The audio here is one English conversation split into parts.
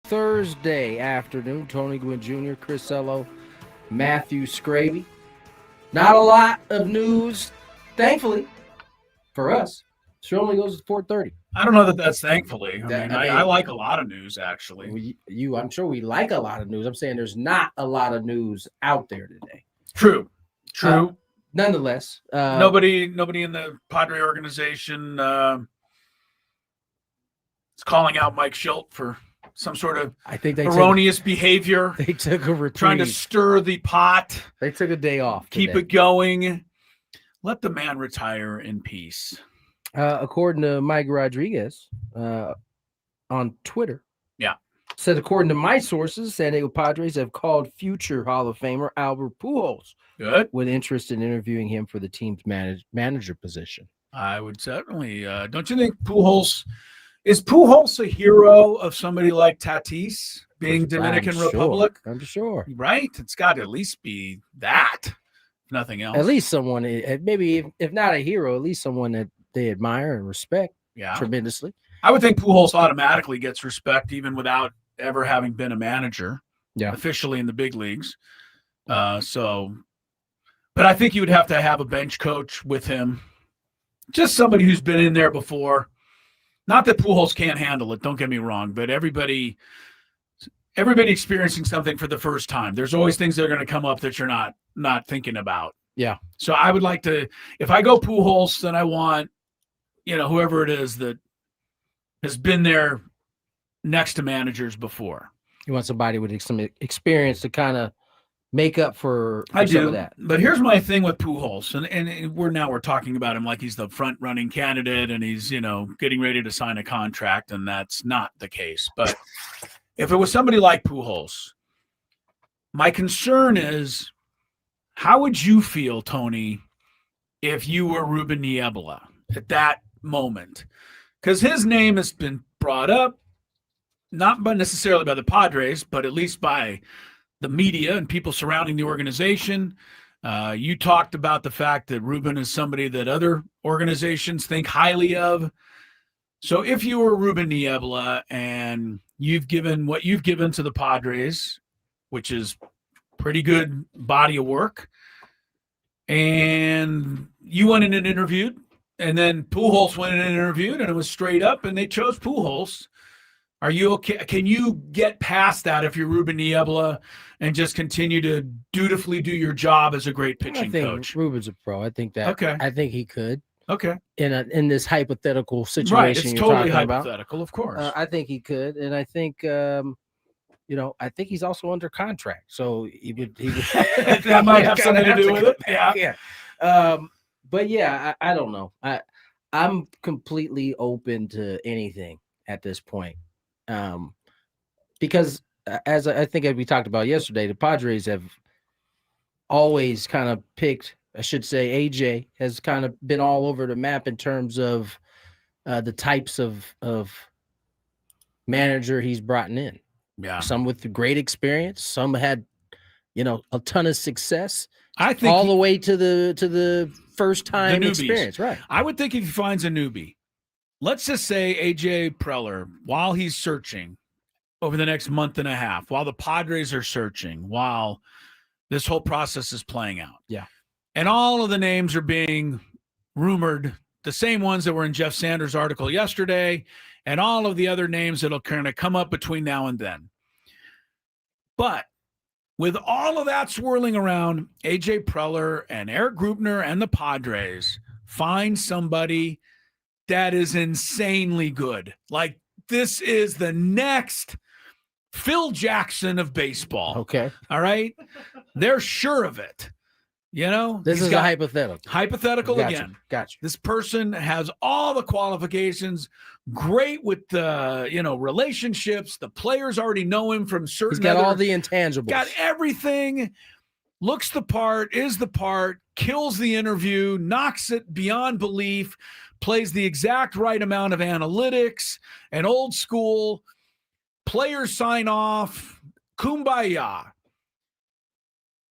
Thursday afternoon. Tony Gwynn Jr., Chris Ello, Matthew Scravy. Not a lot of news, thankfully, for us. Show only goes to 4:30. I don't know that that's thankfully. I like a lot of news, actually. I'm sure we like a lot of news. I'm saying there's not a lot of news out there today. True. Nonetheless, nobody in the Padre organization is calling out Mike Schilt for some sort of erroneous behavior. They took a retreat. Trying to stir the pot. They took a day off. Keep it going. Let the man retire in peace. According to Mike Rodriguez on Twitter, said according to my sources, San Diego Padres have called future Hall of Famer Albert Pujols with interest in interviewing him for the team's manager position. I would certainly. Don't you think is Pujols a hero of somebody like Tatis being Dominican Republic? I'm sure. Right? It's got to at least be that, if nothing else. At least someone, maybe if not a hero, at least someone that they admire and respect tremendously. I would think Pujols automatically gets respect even without ever having been a manager officially in the big leagues. But I think you would have to have a bench coach with him, just somebody who's been in there before. Not that Pujols can't handle it, don't get me wrong, but everybody experiencing something for the first time. There's always things that are going to come up that you're not thinking about. Yeah. So I would like to, if I go Pujols, then I want, whoever it is that has been there next to managers before. You want somebody with some experience to kind of make up for some of that. But here's my thing with Pujols, and we're talking about him like he's the front-running candidate and he's, getting ready to sign a contract, and that's not the case. But if it was somebody like Pujols, my concern is, how would you feel, Tony, if you were Ruben Niebla at that moment? Because his name has been brought up, not necessarily by the Padres, but at least by the media and people surrounding the organization. You talked about the fact that Ruben is somebody that other organizations think highly of. So if you were Ruben Niebla and you've given what you've given to the Padres, which is pretty good body of work, and you went in and interviewed, and then Pujols went in and interviewed, and it was straight up, and they chose Pujols. Are you okay? Can you get past that if you're Ruben Niebla and just continue to dutifully do your job as a great pitching coach? Ruben's a pro. I think that. Okay. I think he could. Okay. In this hypothetical situation, right? It's totally hypothetical, of course. I think he could, and I think I think he's also under contract, so he would that might have something to do with it. Yeah. But yeah, I don't know. I'm completely open to anything at this point. Because as we talked about yesterday, the Padres have always kind of picked, I should say, AJ has kind of been all over the map in terms of the types of manager he's brought in. Yeah. Some with great experience, some had, a ton of success. I think all the way to the first time experience, right? I would think if he finds a newbie, let's just say AJ Preller, while he's searching over the next month and a half, while the Padres are searching, while this whole process is playing out. Yeah. And all of the names are being rumored, the same ones that were in Jeff Sanders' article yesterday, and all of the other names that'll kind of come up between now and then. But with all of that swirling around, AJ Preller and Eric Greupner and the Padres find somebody that is insanely good. Like, this is the next Phil Jackson of baseball. Okay. All right? They're sure of it. This is a hypothetical. Hypothetical again. Gotcha. This person has all the qualifications, great with the, relationships. The players already know him from certain. He's got all the intangibles. Got everything. Looks the part, is the part, kills the interview, knocks it beyond belief, plays the exact right amount of analytics and old school. Players sign off. Kumbaya.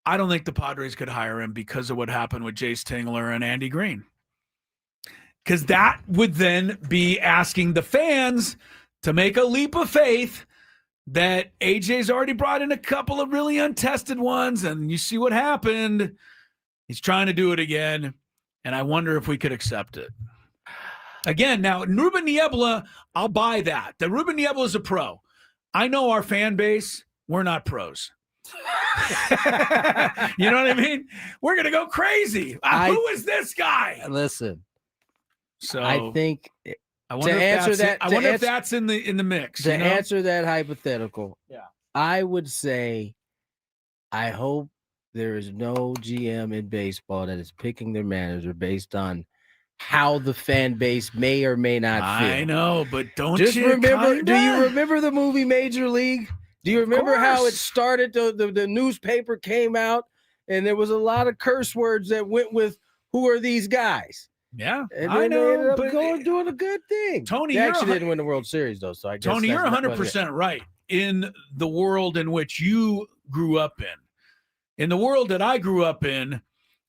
I don't think the Padres could hire him because of what happened with Jace Tingler and Andy Green. Because that would then be asking the fans to make a leap of faith that AJ's already brought in a couple of really untested ones, and you see what happened. He's trying to do it again, and I wonder if we could accept it. Again, now, Ruben Niebla, I'll buy that. The Ruben Niebla is a pro. I know our fan base, we're not pros. You know what I mean? We're going to go crazy. Who is this guy? Listen. So I think I wonder if that's in the mix. To answer that hypothetical, yeah, I would say I hope there is no GM in baseball that is picking their manager based on how the fan base may or may not feel. I know, but don't just you remember? Do you remember the movie Major League? Do you remember how it started? The newspaper came out, and there was a lot of curse words that went with "Who are these guys?" Yeah, and then they ended up doing a good thing. Tony, they actually didn't win the World Series though, so I guess Tony, you're 100% right in the world in which you grew up in. In the world that I grew up in,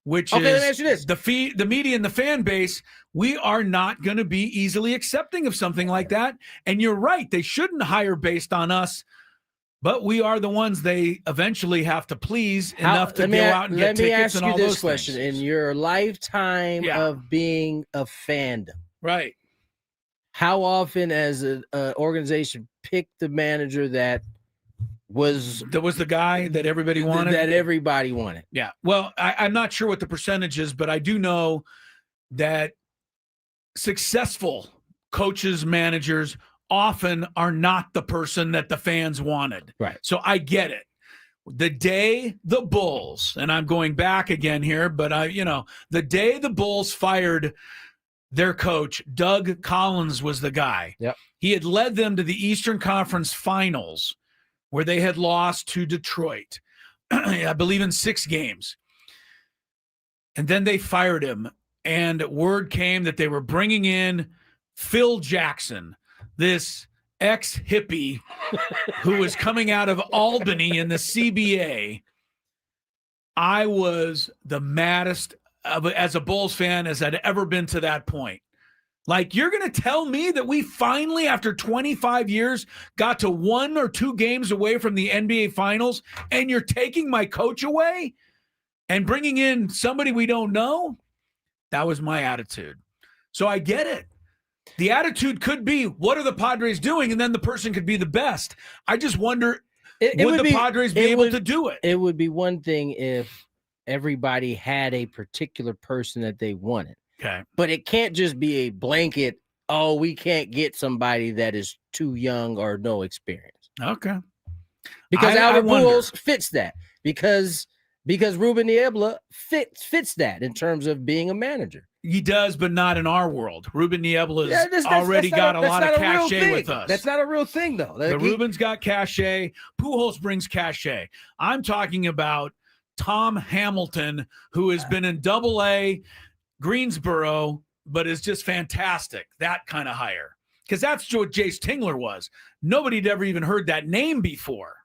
which let me is ask you this. the media and the fan base, we are not going to be easily accepting of something like that. And you're right. They shouldn't hire based on us, but we are the ones they eventually have to please enough to go out and get tickets and all those things. Let me ask you this question. In your lifetime of being a fandom, right? How often as an organization picked the manager that was the guy that everybody wanted? That everybody wanted. Yeah. Well, I'm not sure what the percentage is, but I do know that successful coaches, managers often are not the person that the fans wanted. Right. So I get it. The day the Bulls, and I'm going back again here, but the day the Bulls fired their coach, Doug Collins was the guy. Yep. He had led them to the Eastern Conference Finals, where they had lost to Detroit, I believe in 6 games. And then they fired him, and word came that they were bringing in Phil Jackson, this ex-hippie who was coming out of Albany in the CBA. I was the maddest as a Bulls fan as I'd ever been to that point. Like, you're going to tell me that we finally, after 25 years, got to 1 or 2 games away from the NBA Finals, and you're taking my coach away and bringing in somebody we don't know? That was my attitude. So I get it. The attitude could be, what are the Padres doing? And then the person could be the best. I just wonder, would the Padres be able to do it? It would be one thing if everybody had a particular person that they wanted. Okay. But it can't just be a blanket, we can't get somebody that is too young or no experience. Okay. Because Albert Pujols fits that. Because Ruben Niebla fits that in terms of being a manager. He does, but not in our world. Ruben Niebla's already got a lot of cachet with us. That's not a real thing, though. Ruben's got cachet. Pujols brings cachet. I'm talking about Tom Hamilton, who has been in Double-A, Greensboro, but is just fantastic. That kind of hire. Because that's what Jace Tingler was. Nobody had ever even heard that name before.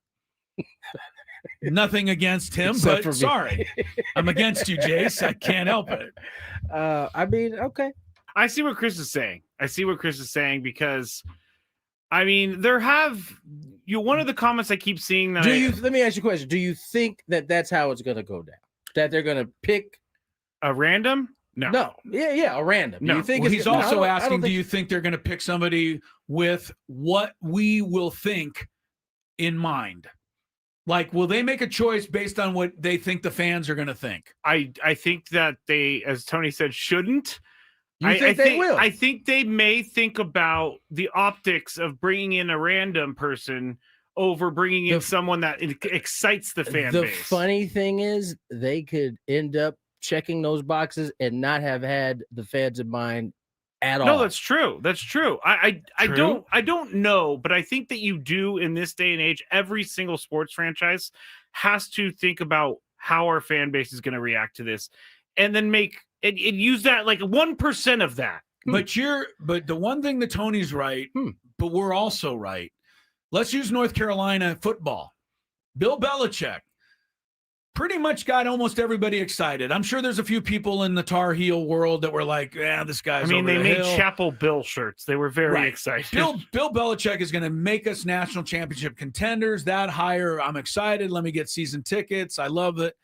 Nothing against him, but sorry. I'm against you, Jace. I can't help it. I mean, okay. I see what Chris is saying. Because, I mean, one of the comments I keep seeing that let me ask you a question. Do you think that that's how it's going to go down? That they're going to pick a random? No. Yeah, a random. No. Do you think he's also asking, do you think they're going to pick somebody with what we will think in mind? Like, will they make a choice based on what they think the fans are going to think? I think that they, as Tony said, shouldn't. I think they will. I think they may think about the optics of bringing in a random person over bringing in someone that excites the fan base. The funny thing is, they could end up checking those boxes and not have had the fans in mind at all. No, that's true. I don't know, but I think that you do in this day and age. Every single sports franchise has to think about how our fan base is going to react to this, and then make it use that like 1% of that. But the one thing that Tony's right, but we're also right. Let's use North Carolina football. Bill Belichick. pretty much got almost everybody excited. I'm sure there's a few people in the Tar Heel world that were like, yeah, this guy's over they the made hill. Chapel Bill shirts. They were very excited. Bill Belichick is going to make us national championship contenders. That hire, I'm excited. Let me get season tickets. I love it.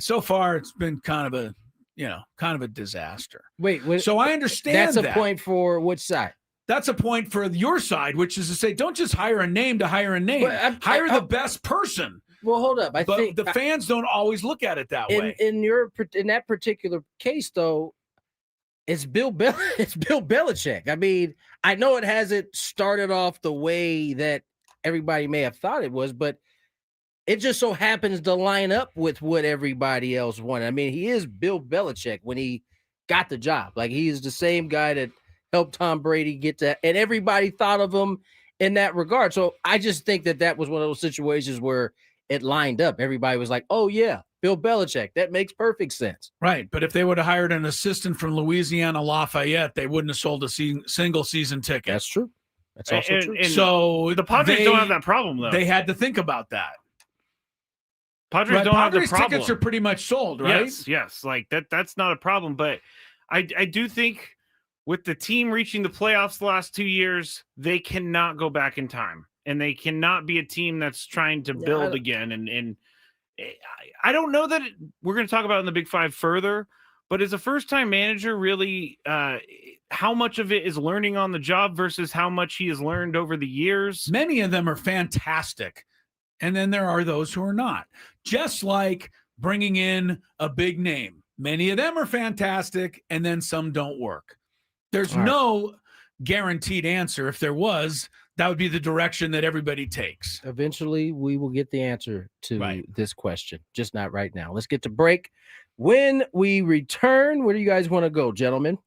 So far, it's been kind of a disaster. Wait, so I understand that's a point for which side? That's a point for your side, which is to say, don't just hire a name to hire a name. Hire the best person. Well, hold up. I think the fans don't always look at it that way. In that particular case, though, it's Bill Belichick. I mean, I know it hasn't started off the way that everybody may have thought it was, but it just so happens to line up with what everybody else wanted. I mean, he is Bill Belichick when he got the job. Like, he is the same guy that helped Tom Brady get to, and everybody thought of him in that regard. So I just think that was one of those situations where it lined up. Everybody was like, oh, yeah, Bill Belichick. That makes perfect sense. Right. But if they would have hired an assistant from Louisiana Lafayette, they wouldn't have sold a single season ticket. That's true. That's also true. And so the Padres don't have that problem, though. They had to think about that. Padres don't have the problem. Tickets are pretty much sold, right? Yes. Like that's not a problem. But I do think with the team reaching the playoffs the last 2 years, they cannot go back in time. And they cannot be a team that's trying to build again. And I don't know that we're going to talk about in the Big Five further, but as a first-time manager, really, how much of it is learning on the job versus how much he has learned over the years? Many of them are fantastic. And then there are those who are not. Just like bringing in a big name. Many of them are fantastic, and then some don't work. There's no guaranteed answer. If there was, that would be the direction that everybody takes. Eventually, we will get the answer to this question, just not right now. Let's get to break. When we return, where do you guys want to go, gentlemen?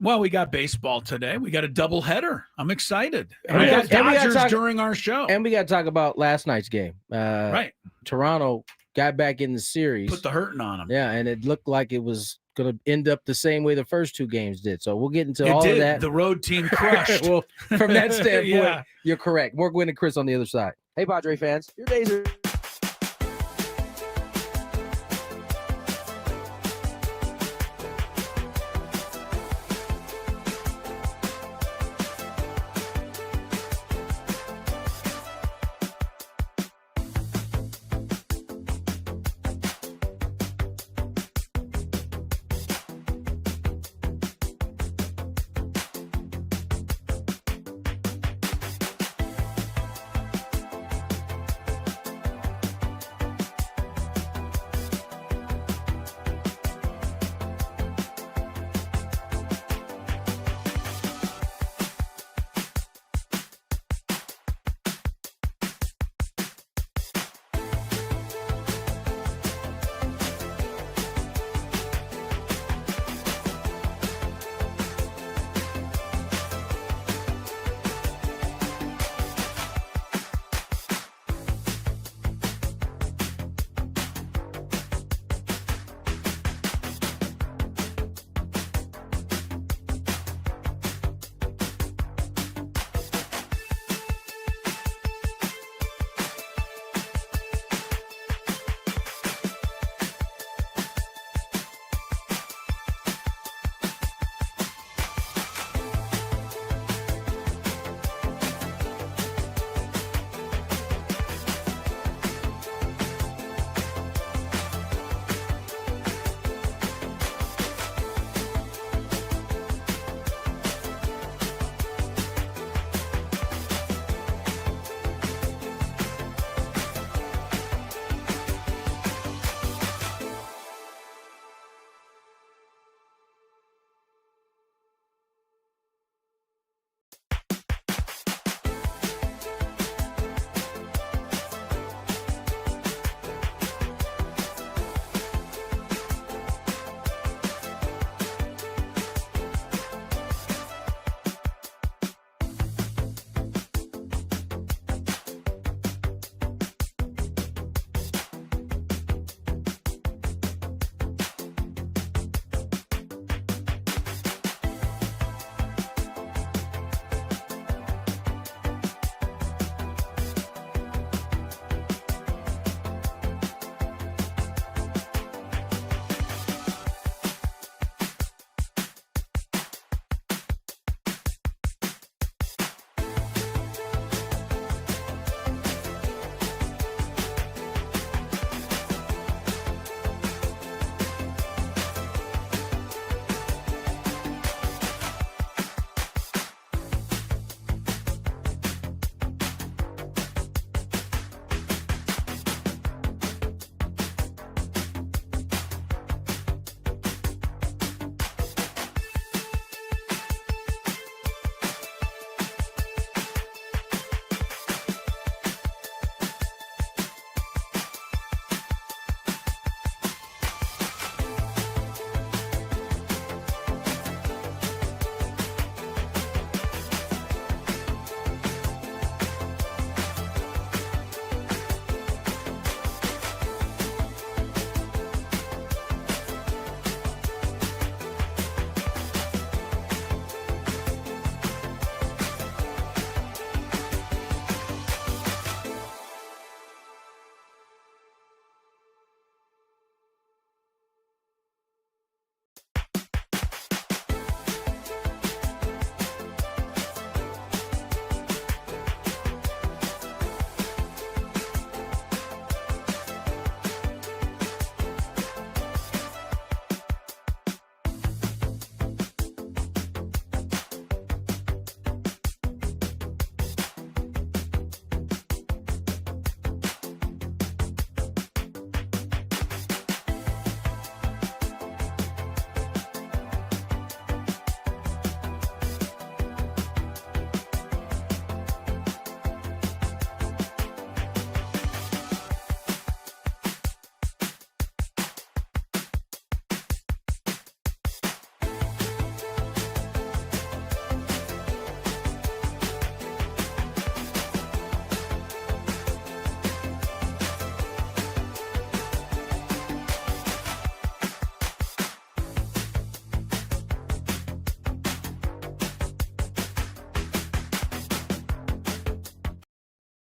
Well, we got baseball today. We got a doubleheader. I'm excited. And we got Dodgers during our show. And we got to talk about last night's game. Right. Toronto got back in the series. Put the hurting on them. Yeah, and it looked like it was going to end up the same way the first two games did. So we'll get into all of that. The road team crushed. Well, from that standpoint, you're correct. More Gwynn and Chris on the other side. Hey, Padre fans, your days are...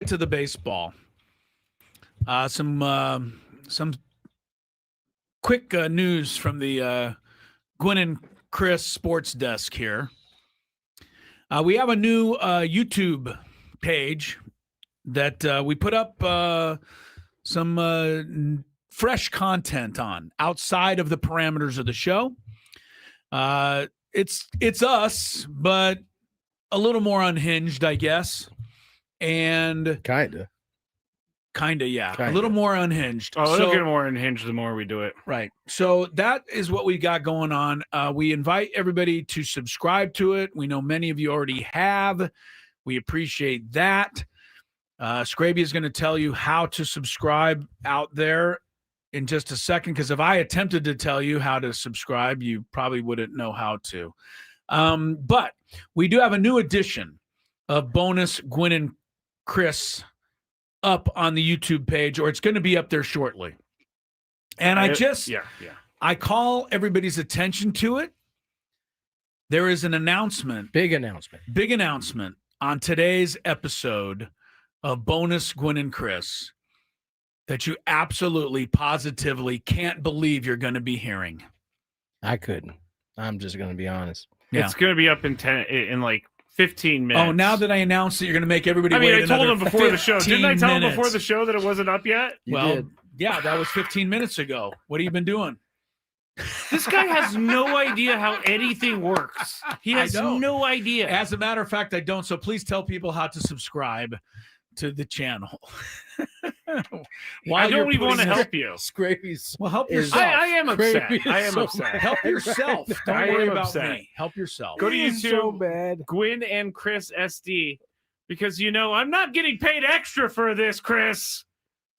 to the baseball. Some quick news from the Gwynn and Chris sports desk here. We have a new YouTube page that we put up some fresh content on outside of the parameters of the show. It's us, but a little more unhinged, I guess. And Kinda, yeah. A little more unhinged. Oh, it'll get more unhinged the more we do it. Right. So that is what we got going on. We invite everybody to subscribe to it. We know many of you already have. We appreciate that. Scraby is going to tell you how to subscribe out there in just a second, because if I attempted to tell you how to subscribe, you probably wouldn't know how to. But we do have a new edition of Bonus Gwynn and Chris up on the YouTube page, or it's going to be up there shortly. And I call everybody's attention to it. There is an announcement. Big announcement On today's episode of Bonus Gwynn and Chris that you absolutely, positively can't believe you're going to be hearing. I couldn't. I'm just going to be honest. Yeah. It's going to be up in like 15 minutes. Oh, now that I announced that you're going to make everybody wait I told them before the show. Didn't I tell them before the show that it wasn't up yet? You did. Yeah, that was 15 minutes ago. What have you been doing? This guy has no idea how anything works. He has no idea. As a matter of fact, I don't. So please tell people how to subscribe to the channel. I don't even want to help you. Scraby's. Well, help yourself. I am upset. I am upset. Help yourself. Don't worry about me. Help yourself. Go to YouTube. So bad. Gwynn and Chris SD, because I'm not getting paid extra for this, Chris.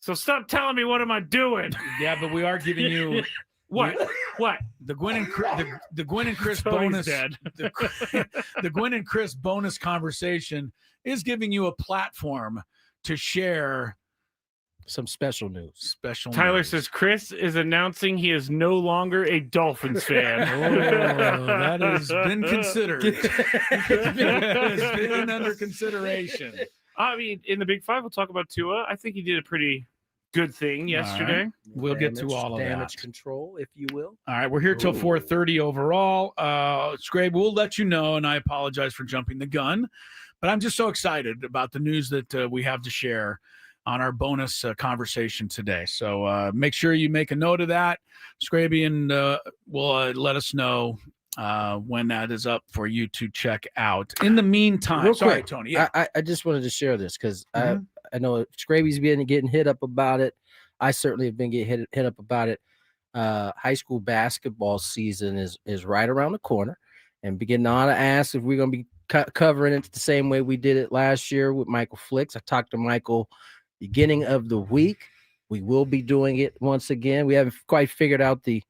So stop telling me what am I doing. Yeah, but we are giving you what? The Gwynn and Chris bonus. The Gwynn and Chris bonus conversation is giving you a platform to share some special news. Tyler says Chris is announcing he is no longer a Dolphins fan. That has been considered. It's been under consideration. I mean, in the Big Five, we'll talk about Tua. I think he did a pretty good thing yesterday. Right. We'll get to all of that. Damage control, if you will. All right, we're here till 4:30 overall. Scrabe, we'll let you know, and I apologize for jumping the gun, but I'm just so excited about the news that we have to share on our bonus conversation today. So make sure you make a note of that, Scraby, and will let us know when that is up for you to check out. In the meantime, sorry, Tony. Yeah. I just wanted to share this because I know Scraby's been getting hit up about it. I certainly have been getting hit up about it. High school basketball season is right around the corner, and beginning on to ask if we're going to be covering it the same way we did it last year with Michael Flicks. I talked to Michael beginning of the week. We will be doing it once again. We haven't quite figured out the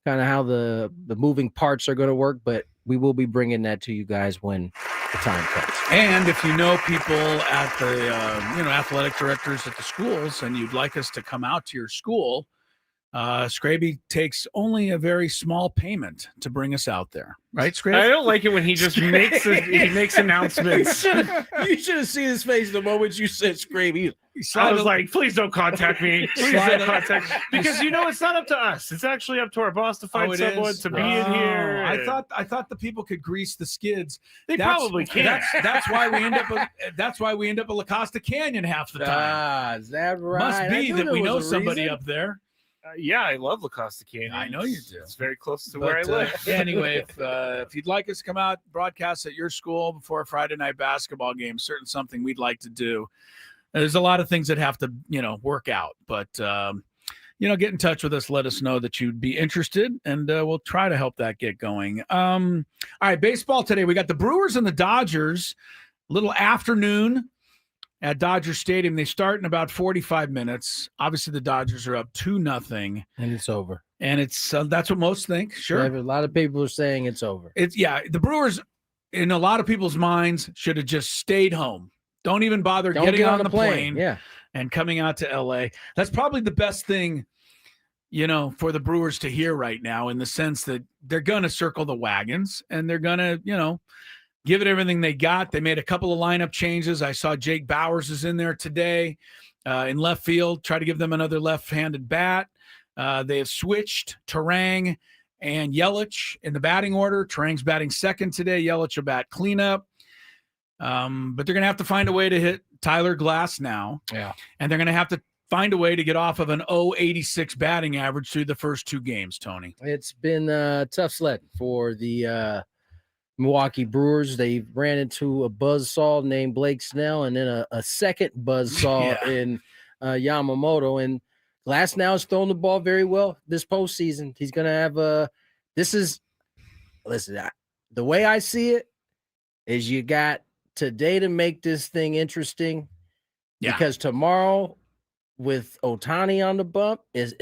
kind of how the moving parts are going to work, but we will be bringing that to you guys when the time comes. And if you know people at the athletic directors at the schools and you'd like us to come out to your school, Scraby takes only a very small payment to bring us out there. Right, Scraby? I don't like it when he just makes announcements. You should have seen his face the moment you said Scraby. I was like, please don't contact me. Please don't contact me. Because it's not up to us. It's actually up to our boss to find someone to be in here. I thought the people could grease the skids. They probably can. That's why we end up at La Costa Canyon half the time. Is that right? Must be that we know somebody up there. Yeah, I love La Costa Canyon. I know you do. It's very close to where I live. Anyway, if you'd like us to come out broadcast at your school before a Friday night basketball game, certainly something we'd like to do. There's a lot of things that have to, work out, but get in touch with us. Let us know that you'd be interested, and we'll try to help that get going. All right, baseball today. We got the Brewers and the Dodgers. Little afternoon at Dodger Stadium. They start in about 45 minutes. Obviously, the Dodgers are up 2-0. And it's over. And it's that's what most think. Sure. A lot of people are saying it's over. The Brewers, in a lot of people's minds, should have just stayed home. Don't even bother getting on the plane and coming out to L.A. That's probably the best thing, for the Brewers to hear right now, in the sense that they're going to circle the wagons and they're going to, give it everything they got. They made a couple of lineup changes. I saw Jake Bowers is in there today in left field, try to give them another left-handed bat. They have switched Terang and Yelich in the batting order. Terang's batting second today. Yelich will bat cleanup. But they're going to have to find a way to hit Tyler Glass now. Yeah. And they're going to have to find a way to get off of an 0.86 batting average through the first 2 games, Tony. It's been tough sledding for the Milwaukee Brewers. They ran into a buzzsaw named Blake Snell and then a second buzzsaw in Yamamoto. And Glass now has thrown the ball very well this postseason. He's going to have the way I see it is you got today to make this thing interesting because tomorrow with Ohtani on the bump is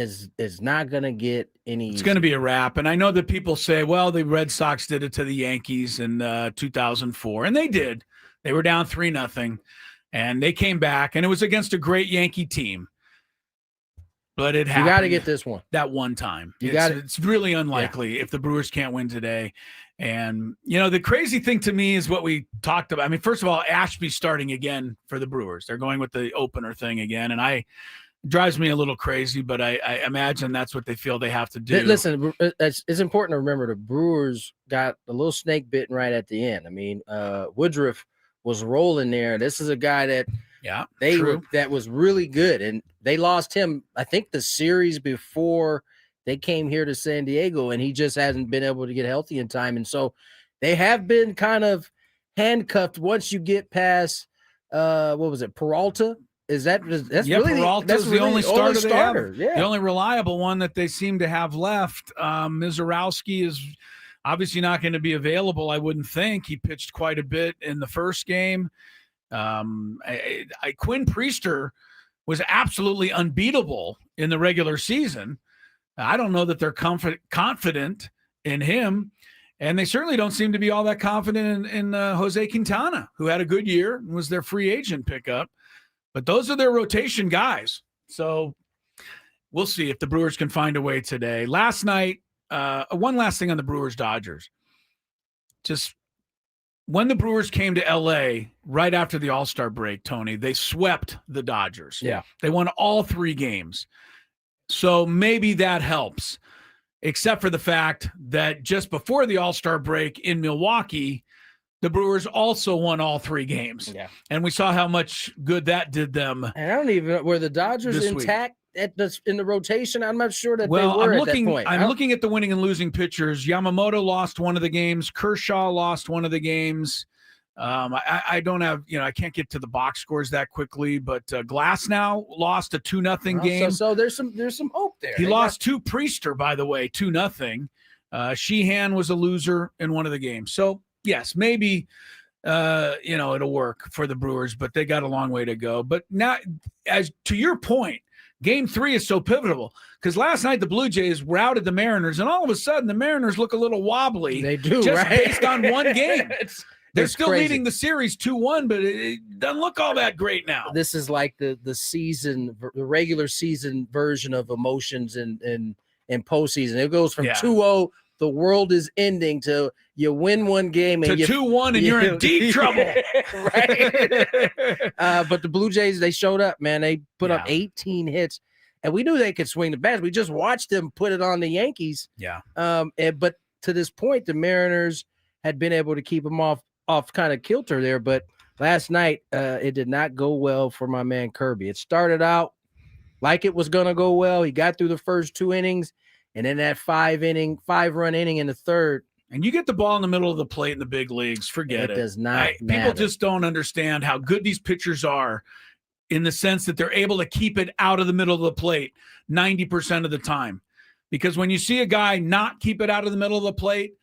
not going to get any. It's going to be a wrap. And I know that people say, well, the Red Sox did it to the Yankees in 2004. And they did. They were down 3-0. And they came back. And it was against a great Yankee team. But it happened. You got to get this one. That one time. It's really unlikely if the Brewers can't win today. And, the crazy thing to me is what we talked about. I mean, first of all, Ashby's starting again for the Brewers. They're going with the opener thing again. And it drives me a little crazy, but I imagine that's what they feel they have to do. Listen, it's important to remember the Brewers got a little snake bitten right at the end. I mean, Woodruff was rolling there. This is a guy that that was really good. And they lost him, I think, the series before they came here to San Diego, and he just hasn't been able to get healthy in time. And so they have been kind of handcuffed once you get past, what was it, Peralta? That's really Peralta's the only starter. Yeah. The only reliable one that they seem to have left. Mizorowski is obviously not going to be available, I wouldn't think. He pitched quite a bit in the first game. Quinn Priester was absolutely unbeatable in the regular season. I don't know that they're confident in him, and they certainly don't seem to be all that confident in Jose Quintana, who had a good year and was their free agent pickup. But those are their rotation guys. So we'll see if the Brewers can find a way today. Last night, one last thing on the Brewers-Dodgers. Just when the Brewers came to L.A. right after the All-Star break, Tony, they swept the Dodgers. Yeah. They won all 3 games. So maybe that helps, except for the fact that just before the All-Star break in Milwaukee, the Brewers also won all 3 games. Yeah. And we saw how much good that did them. And I don't even were the Dodgers intact in the rotation. I'm not sure that they were at that point. I'm looking at the winning and losing pitchers. Yamamoto lost one of the games. Kershaw lost one of the games. I don't have, I can't get to the box scores that quickly, but Glass now lost a 2-0 game. So there's some hope there. He lost to Priester, by the way, 2-0. Sheehan was a loser in one of the games. So yes, maybe, it'll work for the Brewers, but they got a long way to go. But now, as to your point, Game 3 is so pivotal because last night the Blue Jays routed the Mariners, and all of a sudden the Mariners look a little wobbly. They do, just right? Based on one game. They're still crazy. leading the series 2-1, but it doesn't look all that great now. This is like the regular season version of emotions in postseason. It goes from 2-0, the world is ending, to you win one game and to 2-1 and you're in deep trouble. Right. But the Blue Jays, they showed up, man. They put up 18 hits, and we knew they could swing the bats. We just watched them put it on the Yankees. Yeah. But to this point, the Mariners had been able to keep them off kind of kilter there, but last night it did not go well for my man Kirby. It started out like it was going to go well. He got through the first 2 innings, and then that 5-run inning in the third. And you get the ball in the middle of the plate in the big leagues, forget it. It does not matter. People just don't understand how good these pitchers are in the sense that they're able to keep it out of the middle of the plate 90% of the time. Because when you see a guy not keep it out of the middle of the plate,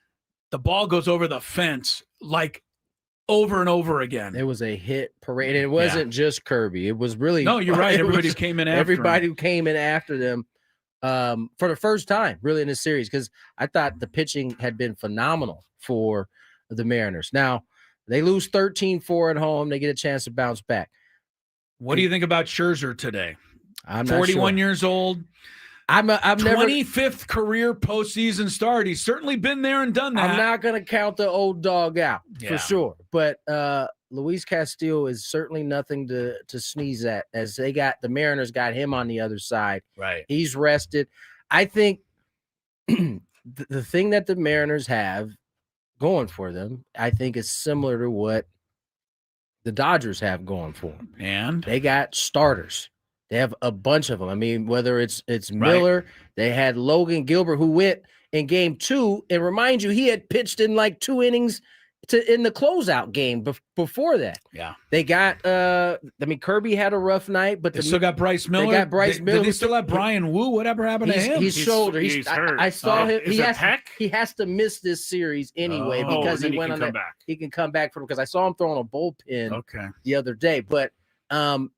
the ball goes over the fence like over and over again. It was a hit parade. It wasn't just Kirby. It was really no. You're right. Everybody who came in after everybody who came in after them for the first time, really, in this series, because I thought the pitching had been phenomenal for the Mariners. Now they lose 13-4 at home. They get a chance to bounce back. What do you think about Scherzer today? I'm 41 years old. I've never 25th career postseason start. He's certainly been there and done that. I'm not going to count the old dog out for sure, but Luis Castillo is certainly nothing to sneeze at. As the Mariners got him on the other side. Right, he's rested. I think the thing that the Mariners have going for them, I think, is similar to what the Dodgers have going for them. And they got starters. They have a bunch of them. I mean, whether it's Miller, they had Logan Gilbert, who went in game 2. And remind you, he had pitched in like 2 innings in the closeout game before that. Yeah. They got Kirby had a rough night, but they still got Bryce Miller. They got Bryce Miller. Did they still have Brian Wu? Whatever happened to him? His shoulder. He's hurt. I saw him. He has to miss this series anyway because he went on that. He can come back because I saw him throwing a bullpen the other day. But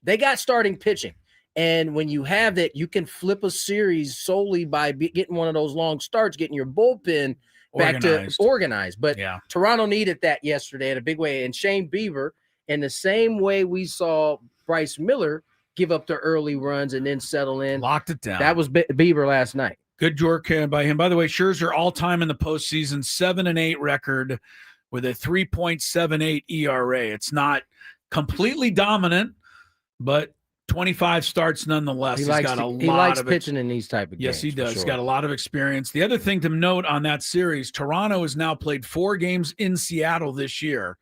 they got starting pitching. And when you have that, you can flip a series solely by getting one of those long starts, getting your bullpen back to organized. But Toronto needed that yesterday in a big way. And Shane Bieber, in the same way we saw Bryce Miller give up the early runs and then settle in. Locked it down. That was Bieber last night. Good work by him. By the way, Scherzer all-time in the postseason, 7-8 record with a 3.78 ERA. It's not completely dominant, but 25 starts nonetheless. He likes pitching in these type of games. Yes, he does. Sure. He's got a lot of experience. The other thing to note on that series, Toronto has now played 4 games in Seattle this year,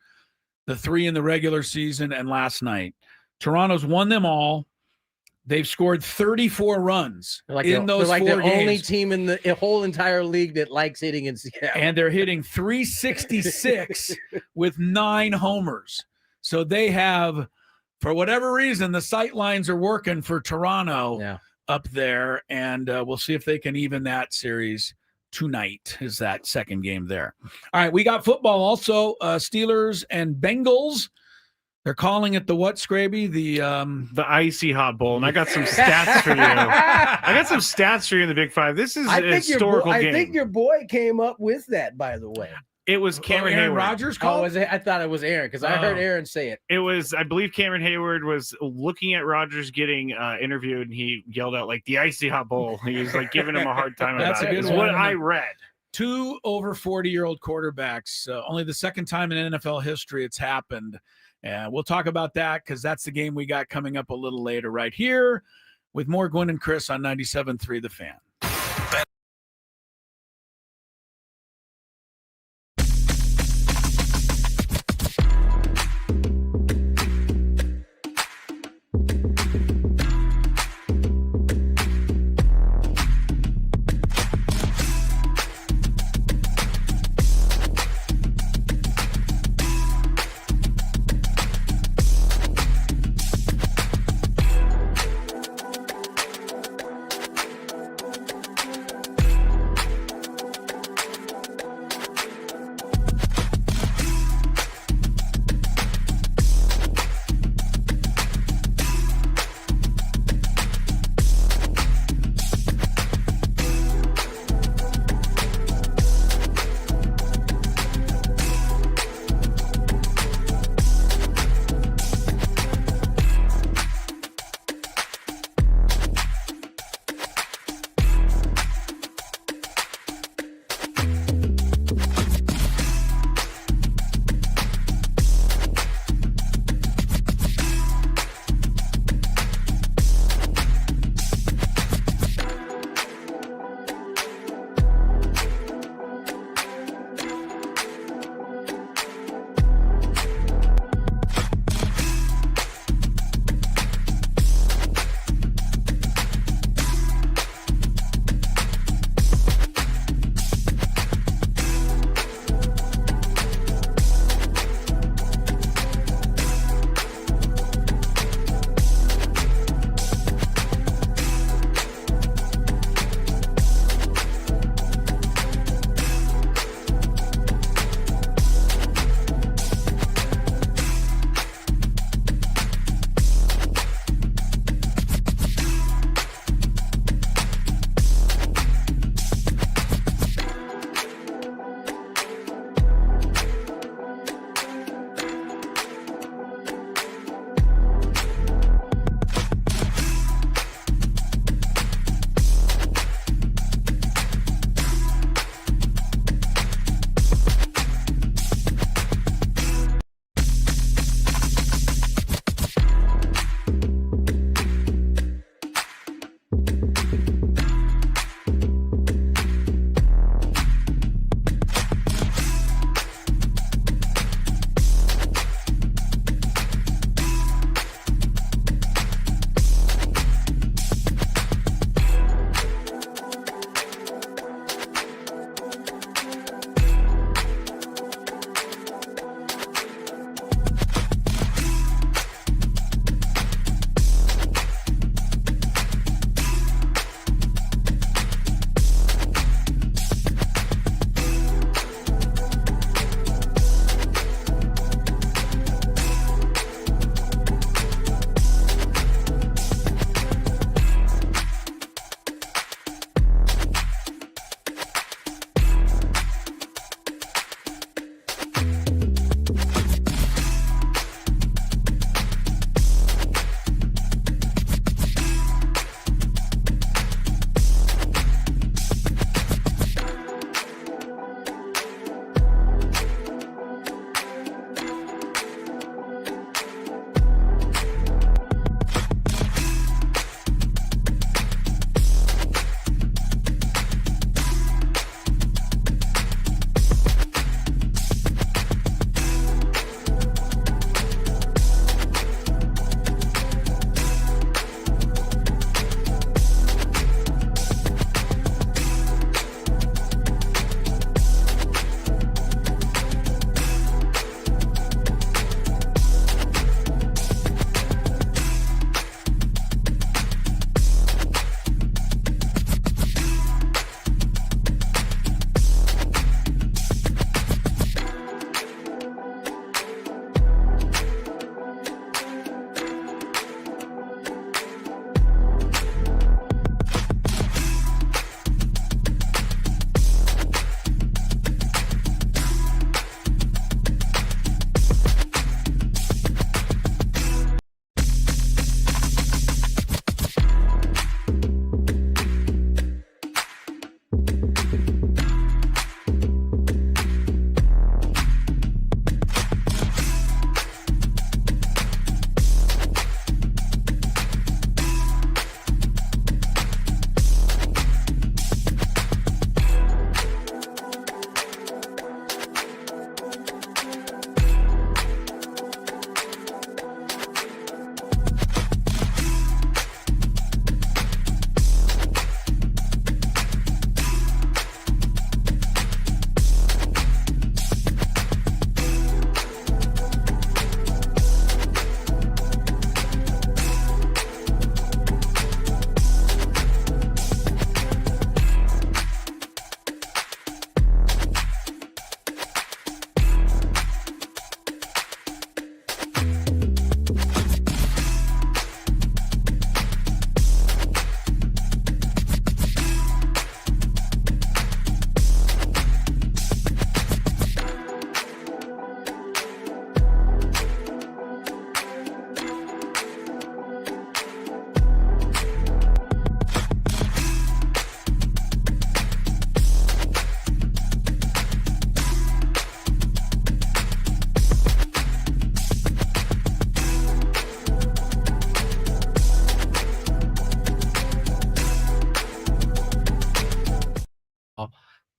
the 3 in the regular season and last night. Toronto's won them all. They've scored 34 runs in those 4 games. They're the only team in the whole entire league that likes hitting in Seattle. And they're hitting 366 with 9 homers. So they have, for whatever reason, the sight lines are working for Toronto up there, and we'll see if they can even that series tonight is that second game there. All right, we got football also, Steelers and Bengals. They're calling it the what, Scraby? The Icy Hot Bowl, and I got some stats for you. I got some stats for you in the Big Five. This is a historical game. I think your boy came up with that, by the way. It was Cameron Aaron Hayward. Rodgers called? I thought it was Aaron because I heard Aaron say it. It was, I believe Cameron Hayward was looking at Rodgers getting interviewed, and he yelled out like the Icy Hot Bowl. He was like giving him a hard time about it. That's what I read. 2 over 40-year-old quarterbacks. Only the second time in NFL history it's happened. And we'll talk about that because that's the game we got coming up a little later right here with more Gwynn and Chris on 97.3 The Fan.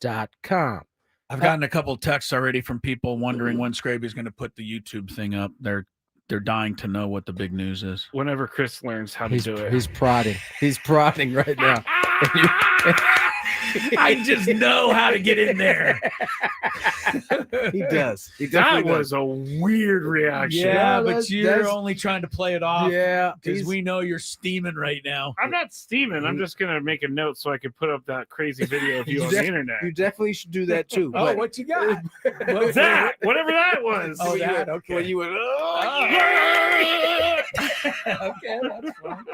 sports.com. I've gotten a couple texts already from people wondering when Scraby's going to put the YouTube thing up. They're dying to know what the big news is. Whenever Chris learns how to do it. He's prodding. He's prodding right now. I just know how to get in there. He does. That was a weird reaction. Yeah, but you're only trying to play it off. Yeah, because we know you're steaming right now. I'm not steaming. I'm just gonna make a note so I can put up that crazy video of you on the internet. You definitely should do that too. Oh, what you got? What's that? Whatever that was. Oh, that. Okay. When you went, yeah. Okay, that's fine.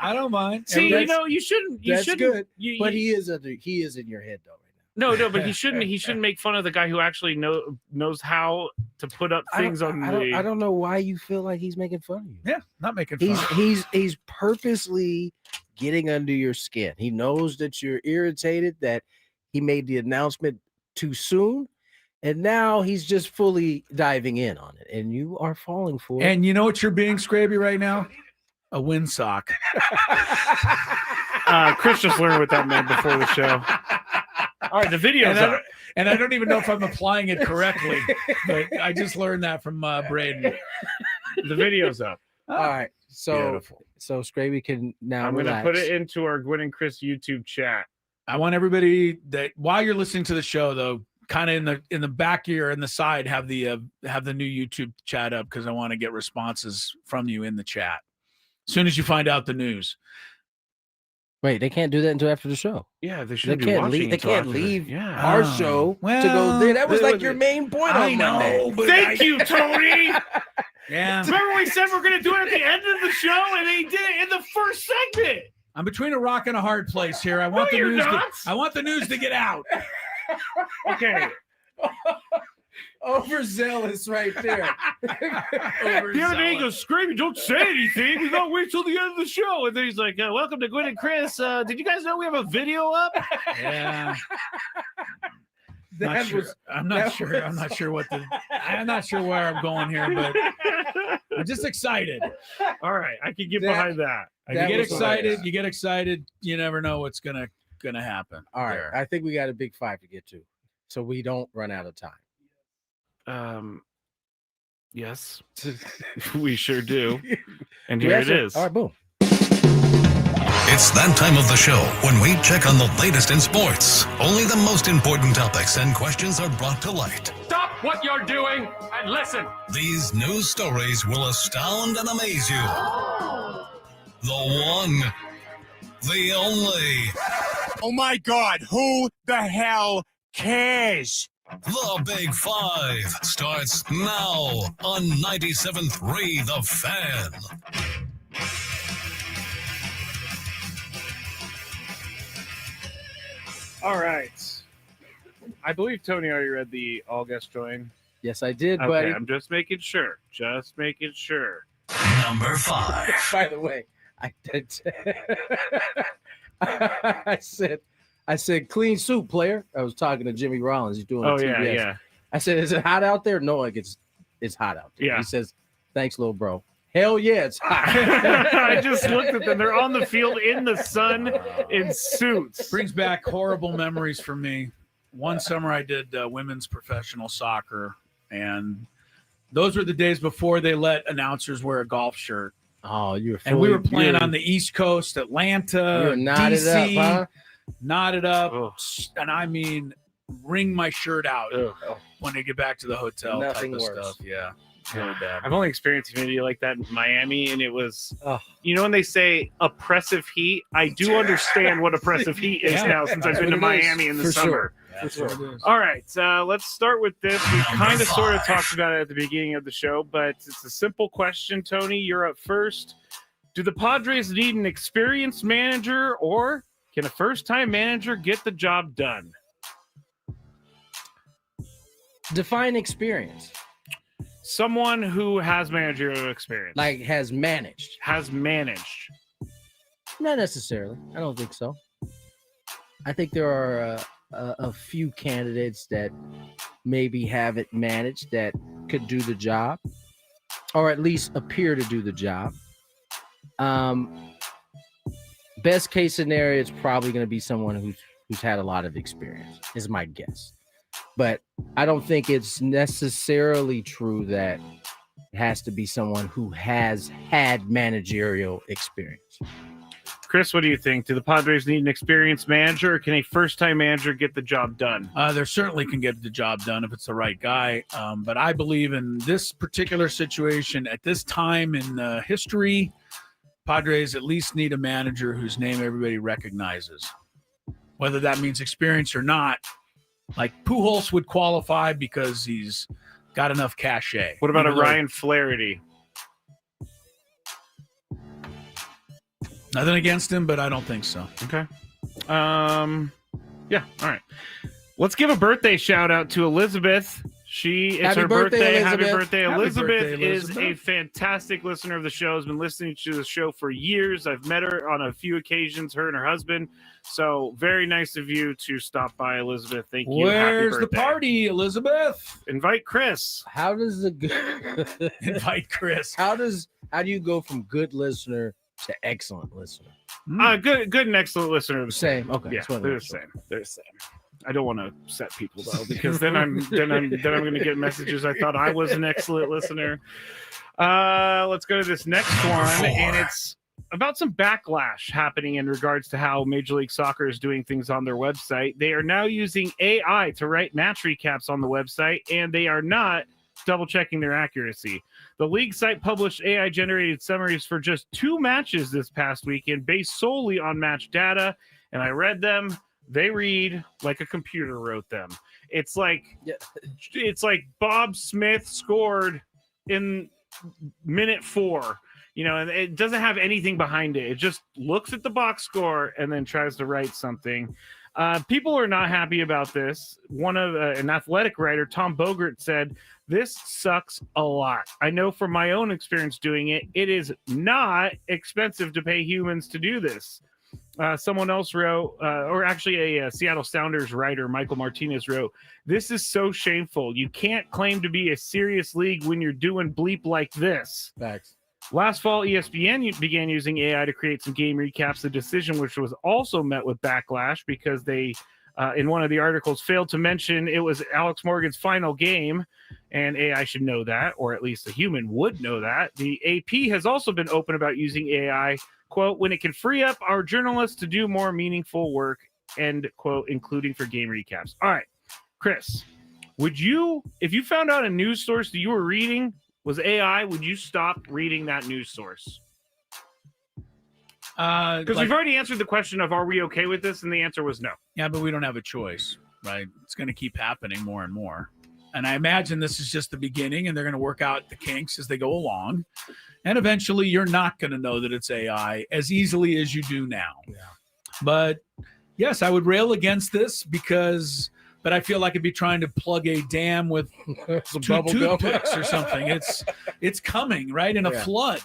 I don't mind. See, you shouldn't. That's good. But he is in your head though right now. No, but he shouldn't make fun of the guy who actually knows how to put up things I don't know why you feel like he's making fun of you. Yeah, not making fun. He's purposely getting under your skin. He knows that you're irritated that he made the announcement too soon. And now he's just fully diving in on it, and you are falling for it. And you know what you're being, Scraby, right now? A windsock. Chris just learned what that meant before the show. All right, the video's up. And I don't even know if I'm applying it correctly, but I just learned that from Braden. The video's up. All right, so beautiful. So Scraby can now. I'm going to put it into our Gwynn and Chris YouTube chat. I want everybody that while you're listening to the show, though, kind of in the back here in the side, have the new YouTube chat up because I want to get responses from you in the chat as soon as you find out the news. Wait, they can't do that until after the show. Yeah, they should. They can't leave our show to go there. That was like your main point. I know. But Thank you, Tony. Yeah. Remember we said we're going to do it at the end of the show, and they did it in the first segment. I'm between a rock and a hard place here. I want the news to get out. Okay. Overzealous right there. The other day he goes, Screaming, don't say anything. We gotta wait till the end of the show. And then he's like, welcome to Gwynn and Chris. Did you guys know we have a video up? Yeah. I'm not sure where I'm going here, but I'm just excited. All right. I can get behind that. You get excited. You never know what's gonna happen. All right. I think we got a big five to get to, so we don't run out of time. Yes, we sure do. And here it is. All right, boom. It's that time of the show when we check on the latest in sports. Only the most important topics and questions are brought to light. Stop what you're doing and listen. These news stories will astound and amaze you. The one, the only. Oh my God, who the hell cares? The Big Five starts now on 97.3 The Fan. All right. I believe Tony already read the all guest join. Yes, I did, okay, buddy. I'm just making sure. Number 5. By the way, I did. I said, clean soup, player. I was talking to Jimmy Rollins. He's doing TBS. Yeah. I said, is it hot out there? No, it's hot out there. Yeah. He says, thanks, little bro. Hell yeah, it's hot. I just looked at them. They're on the field in the sun in suits. Brings back horrible memories for me. One summer I did women's professional soccer, and those were the days before they let announcers wear a golf shirt. Oh, and we were playing on the East Coast, Atlanta, DC. Huh? Knotted up, and I mean, wring my shirt out when they get back to the hotel. Nothing type of worse. Stuff. Yeah, really bad. I've only experienced humidity like that in Miami, and it was, when they say oppressive heat, I do understand what oppressive heat is now since I've been to Miami in the summer. Sure. All right, let's start with this. We kind of sort of talked about it at the beginning of the show, but it's a simple question. Tony, you're up first. Do the Padres need an experienced manager, or can a first-time manager get the job done? Define experience. Someone who has managerial experience. Like has managed. Not necessarily. I don't think so. I think there are a few candidates that maybe haven't managed that could do the job, or at least appear to do the job. Best case scenario, it's probably going to be someone who's who's had a lot of experience, is my guess. But I don't think it's necessarily true that it has to be someone who has had managerial experience. Chris, what do you think? Do the Padres need an experienced manager, or can a first-time manager get the job done? They certainly can get the job done if it's the right guy. But I believe in this particular situation, at this time in history, Padres at least need a manager whose name everybody recognizes. Whether that means experience or not, like Pujols would qualify because he's got enough cachet. What about Ryan Flaherty? Nothing against him, but I don't think so. Okay. Yeah. All right. Let's give a birthday shout out to Elizabeth. It's her birthday. Happy birthday, Elizabeth. Is a fantastic listener of the show. Has been listening to the show for years. I've met her on a few occasions, her and her husband. So very nice of you to stop by, Elizabeth. Thank you. Where's the party, Elizabeth? Invite Chris. How does invite Chris? How do you go from good listener to excellent listener? Good and excellent listener. Same. Okay. Yeah, they're the same. They're the same. I don't want to upset people though, because then I'm going to get messages. I thought I was an excellent listener. Let's go to this next one, and it's about some backlash happening in regards to how Major League Soccer is doing things on their website. They are now using AI to write match recaps on the website, and they are not double checking their accuracy. The league site published AI generated summaries for just 2 matches this past weekend based solely on match data, and I read them. They read like a computer wrote them. It's like Bob Smith scored in minute 4, and it doesn't have anything behind it. It just looks at the box score and then tries to write something. People are not happy about this. One of an athletic writer, Tom Bogert, said, "This sucks a lot. I know from my own experience doing it, it is not expensive to pay humans to do this." Someone else wrote, or actually a Seattle Sounders writer, Michael Martinez, wrote, "This is so shameful. You can't claim to be a serious league when you're doing bleep like this." Facts. Last fall, ESPN began using AI to create some game recaps, a decision which was also met with backlash because they, in one of the articles, failed to mention it was Alex Morgan's final game, and AI should know that, or at least a human would know that. The AP has also been open about using AI, quote, "when it can free up our journalists to do more meaningful work," end quote, including for game recaps. All right, Chris, would you, if you found out a news source that you were reading was AI, would you stop reading that news source? Because we've already answered the question of, are we okay with this? And the answer was no. Yeah, but we don't have a choice, right? It's going to keep happening more and more. And I imagine this is just the beginning, and they're going to work out the kinks as they go along. And eventually you're not going to know that it's AI as easily as you do now. Yeah. But yes, I would rail against this but I feel like I'd be trying to plug a dam with some toothpicks or something. It's coming, right? In a flood.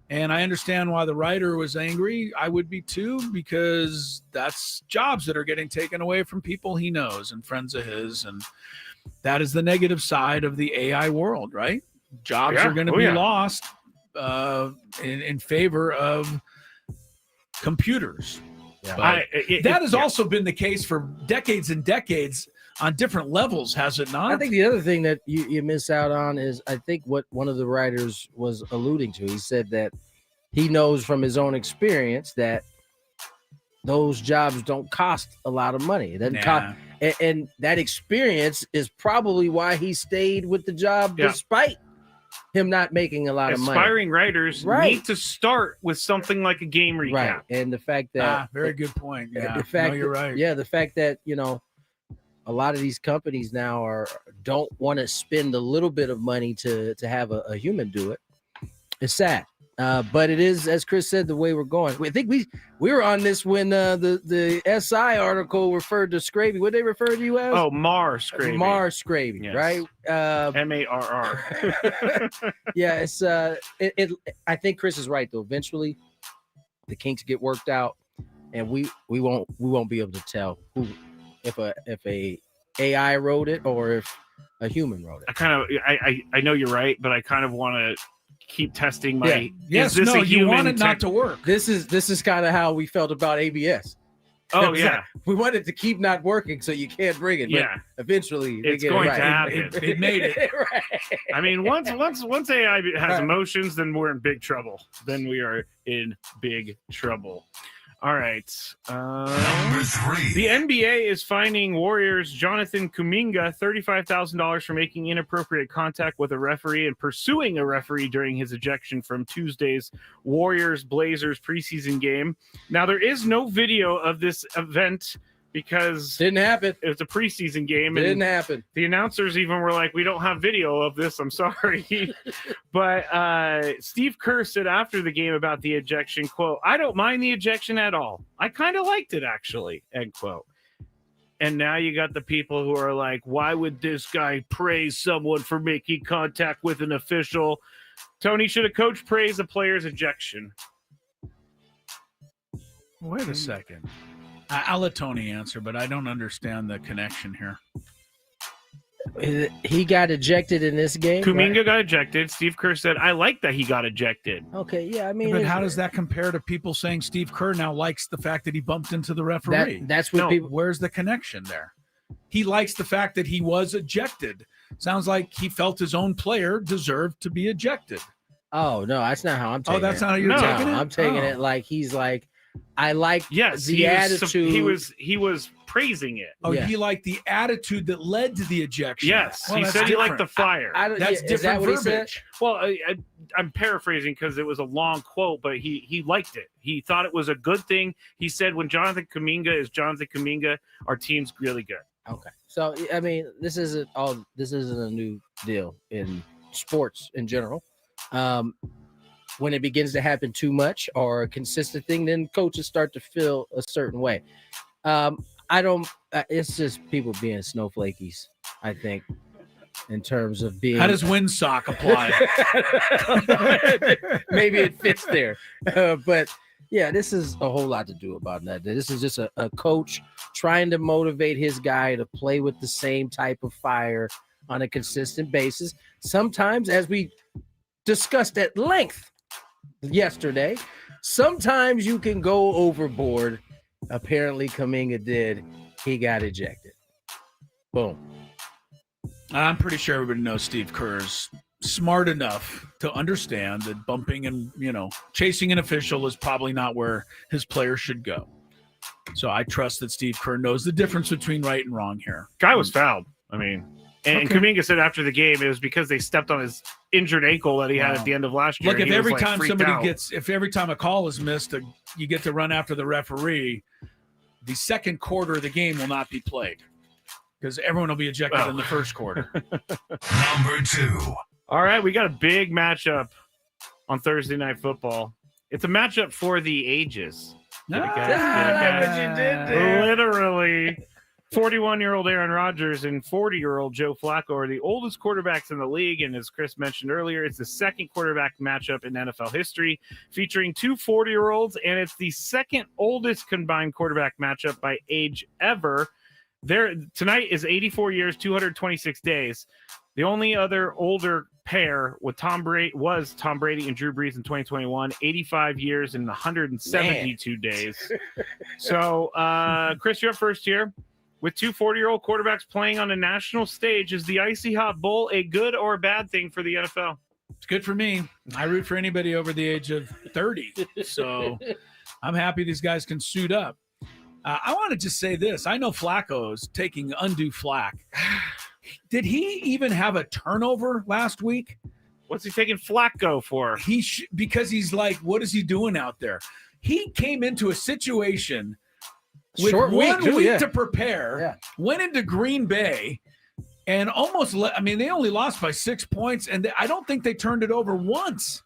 And I understand why the writer was angry. I would be too, because that's jobs that are getting taken away from people he knows and friends of his. And that is the negative side of the AI world, right? Jobs are going to be lost in favor of computers. Yeah. That has also been the case for decades and decades on different levels, has it not? I think the other thing that you miss out on is, I think what one of the writers was alluding to. He said that he knows from his own experience that those jobs don't cost a lot of money. It doesn't cost, and that experience is probably why he stayed with the job despite him not making a lot of money. Aspiring writers need to start with something like a game recap. Right. And the fact that very good point. Yeah, you're right. Yeah, the fact that, a lot of these companies now don't want to spend a little bit of money to have a human do it. It's sad. But it is, as Chris said, the way we're going. I think we were on this when the SI article referred to Scravy. What did they refer to you as? Oh, Mar Scravy. Mar Scravy, yes. Right? MARR. Yeah, it's I think Chris is right though. Eventually, the kinks get worked out, and we won't be able to tell who if a AI wrote it or if a human wrote it. I know you're right, but I kind of want to keep testing my you want it not to work. This is kind of how we felt about ABS. Oh, yeah. We want it to keep not working, so you can't bring it. But Yeah. eventually, It's they get going it right. to happen. It made it. Right. I mean, once AI has emotions, then we're in big trouble. Then we are in big trouble. All right. Number 3. The NBA is fining Warriors' Jonathan Kuminga $35,000 for making inappropriate contact with a referee and pursuing a referee during his ejection from Tuesday's Warriors-Blazers preseason game. Now, there is no video of this event because Didn't happen. it's a preseason game. Didn't happen. The announcers even were like, we don't have video of this. I'm sorry. But Steve Kerr said after the game about the ejection, quote, "I don't mind the ejection at all. I kind of liked it, actually," end quote. And now you got the people who are like, why would this guy praise someone for making contact with an official? Tony, should a coach praise a player's ejection? Wait a second. I'll let Tony answer, but I don't understand the connection here. He got ejected in this game. Kuminga got ejected. Steve Kerr said, I like that he got ejected. Okay, yeah, I mean, But how does that compare to people saying Steve Kerr now likes the fact that he bumped into the referee? that's what people. Where's the connection there? He likes the fact that he was ejected. Sounds like he felt his own player deserved to be ejected. Oh no, that's not how I'm taking it. Oh, that's not how you're No. taking it? I'm taking it like he's like, I like the attitude. He was praising it. Oh, Yeah. he liked the attitude that led to the ejection. Yes, Well, he that's said he liked the different. fire. That's is that different what he said? verbiage. Well, I'm paraphrasing because it was a long quote, but he liked it. He thought it was a good thing. He said, when Jonathan Kuminga is Jonathan Kuminga, our team's really good. Okay, so I mean, this isn't a new deal in sports in general. When it begins to happen too much or a consistent thing, then coaches start to feel a certain way. It's just people being snowflakies, I think, in terms of being. How does windsock apply? Maybe it fits there. But yeah, this is a whole lot to do about that. This is just a coach trying to motivate his guy to play with the same type of fire on a consistent basis. Sometimes, as we discussed at length yesterday, sometimes you can go overboard. Apparently Kuminga did. He got ejected. Boom. I'm pretty sure everybody knows Steve Kerr's smart enough to understand that bumping and, chasing an official is probably not where his player should go. So I trust that Steve Kerr knows the difference between right and wrong here. Guy was fouled. I mean, and Kuminga said after the game it was because they stepped on his injured ankle that he had at the end of last year. Look, if every time if every time a call is missed, you get to run after the referee, the second quarter of the game will not be played because everyone will be ejected in the first quarter. Number 2. All right, we got a big matchup on Thursday Night Football. It's a matchup for the ages. Literally. 41-year-old Aaron Rodgers and 40-year-old Joe Flacco are the oldest quarterbacks in the league, and as Chris mentioned earlier, it's the second quarterback matchup in NFL history, featuring two 40-year-olds, and it's the second oldest combined quarterback matchup by age ever. Tonight is 84 years, 226 days. The only other older pair with Tom Brady and Drew Brees in 2021, 85 years and 172 days. So, Chris, you're up first here. With two 40-year-old quarterbacks playing on a national stage, is the Icy Hot Bowl a good or a bad thing for the NFL? It's good for me. I root for anybody over the age of 30. So I'm happy these guys can suit up. I want to just say this. I know Flacco's taking undue flack. Did he even have a turnover last week? What's he taking Flacco for? Because he's like, what is he doing out there? He came into a situation with short one week, week to prepare, went into Green Bay, and they only lost by 6 points, and I don't think they turned it over once.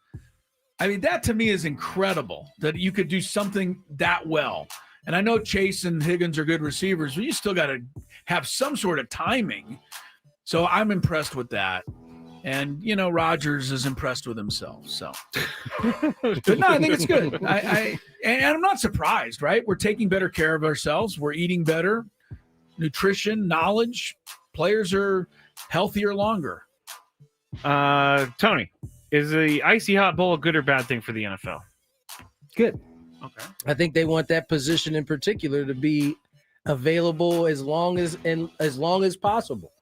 I mean, that to me is incredible that you could do something that well. And I know Chase and Higgins are good receivers, but you still got to have some sort of timing. So I'm impressed with that. And, Rodgers is impressed with himself. So, but no, I think it's good. And I'm not surprised, right? We're taking better care of ourselves. We're eating better. Nutrition, knowledge. Players are healthier longer. Tony, is the Icy Hot Bowl a good or bad thing for the NFL? Good. Okay. I think they want that position in particular to be available as long as possible.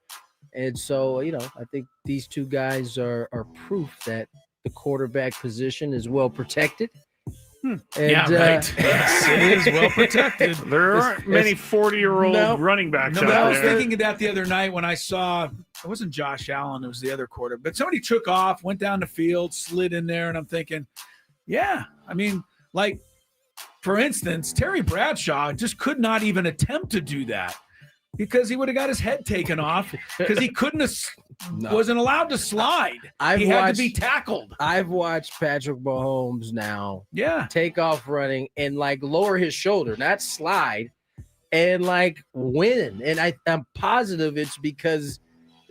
And so, I think these two guys are proof that the quarterback position is well protected. And, right. Yes, it is well protected. There aren't many 40-year-old running backs out there. I was thinking of that the other night when I saw, it wasn't Josh Allen, it was the other quarter, but somebody took off, went down the field, slid in there, and I'm thinking, yeah, I mean, like, for instance, Terry Bradshaw just could not even attempt to do that because he would have got his head taken off because he wasn't allowed to slide. He had to be tackled. I've watched Patrick Mahomes now take off running and like lower his shoulder, not slide, and like win. And I'm positive it's because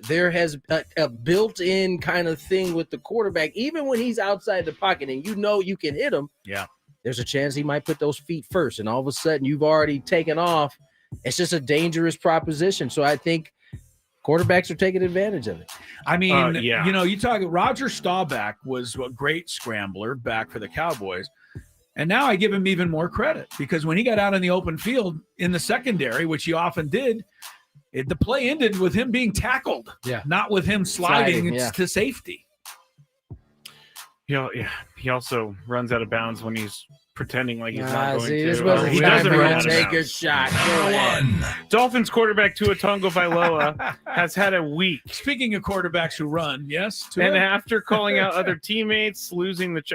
there has a built-in kind of thing with the quarterback, even when he's outside the pocket and you can hit him. Yeah. There's a chance he might put those feet first, and all of a sudden you've already taken off. It's just a dangerous proposition. So I think quarterbacks are taking advantage of it. I mean, you talk. Roger Staubach was a great scrambler back for the Cowboys, and now I give him even more credit because when he got out in the open field in the secondary, which he often did, the play ended with him being tackled, not with him sliding to safety. He also runs out of bounds when he's pretending like he's not going to. He doesn't run out of take bounds. a shot. Dolphins quarterback Tua Tagovailoa has had a week. Speaking of quarterbacks who run, yes. And after calling out other teammates,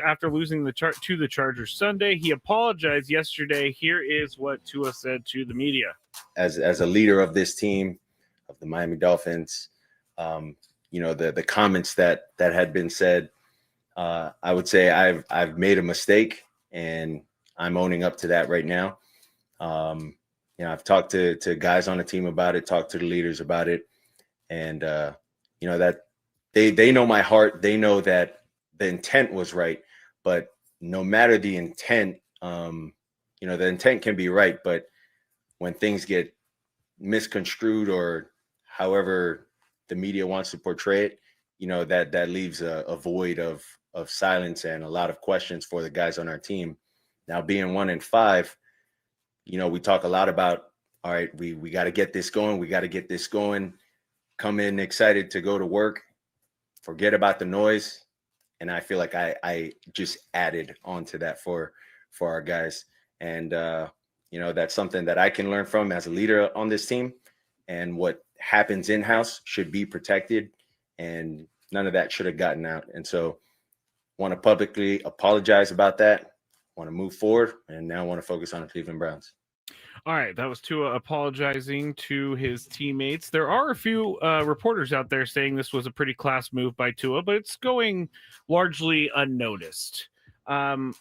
after losing to the Chargers Sunday, he apologized yesterday. Here is what Tua said to the media. As a leader of this team, of the Miami Dolphins, the comments that had been said, I would say I've made a mistake, and I'm owning up to that right now. I've talked to guys on the team about it, talked to the leaders about it, and that they know my heart. They know that the intent was right, but no matter the intent, the intent can be right, but when things get misconstrued or however the media wants to portray it, that leaves a void of silence and a lot of questions for the guys on our team. Now, being 1-5, we talk a lot about, all right, we got to get this going. We got to get this going. Come in excited to go to work. Forget about the noise. And I feel like I just added on to that for our guys. And, that's something that I can learn from as a leader on this team. And what happens in-house should be protected. And none of that should have gotten out. And so want to publicly apologize about that, want to move forward, and now want to focus on the Cleveland Browns. All right, that was Tua apologizing to his teammates. There are a few reporters out there saying this was a pretty class move by Tua, but it's going largely unnoticed. Tony,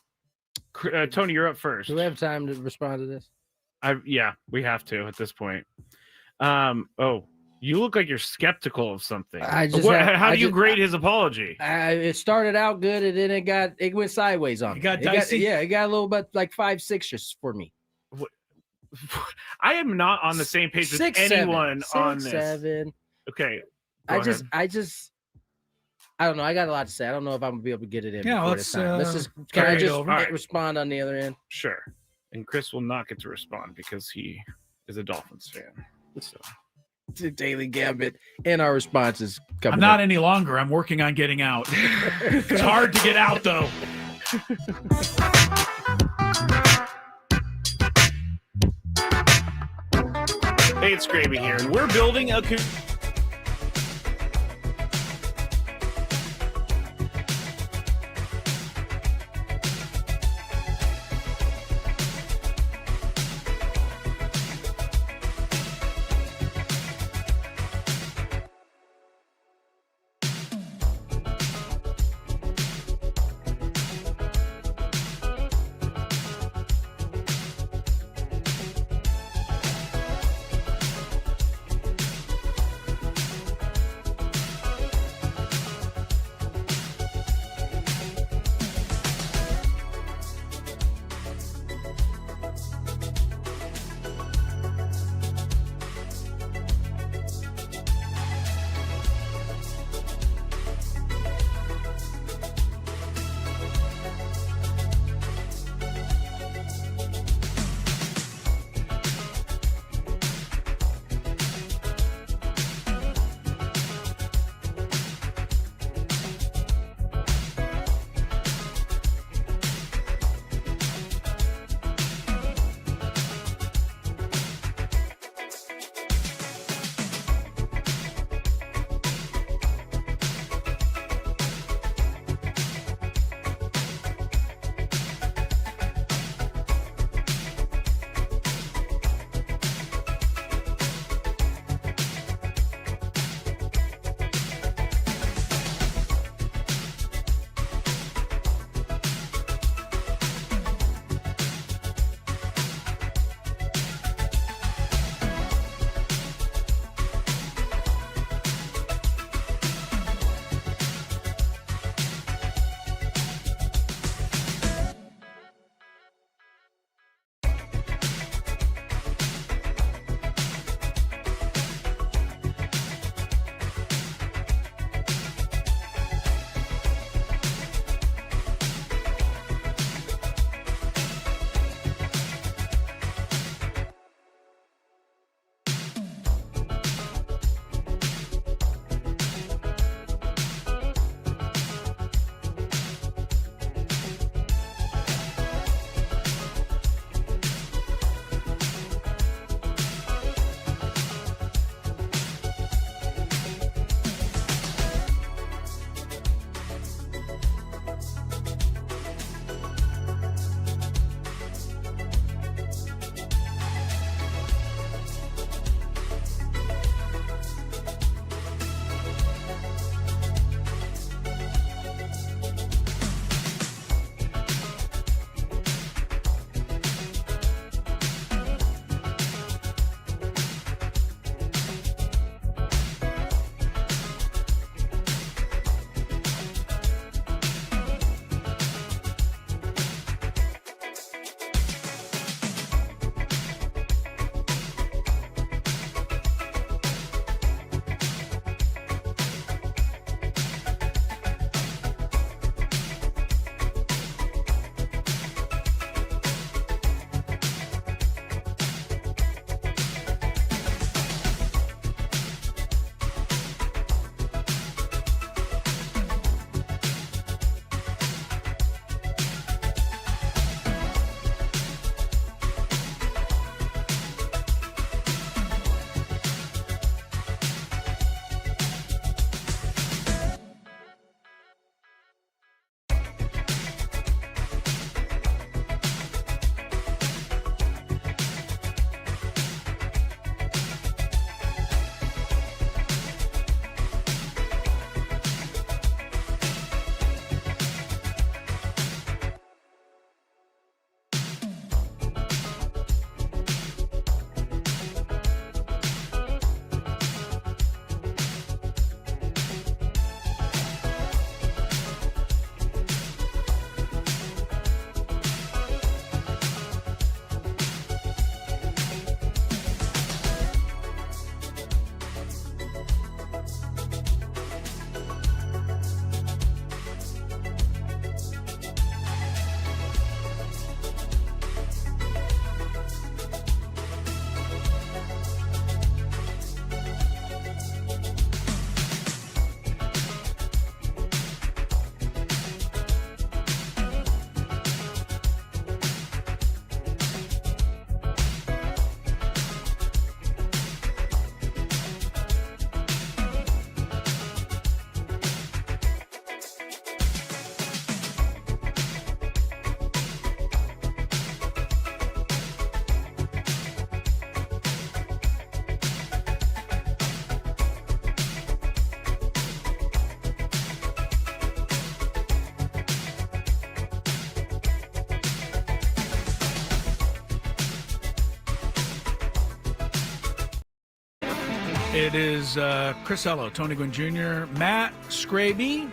you're up first. Do we have time to respond to this? We have to at this point. You look like you're skeptical of something. How do you grade his apology? It started out good, and then it went sideways on me. It got dicey? It got a little bit like 5-6 for me. I am not on the same page with anyone on this. 7. Okay. I don't know. I got a lot to say. I don't know if I'm gonna be able to get it in. Yeah, let's just respond on the other end. Sure. And Chris will not get to respond because he is a Dolphins fan. So. To Daily Gambit and our responses coming I'm not any longer. I'm working on getting out. It's hard to get out, though. Hey, it's Gravy here, and we're building a It is Chris Ello, Tony Gwynn Jr., Matt Scraby,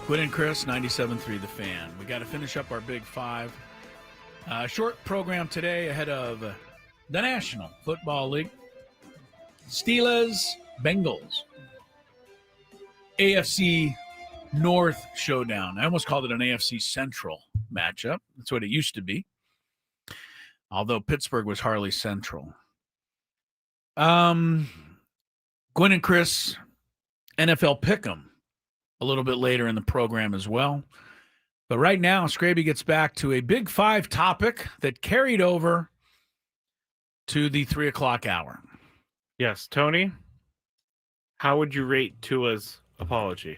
Gwynn and Chris, 97.3 The Fan. We got to finish up our Big Five. Short program today ahead of the National Football League. Steelers, Bengals. AFC North showdown. I almost called it an AFC Central matchup. That's what it used to be. Although Pittsburgh was hardly Central. Gwynn and Chris, NFL Pick'em, a little bit later in the program as well. But right now, Scraby gets back to a Big Five topic that carried over to the 3 o'clock hour. Yes, Tony, how would you rate Tua's apology?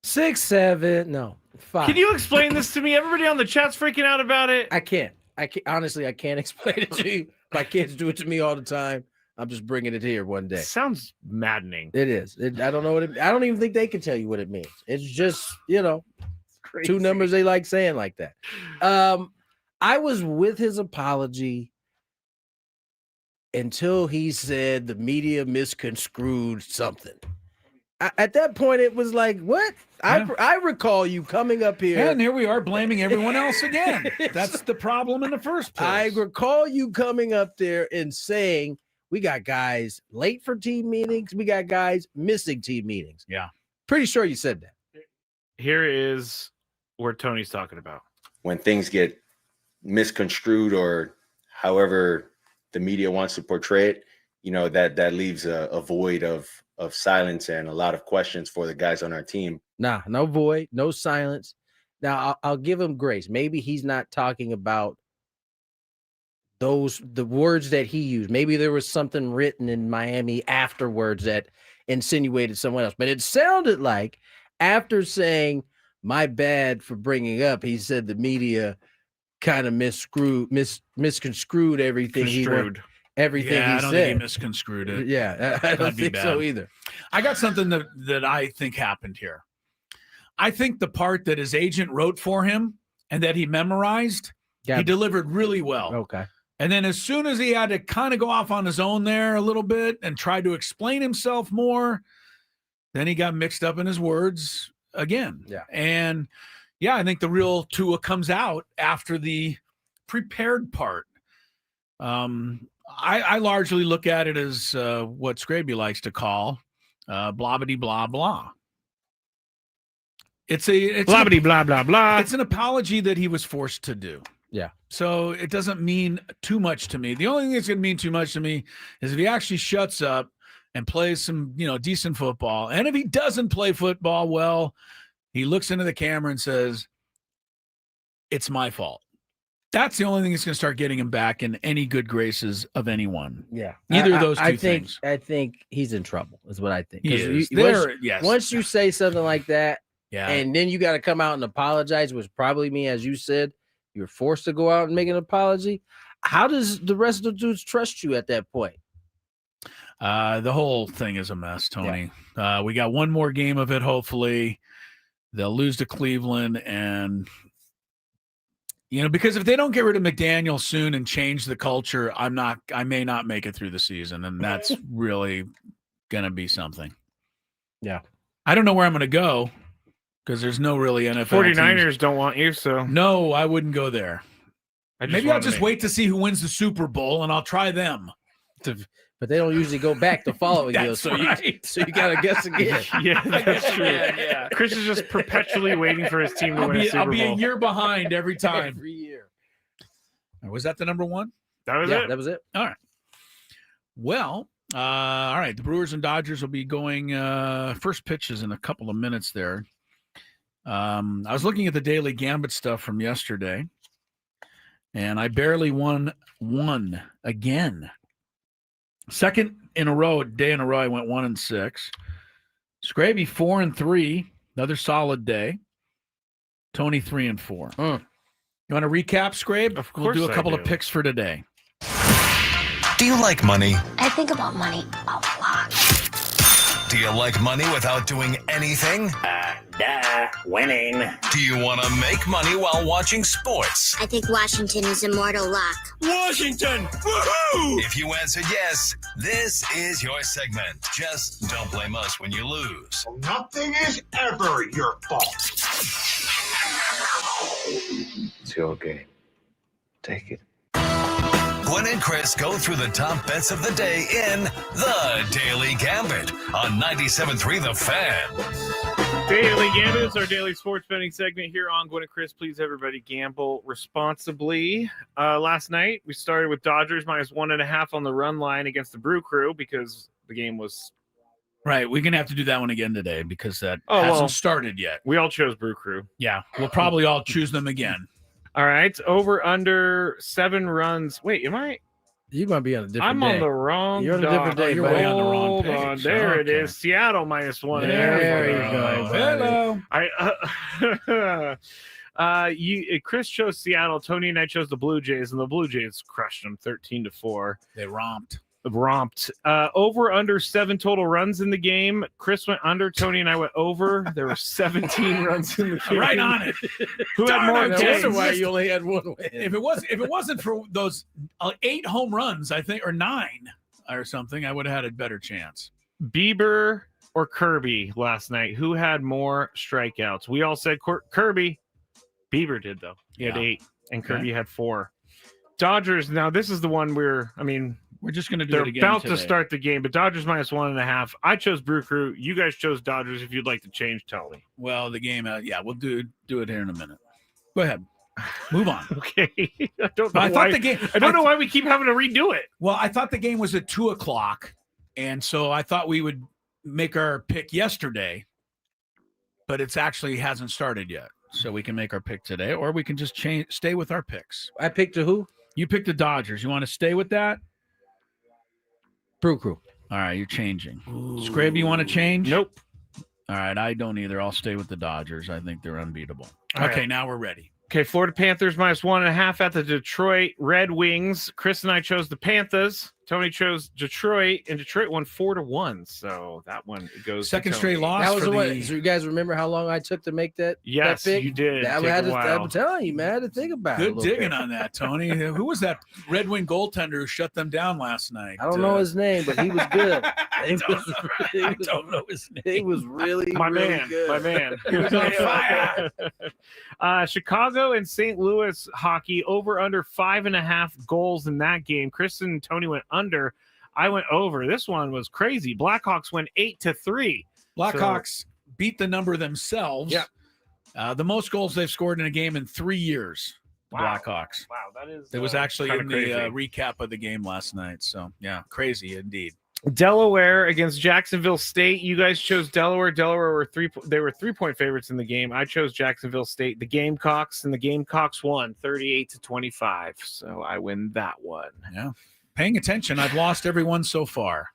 6, 7, no, 5. Can you explain this to me? Everybody on the chat's freaking out about it. I can't. Honestly, I can't explain it to you. My kids do it to me all the time. I'm just bringing it here one day. It sounds maddening. It is. I don't know I don't even think they can tell you what it means. It's just, Crazy. 2 numbers they like saying like that. I was with his apology until he said the media misconstrued something. At that point, it was like, what? Yeah. I recall you coming up here. And here we are blaming everyone else again. That's the problem in the first place. I recall you coming up there and saying, we got guys late for team meetings. We got guys missing team meetings. Yeah. Pretty sure you said that. Here is where Tony's talking about. When things get misconstrued or however the media wants to portray it, that leaves a void of silence and a lot of questions for the guys on our team. Nah, no void, no silence. Now, I'll give him grace. Maybe he's not talking about the words that he used. Maybe there was something written in Miami afterwards that insinuated someone else. But it sounded like after saying, my bad for bringing up, he said the media kind of misconstrued everything. Everything he said. I don't think he misconstrued it. Yeah, I don't think so either. I got something that I think happened here. I think the part that his agent wrote for him and that he memorized, he delivered really well. Okay. And then as soon as he had to kind of go off on his own there a little bit and try to explain himself more, then he got mixed up in his words again. Yeah. And I think the real Tua comes out after the prepared part. I largely look at it as what Scraby likes to call blah-bitty blah blah. It's blah-bitty blah blah blah. It's an apology that he was forced to do. Yeah. So it doesn't mean too much to me. The only thing that's going to mean too much to me is if he actually shuts up and plays some, decent football. And if he doesn't play football well, he looks into the camera and says, it's my fault. That's the only thing that's going to start getting him back in any good graces of anyone. Yeah. Either of those two things. I think he's in trouble is what I think. He is. Once you say something like that, yeah, and then you got to come out and apologize, which probably means, as you said, you're forced to go out and make an apology. How does the rest of the dudes trust you at that point? The whole thing is a mess, Tony. Yeah. We got one more game of it, hopefully. They'll lose to Cleveland, and because if they don't get rid of McDaniel soon and change the culture, I may not make it through the season, and that's really going to be something. Yeah. I don't know where I'm going to go because there's no really NFL 49ers teams. don't want you, so. No, I wouldn't go there. Maybe I'll just wait to see who wins the Super Bowl, and I'll try them. But they don't usually go back the following year, so you got to guess again. Yeah, that's true. Yeah. Chris is just perpetually waiting for his team to win a Super Bowl. I'll be a year behind every time. Every year. Was that the number one? That was it? That was it. All right. Well, all right. The Brewers and Dodgers will be going first pitches in a couple of minutes there. I was looking at the Daily Gambit stuff from yesterday, and I barely won one again. Second in a row, day in a row, I went 1-6. Scraby 4-3, another solid day. Tony 3-4. You want to recap, Scrabe? Of course, we'll do a couple of picks for today. Do you like money? I think about money a lot. Do you like money without doing anything? Duh, winning. Do you want to make money while watching sports? I think Washington is immortal luck. Washington! Woohoo! If you answered yes, this is your segment. Just don't blame us when you lose. Nothing is ever your fault. It's your game. Take it. Gwynn and Chris go through the top bets of the day in The Daily Gambit on 97.3 The Fan. Daily Gambit is our daily sports betting segment here on Gwynn and Chris. Please, everybody, gamble responsibly. Last night, we started with Dodgers minus 1.5 on the run line against the Brew Crew because the game was... Right, we're going to have to do that one again today because that hasn't started yet. We all chose Brew Crew. Yeah, we'll probably all choose them again. All right, over under 7 runs. Wait, am I? You might be on a different I'm day. on the wrong. You're on a different day. You're way on the wrong Hold page. on. There it is. Seattle minus 1. There you go. Hello. Chris chose Seattle. Tony and I chose the Blue Jays, and the Blue Jays crushed them 13-4. They romped. Over under 7 total runs in the game. Chris went under. Tony and I went over. There were 17 runs in the game. Right on it. Who had more I wonder games? why you only had one win. If it wasn't for those 8 home runs, I think, or 9 or something, I would have had a better chance. Bieber or Kirby last night? Who had more strikeouts? We all said Kirby. Bieber did, though. He had 8, and Kirby had 4. Dodgers. Now, this is the one we're just going to do it again. They're about to start the game, but Dodgers minus 1.5. I chose Brew Crew. You guys chose Dodgers. If you'd like to change, tell me. Well, the game, we'll do it here in a minute. Go ahead. Move on. Okay. I don't know why we keep having to redo it. Well, I thought the game was at 2:00, and so I thought we would make our pick yesterday, but it's actually hasn't started yet. So we can make our pick today, or we can just stay with our picks. I picked a who? You picked the Dodgers. You want to stay with that? Brew Crew. All right, you're changing. Scrabe, you want to change? Nope. All right, I don't either. I'll stay with the Dodgers. I think they're unbeatable. All okay, right. now we're ready. Okay, Florida Panthers minus 1.5 at the Detroit Red Wings. Chris and I chose the Panthers. Tony chose Detroit, and Detroit won 4-1. So that one goes second to straight loss. That was the one. So you guys remember how long I took to make that? Yes, that pick? you did. I'm telling you, man, I had to think about it. Good digging on that, Tony. Who was that Red Wing goaltender who shut them down last night? I don't know his name, but he was good. I don't know his name. He was really, my really man. good. My man. He was on fire. Chicago and St. Louis hockey over under 5.5 goals in that game. Chris and Tony went under. I went over. This one was crazy. Blackhawks went 8-3. Blackhawks beat the number themselves. Yeah. The most goals they've scored in a game in 3 years. The Blackhawks. Wow, that is. It was actually in the crazy. recap of the game last night. So yeah, crazy indeed. Delaware against Jacksonville State. You guys chose Delaware. Delaware were 3-point favorites in the game. I chose Jacksonville State. The Gamecocks, and the Gamecocks won 38-25. So I win that one. Yeah. Paying attention. I've lost every one so far.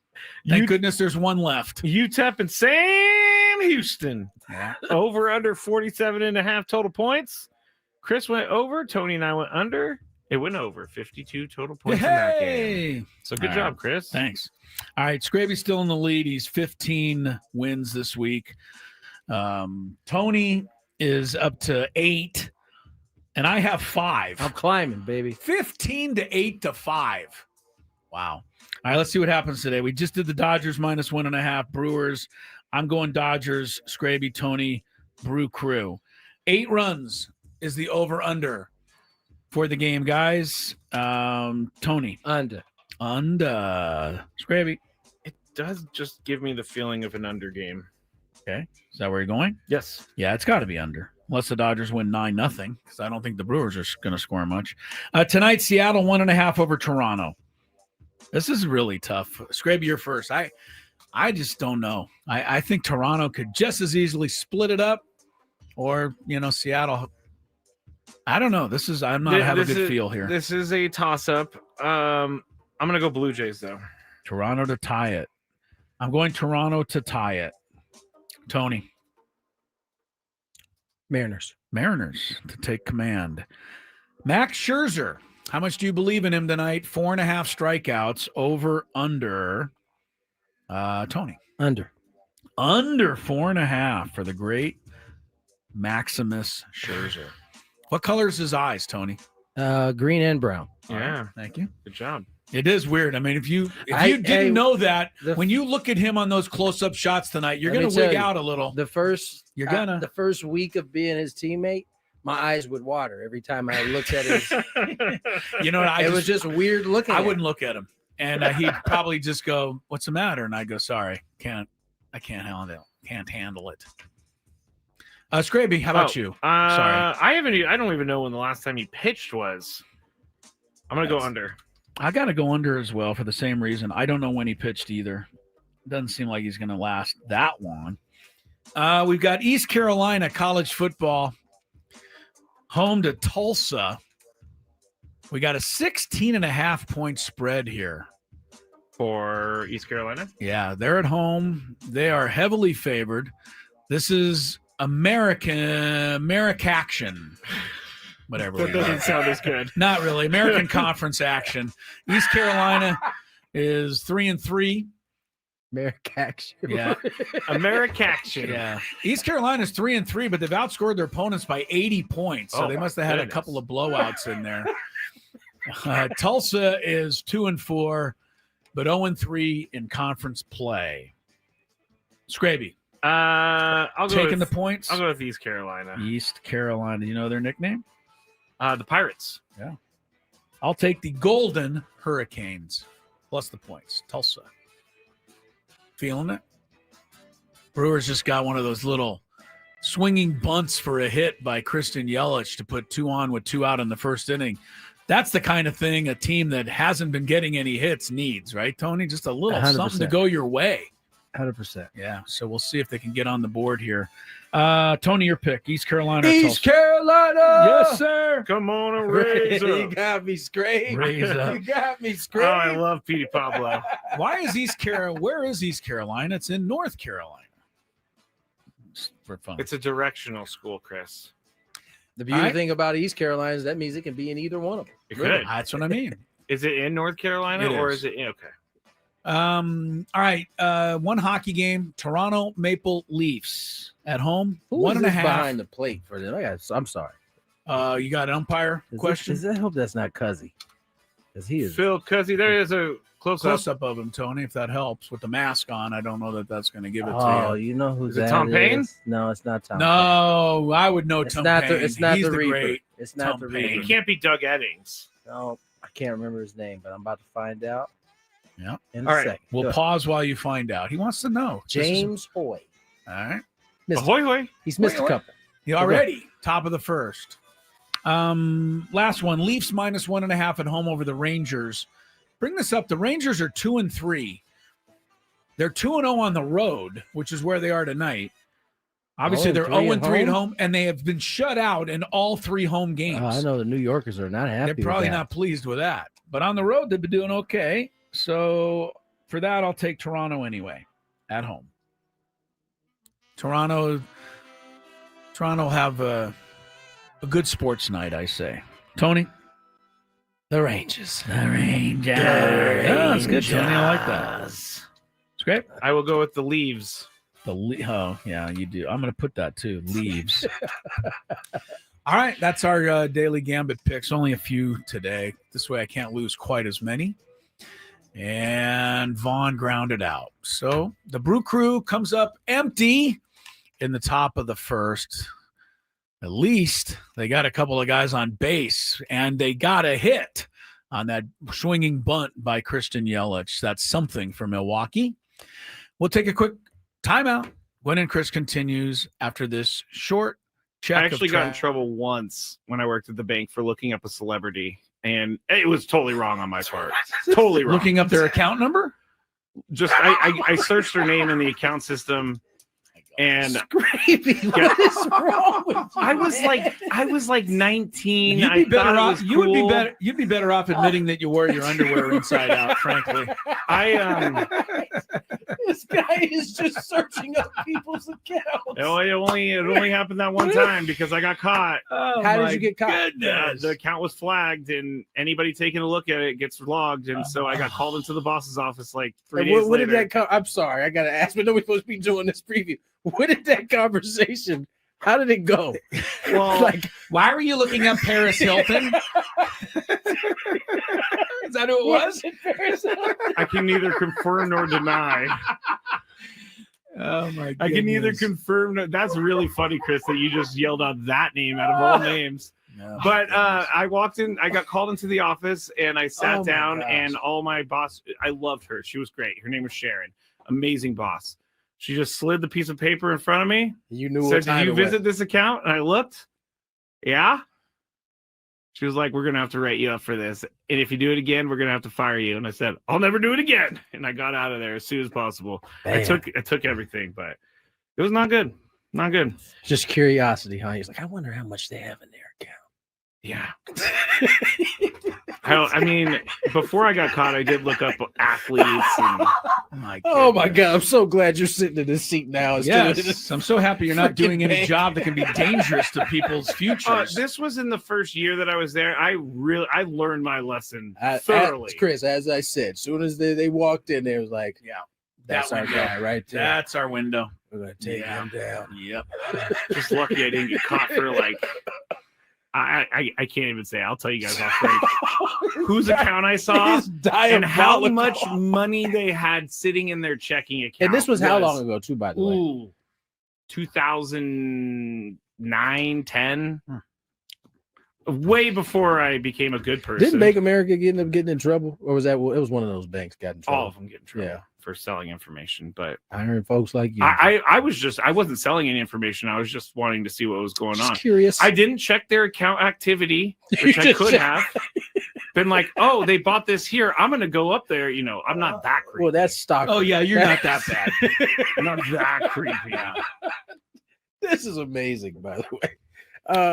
Thank goodness there's one left. UTEP and Sam Houston. Yeah. Over under 47.5 total points. Chris went over. Tony and I went under. It went over 52 total points in that game. So good job, Chris. Thanks. All right. Scraby's still in the lead. He's 15 wins this week. Tony is up to 8, and I have 5. I'm climbing, baby. 15 to 8-5. Wow. All right, let's see what happens today. We just did the Dodgers minus 1.5, Brewers. I'm going Dodgers, Scraby, Tony, Brew Crew. 8 runs is the over-under for the game, guys. Tony. Under. Scraby. It does just give me the feeling of an under game. Okay. Is that where you're going? Yes. Yeah, it's got to be under. Unless the Dodgers win 9-0, because I don't think the Brewers are going to score much. Tonight, Seattle 1.5 over Toronto. This is really tough. Scraby, you're first. I just don't know. I think Toronto could just as easily split it up, or Seattle. I don't know. I'm not having a good feel here. This is a toss-up. I'm gonna go Blue Jays though. Toronto to tie it. I'm going Toronto to tie it. Tony. Mariners to take command. Max Scherzer. How much do you believe in him tonight? 4.5 strikeouts. Over, under. Tony. Under 4.5 for the great Maximus Scherzer. What color is his eyes, Tony? Green and brown. Yeah. Right, thank you. Good job. It is weird. I mean, if you didn't know that, when you look at him on those close-up shots tonight, you're going to wig out a little. The first week of being his teammate, my eyes would water every time I looked at his. You know, it was just weird looking. I wouldn't look at him, and he'd probably just go, "What's the matter?" And I'd go, "Sorry, I can't handle it." Scraby, how about you? Sorry, I don't even know when the last time he pitched was. I'm gonna go under. I got to go under as well for the same reason. I don't know when he pitched either. Doesn't seem like he's going to last that long. We've got East Carolina college football home to Tulsa. We got a 16.5-point spread here. For East Carolina? Yeah, they're at home. They are heavily favored. This is American action. Whatever. That doesn't sound as good. Not really. American Conference action. East Carolina is 3-3. Americaction. Yeah. Americaction. Yeah. East Carolina is 3-3, but they've outscored their opponents by 80 points. So they must have had a couple of blowouts in there. Tulsa is 2-4, but 0-3 in conference play. Scraby. I'll go taking the points. I'll go with East Carolina. East Carolina. You know their nickname? The Pirates. Yeah. I'll take the Golden Hurricanes plus the points. Tulsa. Feeling it? Brewers just got one of those little swinging bunts for a hit by Kristen Yelich to put 2 on with 2 out in the first inning. That's the kind of thing a team that hasn't been getting any hits needs, right, Tony? Just a little 100%. Something to go your way. 100%. Yeah, so we'll see if they can get on the board here. Tony, your pick. East Carolina. East Carolina. Yes, sir. Come on and raise up. You got me scraped. Raise up. You got me Oh, scraped. I love Petey Pablo. Why is where is East Carolina? It's in North Carolina. Just for fun. It's a directional school, Chris. The beautiful thing about East Carolina is that means it can be in either one of them. It could. That's what I mean. Is it in North Carolina or is it in? Okay. All right. One hockey game. Toronto Maple Leafs at home. Who 1.5 behind the plate for them? I'm sorry. You got an umpire question? I hope that's not Cuzzy. Because he is Phil Cuzzy. There is a close up of him, Tony, if that helps. With the mask on, I don't know that that's going to give it to you. Oh, you know who's that? Tom Payne? No, it's not Tom. No, I would know Tom Payne. It's not He's the Reaper. great It's not Tom the Payne. Reaper. It can't be Doug Eddings. No, I can't remember his name, but I'm about to find out. Yeah. In All a right. second. We'll pause while you find out. He wants to know. James Hoy. All right. Ahoy, hoy. He's missed a couple. He already top of the first. Last one. Leafs minus 1.5 at home over the Rangers. Bring this up. The Rangers are 2-3. They're 2-0 on the road, which is where they are tonight. Obviously, they're 0-3 at home, and they have been shut out in all 3 home games. I know the New Yorkers are not happy. They're probably with that. not pleased with that. But on the road, they've been doing okay. So for that, I'll take Toronto anyway, at home. Toronto have a good sports night, I say. Tony? The Rangers. The Rangers. Yeah, that's good, Tony. I like that. It's great. I will go with the Leaves. Oh, yeah, you do. I'm going to put that too. Leaves. All right, that's our daily Gambit picks. Only a few today. This way I can't lose quite as many. And Vaughn grounded out. So the Brew Crew comes up empty in the top of the first. At least they got a couple of guys on base, and they got a hit on that swinging bunt by Kristen Yelich. That's something for Milwaukee. We'll take a quick timeout. Gwynn and Chris continues after this short check. I actually got in trouble once when I worked at the bank for looking up a celebrity, and it was totally wrong on my part. Totally wrong. Looking up their account number? Just I searched their name in the account system. And Scrappy, what is wrong with you? I was like 19. You'd be better off. Cool. You'd be better off admitting that you wore your underwear inside out. Frankly, This guy is just searching up people's accounts. It only happened that one time because I got caught. How did you get caught? The account was flagged, and anybody taking a look at it gets logged. And so I got called into the boss's office like 3 days What later. did that come? I'm sorry, I gotta ask, but nobody's supposed to be doing this preview. What did that conversation How did it go? Well, like, why were you looking up Paris Hilton? Is that who it was? I can neither confirm nor deny. Oh my goodness. I can neither confirm. That's really funny, Chris, that you just yelled out that name out of all names. No. But I walked in, I got called into the office and I sat down and all my boss, I loved her. She was great. Her name was Sharon. Amazing boss. She just slid the piece of paper in front of me. You knew said, did you visit this account? And I looked. Yeah. She was like, we're going to have to write you up for this. And if you do it again, we're going to have to fire you. And I said, I'll never do it again. And I got out of there as soon as possible. I took everything, but it was not good. Not good. Just curiosity, huh? He's like, I wonder how much they have in their account. Yeah. I mean, before I got caught, I did look up athletes. And, oh my God. I'm so glad you're sitting in this seat now. Yes, I'm so happy you're not doing any job that can be dangerous to people's futures. This was in the first year that I was there. I learned my lesson thoroughly. Chris, as I said, as soon as they walked in, they was like, yeah, that's our guy right there. That's our window. We're going to take him down. Yep. Just lucky I didn't get caught for I can't even say. I'll tell you guys off break whose account I saw and how much money they had sitting in their checking account. And this was how long ago, too, by the way? 2009, 10. Way before I became a good person. Didn't Bank America end up getting in trouble? Or was that it was one of those banks got in trouble? All of them get in trouble for selling information. But I heard folks like you. I wasn't selling any information. I was just wanting to see what was going on. Curious. I didn't check their account activity, which I could have. Been like, oh, they bought this here. I'm going to go up there. You know, I'm not that creepy. Well, that's stock. Oh, yeah, you're not that bad. I'm not that creepy. This is amazing, by the way.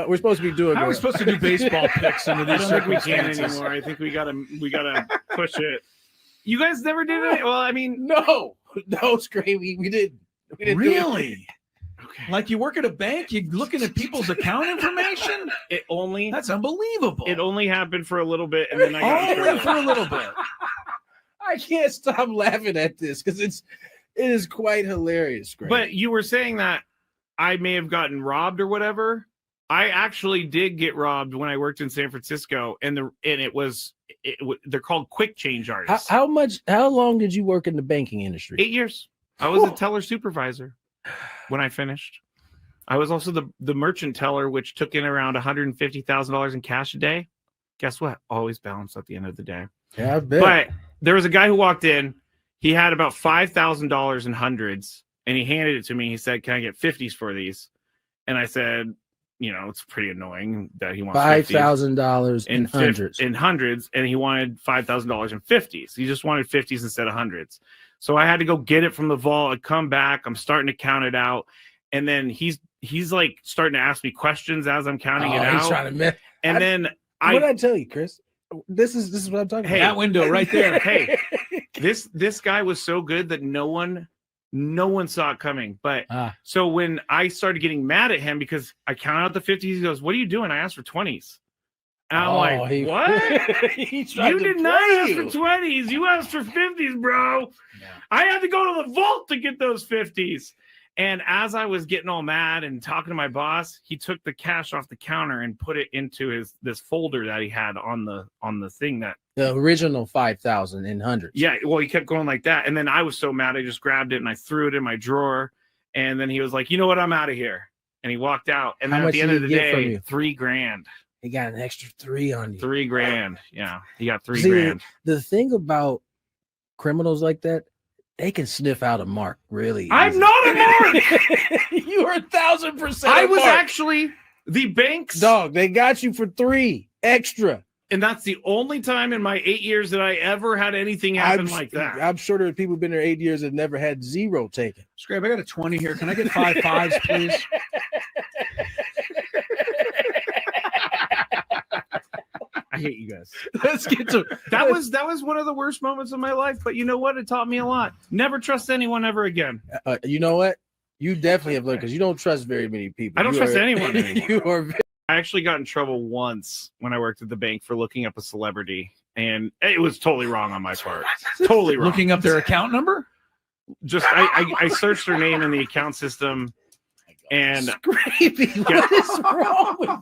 We're supposed to be doing. How are we supposed to do baseball picks under these circumstances? We can't anymore. I think we gotta push it. You guys never did it? Well, I mean, no, Scrape. We didn't really. Okay. Like you work at a bank, you're looking at people's account information. That's unbelievable. It only happened for a little bit, and then I got for a little bit. I can't stop laughing at this because it is quite hilarious, Scrape. But you were saying that I may have gotten robbed or whatever. I actually did get robbed when I worked in San Francisco, and they're called quick change artists. How long did you work in the banking industry? 8 years. I was a teller supervisor when I finished. I was also the merchant teller, which took in around $150,000 in cash a day. Guess what? Always balanced at the end of the day. Yeah, I bet. But there was a guy who walked in. He had about $5,000 in hundreds, and he handed it to me. He said, "Can I get 50s for these?" And I said, you know, it's pretty annoying that he wants $5,000 in hundreds. In hundreds, and he wanted $5,000 in 50s. He just wanted 50s instead of hundreds. So I had to go get it from the vault. I come back. I'm starting to count it out, and then he's like starting to ask me questions as I'm counting it out. He's trying to what did I tell you, Chris? This is what I'm talking about. That window right there. Hey, this guy was so good that no one saw it coming. But so when I started getting mad at him because I counted out the 50s, he goes, "What are you doing? I asked for 20s." And I'm like, what? You did not ask for 20s. You asked for 50s, bro. Yeah. I had to go to the vault to get those 50s. And as I was getting all mad and talking to my boss, he took the cash off the counter and put it into this folder that he had on the thing that the original 5,000 in hundreds. Yeah, well, he kept going like that, and then I was so mad, I just grabbed it and I threw it in my drawer. And then he was like, "You know what? I'm out of here." And he walked out. And then at the end of the day, $3,000. He got an extra 3 on you. $3,000. Yeah, he got $3,000. The thing about criminals like that, they can sniff out a mark really easy. I'm not a mark. You are 1,000%. I was actually the bank's dog. They got you for 3 extra. And that's the only time in my 8 years that I ever had anything happen like that. I'm sure there are people who've been there 8 years that never had 0 taken. Scrape, I got a 20 here. Can I get 5 5s, please? I hate you guys. Let's get to that was one of the worst moments of my life, but you know what? It taught me a lot. Never trust anyone ever again. You know what? You definitely have learned because you don't trust very many people. I don't trust anyone anymore. I actually got in trouble once when I worked at the bank for looking up a celebrity, and it was totally wrong on my part. Totally wrong. Looking up their account number? Just I searched her name in the account system, And Scrappy, what is wrong with you?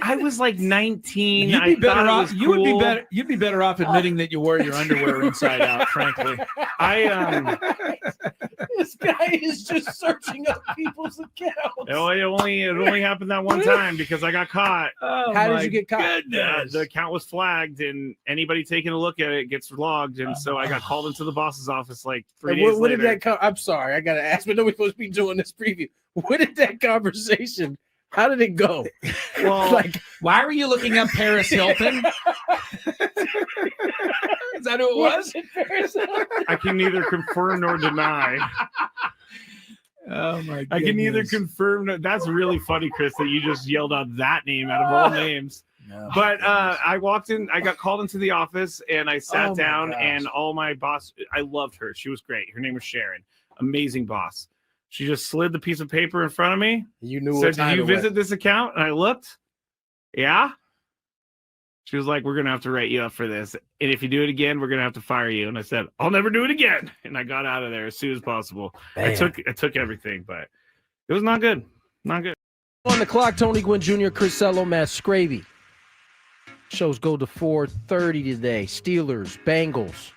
I was like 19. You'd be better off. Cool. You'd be better off admitting that you wear your underwear inside out. Frankly, This guy is just searching up people's accounts. It only happened that one time because I got caught. How did you get caught? The account was flagged, and anybody taking a look at it gets logged. And so I got called into the boss's office like 3 days later. What did that come? I'm sorry, I gotta ask, but nobody's supposed to be doing this preview. What did that conversation? How did it go? Well, why were you looking up Paris Hilton? Is that who it was? I can neither confirm nor deny. Oh my! I can neither confirm. That's really funny, Chris, that you just yelled out that name out of all names. No, but I walked in. I got called into the office, and I sat down. And all my boss, I loved her. She was great. Her name was Sharon. Amazing boss. She just slid the piece of paper in front of me. You knew. Said, "Did you visit this account?" And I looked. Yeah. She was like, "We're gonna have to write you up for this, and if you do it again, we're gonna have to fire you." And I said, "I'll never do it again." And I got out of there as soon as possible. I took everything, but it was not good. Not good. On the clock, Tony Gwynn Jr., Crisello, Matt Scravy. Shows go to 4:30 today. Steelers, Bengals.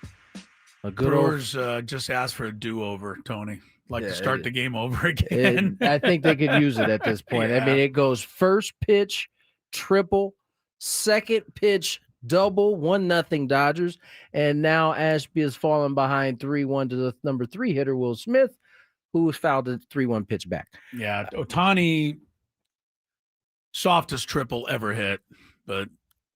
A good Brewers just asked for a do-over, Tony. To start the game over again. I think they could use it at this point. Yeah. I mean, it goes first pitch, triple, second pitch, double, 1-0 Dodgers. And now Ashby has fallen behind 3-1 to the number 3 hitter, Will Smith, who was fouled at 3-1 pitch back. Yeah, Ohtani, softest triple ever hit. But,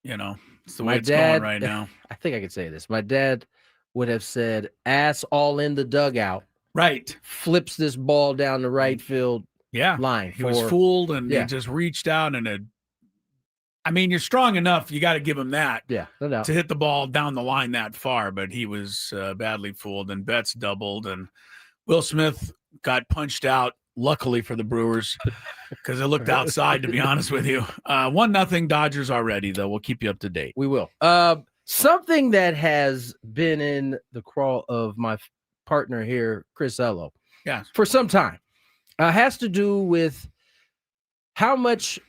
it's the way it's going right now. I think I could say this. My dad would have said, ass all in the dugout. Right. Flips this ball down the right field line. He was fooled, and he just reached out you're strong enough. You got to give him that. Yeah, no doubt. To hit the ball down the line that far, but he was badly fooled, and Betts doubled, and Will Smith got punched out, luckily for the Brewers, because it looked outside, to be honest with you. 1-0 Dodgers already, though. We'll keep you up to date. We will. Something that has been in the crawl of my partner here, Crisello, for some time, has to do with how much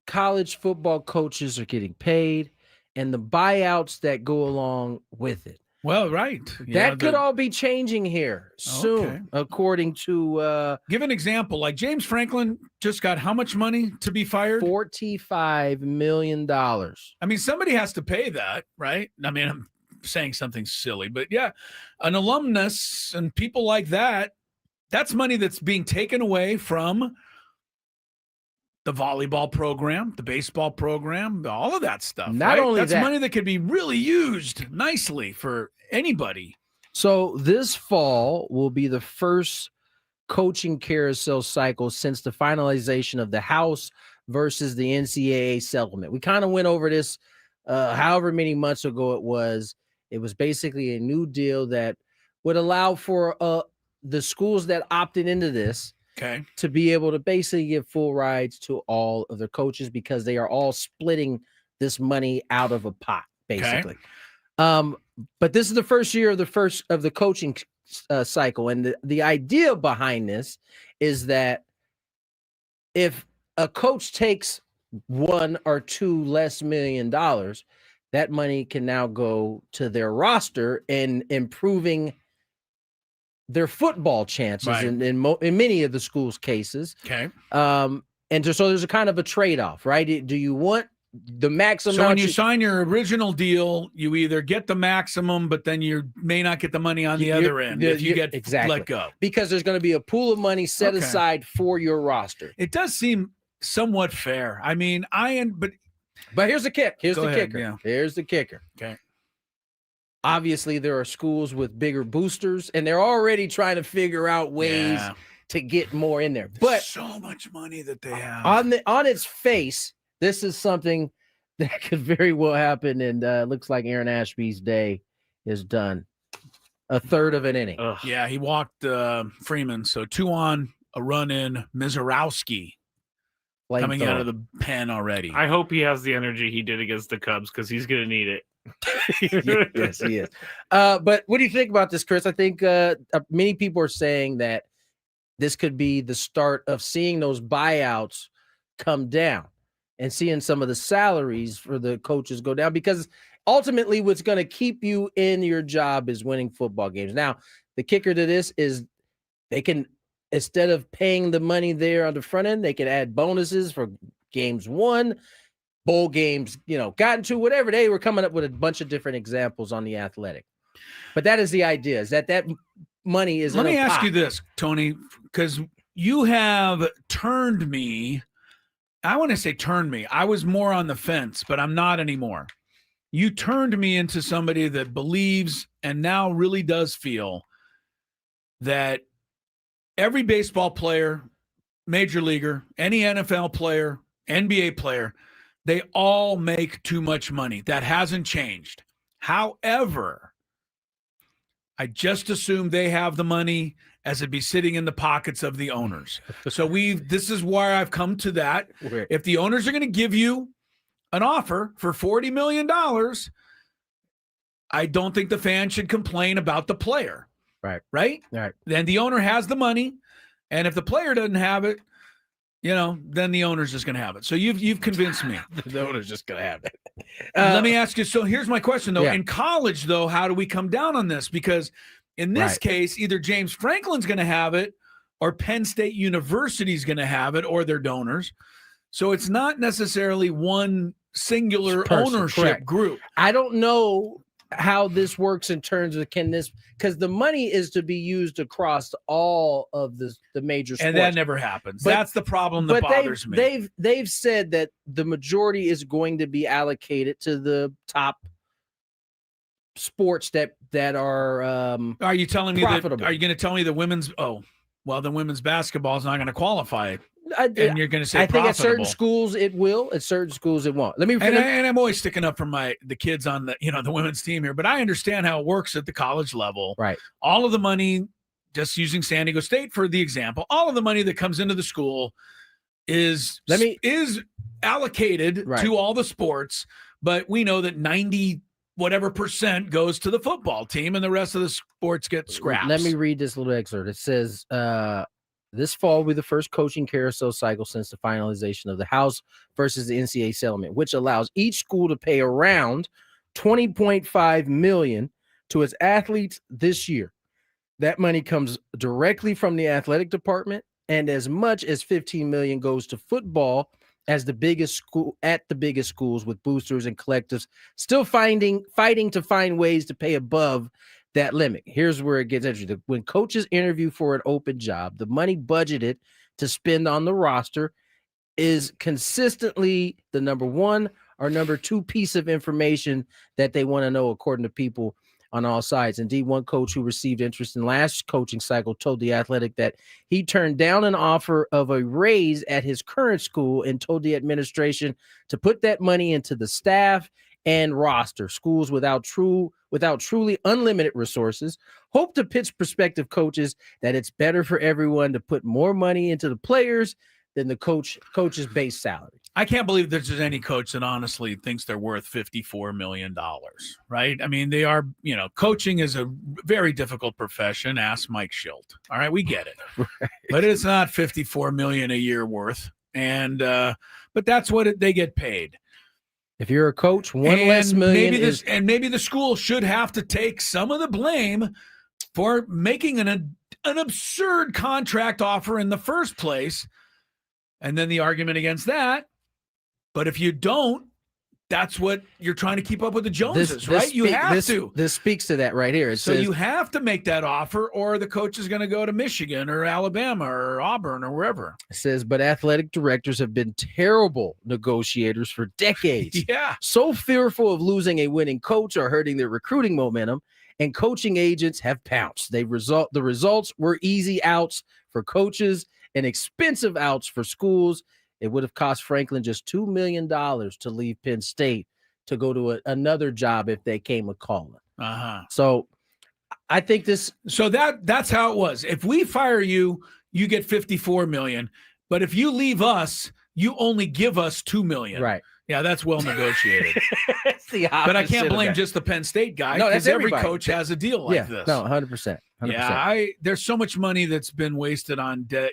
college football coaches are getting paid and the buyouts that go along with it. Well, right. That could all be changing here soon, according to... give an example. Like James Franklin just got how much money to be fired? $45 million. I mean, somebody has to pay that, right? I mean, I'm saying something silly, but an alumnus and people like that's money that's being taken away from the volleyball program, the baseball program, all of that stuff. Not only that's money that could be really used nicely for anybody. So this fall will be the first coaching carousel cycle since the finalization of the House versus the NCAA settlement. We kind of went over this however many months ago it was. It was basically a new deal that would allow for the schools that opted into this to be able to basically give full rides to all of their coaches because they are all splitting this money out of a pot, basically. But this is the first year of the coaching cycle. And the idea behind this is that if a coach takes $1 or $2 less million, that money can now go to their roster and improving their football chances in many of the schools' cases. So there's a kind of a trade-off, right? Do you want the maximum? So when you sign your original deal, you either get the maximum, but then you may not get the money on the other end if you get let go. Because there's going to be a pool of money set aside for your roster. It does seem somewhat fair. I mean, but here's the kick. Here's the kicker. Okay. Obviously, there are schools with bigger boosters, and they're already trying to figure out ways to get more in there. But so much money that they have. On its face, this is something that could very well happen, and looks like Aaron Ashby's day is done. A third of an inning. Yeah, he walked Freeman. So 2 on, a run in, Mizorowski. Coming out of the pen already. I hope he has the energy he did against the Cubs because he's going to need it. Yes, he is. But what do you think about this, Chris? I think many people are saying that this could be the start of seeing those buyouts come down and seeing some of the salaries for the coaches go down, because ultimately what's going to keep you in your job is winning football games. Now, the kicker to this is they can, instead of paying the money there on the front end, they can add bonuses for games won, bowl games, gotten to, whatever. They were coming up with a bunch of different examples on the Athletic. But that is the idea, is that money is. Let me ask you this, Tony, because you have turned me. I want to say turned me. I was more on the fence, but I'm not anymore. You turned me into somebody that believes and now really does feel that every baseball player, major leaguer, any NFL player, NBA player, they all make too much money. That hasn't changed. However, I just assume they have the money as it'd be sitting in the pockets of the owners. So this is where I've come to that. If the owners are going to give you an offer for $40 million, I don't think the fan should complain about the player. Right. Then the owner has the money. And if the player doesn't have it, then the owner's just going to have it. So you've convinced me. The owner's just going to have it. Let me ask you. So here's my question, though. Yeah. In college, though, how do we come down on this? Because in this case, either James Franklin's going to have it or Penn State University's going to have it, or their donors. So it's not necessarily one singular ownership group. I don't know how this works in terms of because the money is to be used across all of the major sports. And that never happens. That's the problem that bothers me. They've said that the majority is going to be allocated to the top sports that are you telling me profitable. Are you going to tell me the women's the women's basketball is not going to qualify? And you're going to say I think at certain schools it will, at certain schools it won't. And I'm always sticking up for the kids on the the women's team here, but I understand how it works at the college level. Right. All of the money, just using San Diego State for the example, all of the money that comes into the school is allocated to all the sports, but we know that 90% goes to the football team, and the rest of the sports get scraps. Let me read this little excerpt. It says, this fall will be the first coaching carousel cycle since the finalization of the House versus the NCAA settlement, which allows each school to pay around $20.5 million to its athletes this year. That money comes directly from the athletic department, and as much as $15 million goes to football as the biggest schools, with boosters and collectives still fighting to find ways to pay above that limit. Here's where it gets interesting. When coaches interview for an open job, the money budgeted to spend on the roster is consistently the number one or number two piece of information that they want to know, according to people on all sides. Indeed, one coach who received interest in last coaching cycle told The Athletic that he turned down an offer of a raise at his current school and told the administration to put that money into the staff and roster. Schools without truly unlimited resources hope to pitch prospective coaches that it's better for everyone to put more money into the players than the coach's base salary. I can't believe there's any coach that honestly thinks they're worth $54 million, right? I mean, they are, coaching is a very difficult profession. Ask Mike Schilt. All right, we get it. Right. But it's not $54 million a year worth. And but that's what they get paid. If you're a coach, less million maybe the school should have to take some of the blame for making an absurd contract offer in the first place, and then the argument against that. But if you don't, that's what you're trying to keep up with the Joneses, right? You have to. This speaks to that right here. So you have to make that offer, or the coach is going to go to Michigan or Alabama or Auburn or wherever. It says, but athletic directors have been terrible negotiators for decades. Yeah. So fearful of losing a winning coach or hurting their recruiting momentum, and coaching agents have pounced. The results were easy outs for coaches and expensive outs for schools. It would have cost Franklin just $2 million to leave Penn State to go to another job if they came a calling. So I think this. So that's how it was. If we fire you, you get $54 million. But if you leave us, you only give us $2 million. Right. Yeah, that's well negotiated. But I can't blame just the Penn State guy. No, because that's every everybody. coach has a deal like this. No, 100%. Yeah, there's so much money that's been wasted on I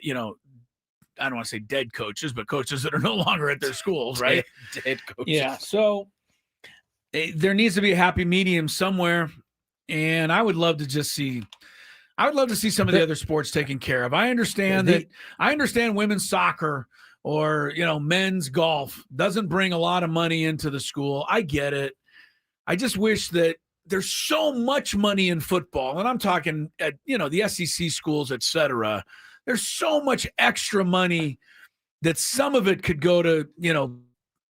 don't want to say dead coaches, but coaches that are no longer at their schools, right? Dead coaches. Yeah. So there needs to be a happy medium somewhere, and I would love to see some of the other sports taken care of. I understand women's soccer or men's golf doesn't bring a lot of money into the school. I get it. I just wish that there's so much money in football, and I'm talking at the SEC schools, etc. There's so much extra money that some of it could go to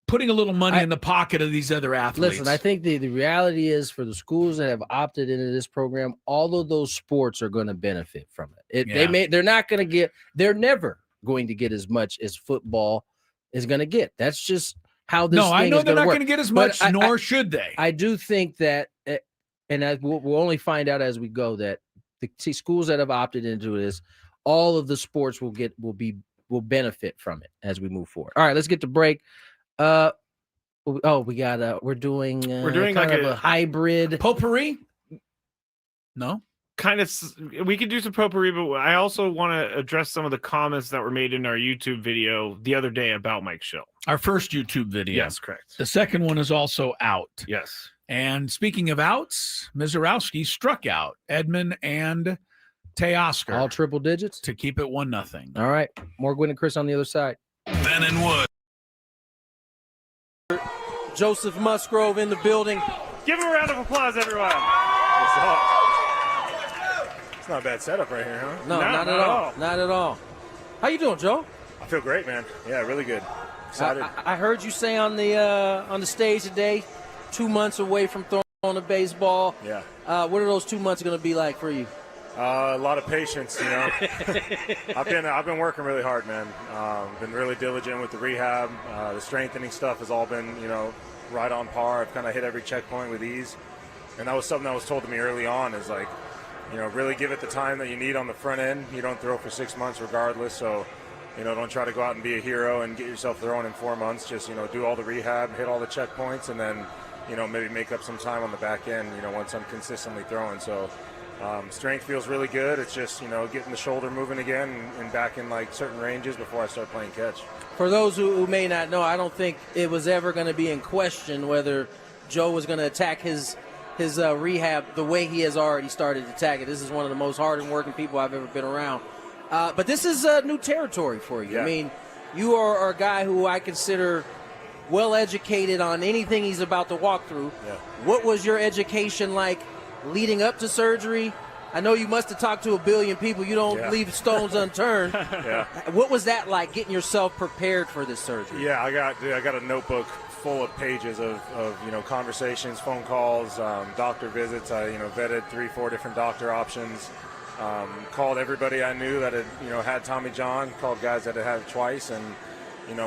putting a little money in the pocket of these other athletes. Listen, I think the reality is for the schools that have opted into this program, all of those sports are going to benefit from it. They're never going to get as much as football is going to get. That's just how this. No, I know they're not going to get as much, nor should they. I do think that, and we'll only find out as we go, that the schools that have opted into this, all of the sports will benefit from it as we move forward. All right, let's get to break. We're doing like a hybrid potpourri. No. Kind of, we could do some potpourri, but I also want to address some of the comments that were made in our YouTube video the other day about Mike Schill. Our first YouTube video. Yes, correct. The second one is also out. Yes. And speaking of outs, Mizorowski struck out Edmund and Teoscar. All triple digits to keep it 1-0. All right. More Gwynn and Chris on the other side. Ben and Wood. Joseph Musgrove in the building. Give him a round of applause, everyone. What's up? It's not a bad setup right here, huh? No, not at all. Not at all. How you doing, Joe? I feel great, man. Yeah, really good. Excited. I heard you say on the stage today, 2 months away from throwing a baseball. Yeah. What are those 2 months going to be like for you? A lot of patience, I've been working really hard, man. Been really diligent with the rehab. The strengthening stuff has all been, right on par. I've kind of hit every checkpoint with ease. And that was something that was told to me early on is like, really give it the time that you need on the front end. You don't throw for 6 months regardless. So, don't try to go out and be a hero and get yourself throwing in 4 months. Just, do all the rehab, hit all the checkpoints, and then, maybe make up some time on the back end, once I'm consistently throwing. So strength feels really good. It's just, getting the shoulder moving again and back in like certain ranges before I start playing catch. For those who may not know, I don't think it was ever going to be in question whether Joe was going to attack his rehab the way he has already started to attack it. This is one of the most hard-working people I've ever been around. But this is new territory for you. Yeah. I mean, you are a guy who I consider well-educated on anything he's about to walk through. Yeah. What was your education like leading up to surgery? I know you must have talked to a billion people. You don't leave stones unturned. Yeah. What was that like, getting yourself prepared for this surgery? Yeah, I got a notebook full of pages of conversations, phone calls, doctor visits. I vetted 3-4 different doctor options. Called everybody I knew that had Tommy John. Called guys that had had it twice, and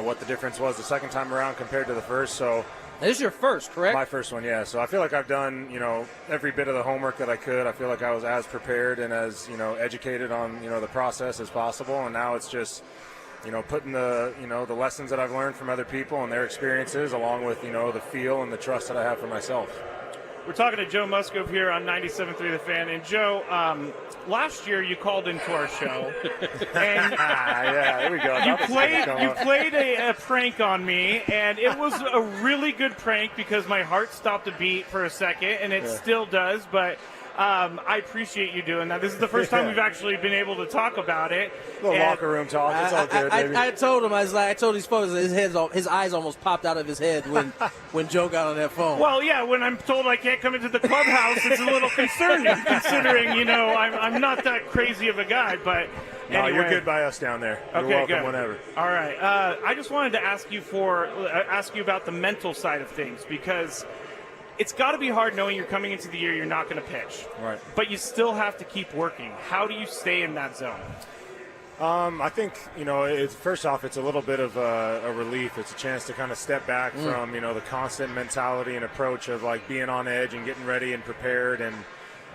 what the difference was the second time around compared to the first. So this is your first, correct? My first one, yeah. So I feel like I've done every bit of the homework that I could. I feel like I was as prepared and as educated on the process as possible. And now it's just putting the the lessons that I've learned from other people and their experiences, along with the feel and the trust that I have for myself. We're talking to Joe Musgrove here on 97.3 The Fan. And Joe, last year you called into our show. And yeah, there we go. You played a prank on me, and it was a really good prank because my heart stopped a beat for a second, and it still does, but I appreciate you doing that. This is the first time we've actually been able to talk about it. A little locker room talk. It's all good, baby. I told him, I told these photos, his eyes almost popped out of his head when Joe got on that phone. Well, yeah, when I'm told I can't come into the clubhouse, it's a little concerning, considering, I'm not that crazy of a guy, but no, anyway. You're good by us down there. You're welcome whenever. All right. I just wanted to ask you about the mental side of things, because it's got to be hard knowing you're coming into the year you're not going to pitch. Right. But you still have to keep working. How do you stay in that zone? I think, first off, it's a little bit of a relief. It's a chance to kind of step back from, the constant mentality and approach of like being on edge and getting ready and prepared, and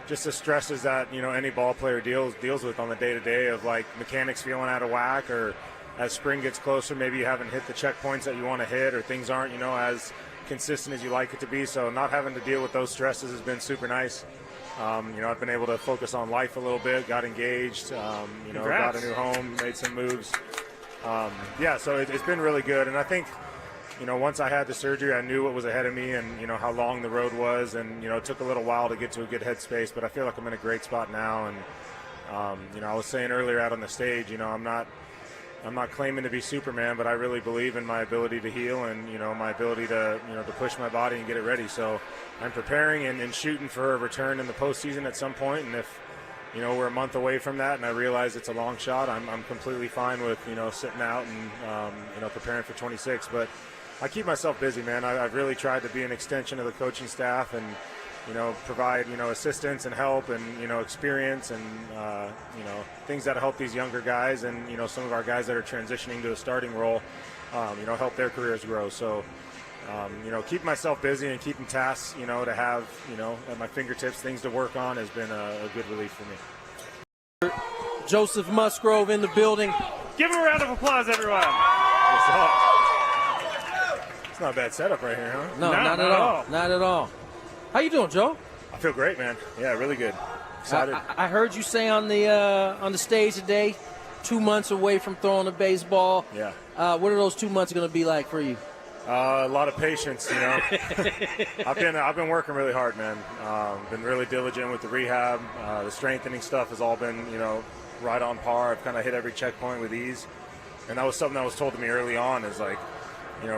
just the stresses that, any ball player deals with on the day-to-day of like mechanics feeling out of whack or as spring gets closer, maybe you haven't hit the checkpoints that you want to hit, or things aren't, as consistent as you like it to be. So not having to deal with those stresses has been super nice. I've been able to focus on life a little bit, got engaged, got a new home, made some moves. So it's been really good. And I think, once I had the surgery, I knew what was ahead of me and, how long the road was. And, it took a little while to get to a good headspace, but I feel like I'm in a great spot now. And, I was saying earlier out on the stage, I'm not claiming to be Superman, but I really believe in my ability to heal and, my ability to, to push my body and get it ready. So I'm preparing and shooting for a return in the postseason at some point. And if, we're a month away from that and I realize it's a long shot, I'm completely fine with, sitting out and, preparing for 26. But I keep myself busy, man. I've really tried to be an extension of the coaching staff and, provide, assistance and help and, experience and, things that help these younger guys and, some of our guys that are transitioning to a starting role, help their careers grow. So, keep myself busy and keeping tasks, to have, at my fingertips, things to work on has been a good relief for me. Joseph Musgrove in the building. Give him a round of applause, everyone. What's up? It's not a bad setup right here, huh? No, not at all. Not at all. How you doing, Joe? I feel great, man. Yeah, really good. Excited. I heard you say on the stage today, 2 months away from throwing a baseball. Yeah. What are those 2 months going to be like for you? A lot of patience, I've been working really hard, man. Been really diligent with the rehab. The strengthening stuff has all been, right on par. I've kind of hit every checkpoint with ease. And that was something that was told to me early on is like,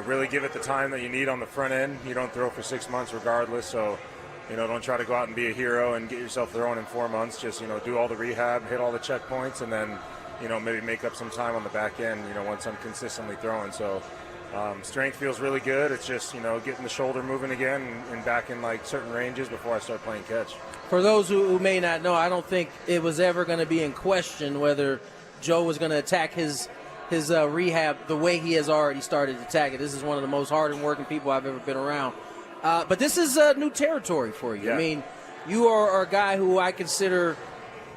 really give it the time that you need on the front end. You don't throw for 6 months regardless. So, don't try to go out and be a hero and get yourself throwing in 4 months. Just, do all the rehab, hit all the checkpoints, and then, maybe make up some time on the back end, once I'm consistently throwing. So strength feels really good. It's just, getting the shoulder moving again and back in like certain ranges before I start playing catch. For those who may not know, I don't think it was ever going to be in question whether Joe was going to attack his rehab the way he has already started to attack it. This is one of the most hard and working people I've ever been around. But this is new territory for you. Yeah. I mean, you are a guy who I consider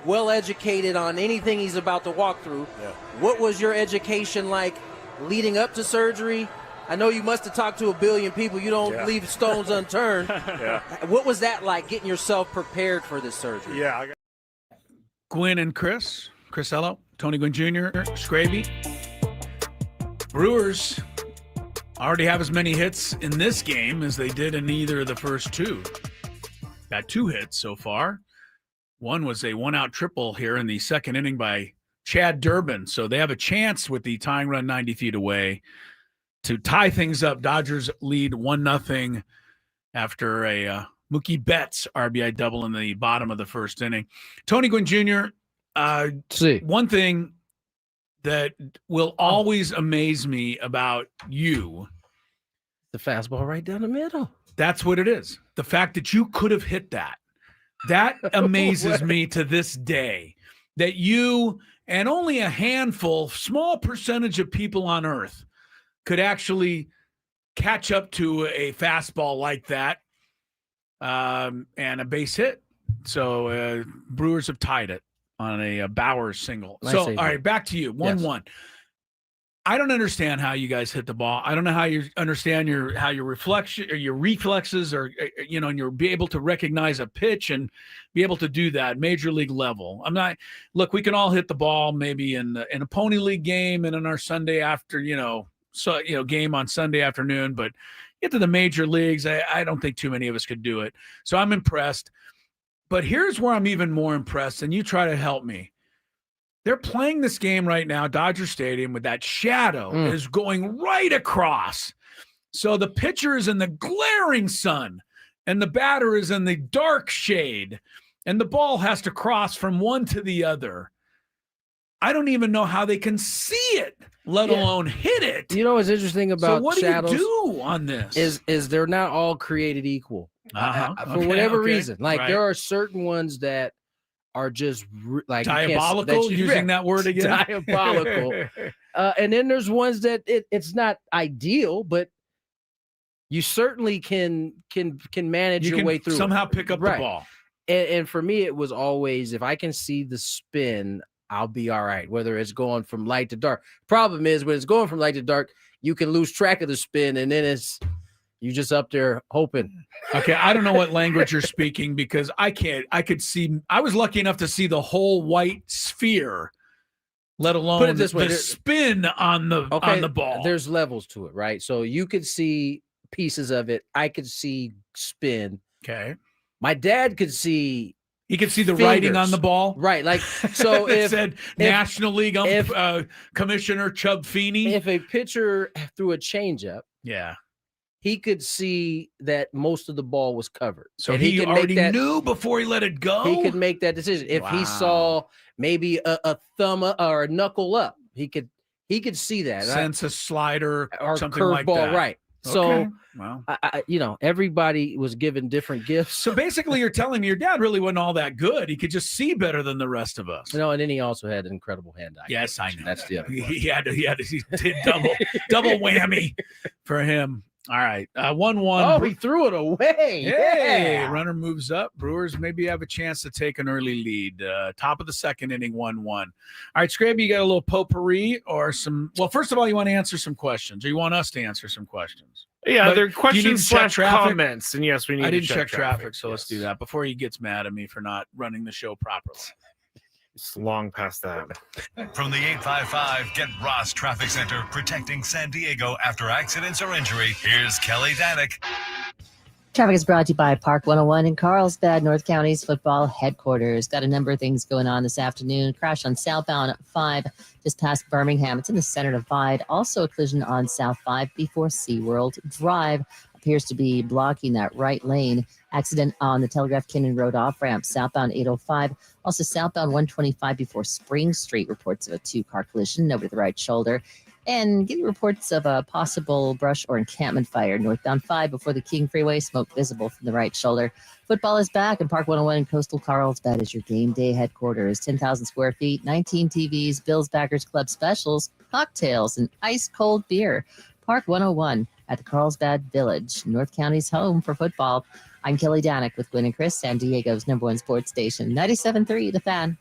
well-educated on anything he's about to walk through. Yeah. What was your education like leading up to surgery? I know you must have talked to a billion people. You don't leave stones unturned. Yeah. What was that like, getting yourself prepared for this surgery? Yeah. Gwynn and Chris, Chrisello, Tony Gwynn Jr., Scraby. Brewers already have as many hits in this game as they did in either of the first two. Got 2 hits so far. One was a 1-out triple here in the second inning by Chad Durbin. So they have a chance with the tying run 90 feet away to tie things up. Dodgers lead 1-0 after a Mookie Betts RBI double in the bottom of the first inning. Tony Gwynn Jr., one thing that will always amaze me about you. The fastball right down the middle. That's what it is. The fact that you could have hit that. That amazes me to this day. That you and only a handful, small percentage of people on earth could actually catch up to a fastball like that and a base hit. So Brewers have tied it on a Bauer single. Nice so, save. All right, back to you. 1-1. Yes. I don't understand how you guys hit the ball. I don't know how you understand your reflection or your reflexes or, and you're be able to recognize a pitch and be able to do that major league level. We can all hit the ball maybe in a pony league game and in our Sunday after, game on Sunday afternoon, but get to the major leagues. I don't think too many of us could do it. So I'm impressed. But here's where I'm even more impressed, and you try to help me. They're playing this game right now, Dodger Stadium, with that shadow is going right across. So the pitcher is in the glaring sun, and the batter is in the dark shade, and the ball has to cross from one to the other. I don't even know how they can see it, let alone hit it. You know what's interesting about shadows? What do you do on this? Is they're not all created equal. For whatever reason. There are certain ones that are just like diabolical, using that word again. Diabolical. And then there's ones that it's not ideal, but you certainly can manage your way through. Somehow pick up the ball. And for me, it was always, if I can see the spin, I'll be all right, whether it's going from light to dark. Problem is, when it's going from light to dark, you can lose track of the spin, and then you just up there hoping. Okay, I don't know what language you're speaking because I was lucky enough to see the whole white sphere, let alone Put it this way, the spin on the ball. There's levels to it, right? So you could see pieces of it. I could see spin. Okay. My dad could see. He could see the writing on the ball. Right. Like, so it said National League Commissioner Chubb Feeney. If a pitcher threw a changeup, he could see that most of the ball was covered. So he already knew before he let it go? He could make that decision. If he saw maybe a thumb or a knuckle up, he could see that. Sense a slider or something like curveball, that. Right. Okay. So, everybody was given different gifts. So basically, you're telling me your dad really wasn't all that good. He could just see better than the rest of us. And then he also had an incredible hand-eye. Yes, I know. That's the other. He did double whammy for him. All right, 1-1. Oh, he threw it away. Hey, runner moves up. Brewers maybe have a chance to take an early lead. Top of the second inning, 1-1. All right, Scraby, you got a little potpourri or some? Well, first of all, you want to answer some questions, or you want us to answer some questions? Yeah, they're questions / comments, and yes, we need. I didn't to check traffic, so let's do that before he gets mad at me for not running the show properly. It's long past that. From the 855 Get Ross Traffic Center, protecting San Diego after accidents or injury, here's Kelly Danick. Traffic is brought to you by Park 101 in Carlsbad, North County's football headquarters. Got a number of things going on this afternoon. Crash on southbound 5 just past Birmingham. It's in the center divide. Also a collision on South 5 before SeaWorld Drive. Appears to be blocking that right lane. Accident on the Telegraph Canyon Road off-ramp, southbound 805. Also southbound 125 before Spring Street. Reports of a 2-car collision over the right shoulder. And getting reports of a possible brush or encampment fire. Northbound 5 before the King Freeway. Smoke visible from the right shoulder. Football is back, and Park 101 in Coastal Carlsbad is your game day headquarters. 10,000 square feet, 19 TVs, Bills Backers Club specials, cocktails, and ice-cold beer. Park 101 at the Carlsbad Village, North County's home for football. I'm Kelly Danick with Gwynn and Chris, San Diego's #1 sports station, 97.3 The Fan.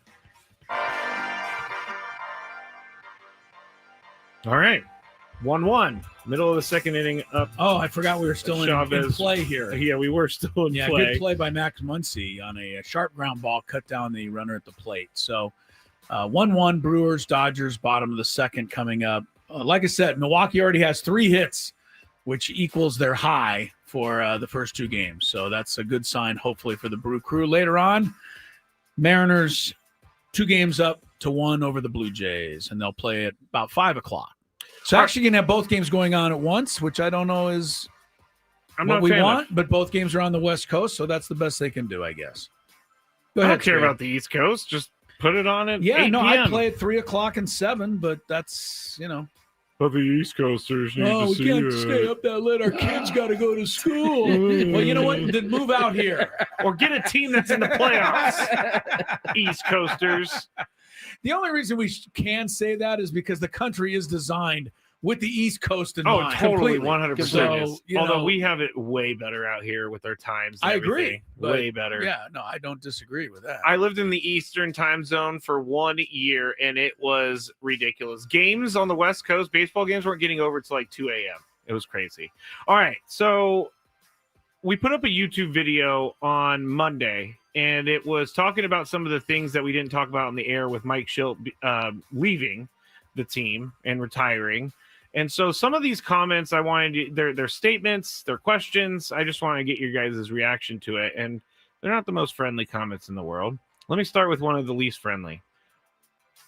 All right, 1-1, middle of the second inning up. Oh, I forgot we were still in play here. Yeah, we were still in play. Good play by Max Muncy on a sharp ground ball, cut down the runner at the plate. So 1-1, Brewers, Dodgers, bottom of the second coming up. Like I said, Milwaukee already has 3 hits, which equals their high for the first 2 games. So that's a good sign, hopefully, for the Brew Crew. Later on, Mariners 2 games up to 1 over the Blue Jays, and they'll play at about 5 o'clock. So actually going to have both games going on at once, which I don't know is what we want, but both games are on the West Coast, so that's the best they can do, I guess. Go ahead, I don't care about the East Coast. Just put it on at 8 p.m. I play at 3 o'clock and 7, but that's, But the East Coasters need to see we can't stay up that late. Our kids got to go to school. Well, you know what? Then move out here. Or get a team that's in the playoffs. East Coasters. The only reason we can say that is because the country is designed with the East Coast in mind. Totally, 100%. So, although we have it way better out here with our times. And I agree. Way better. Yeah, no, I don't disagree with that. I lived in the Eastern time zone for 1 year, and it was ridiculous. Games on the West Coast, baseball games weren't getting over to like 2 a.m. It was crazy. All right, so we put up a YouTube video on Monday, and it was talking about some of the things that we didn't talk about on the air with Mike Schilt leaving the team and retiring. And so some of these comments I wanted to, they're statements, they're questions. I just want to get your guys' reaction to it. And they're not the most friendly comments in the world. Let me start with one of the least friendly.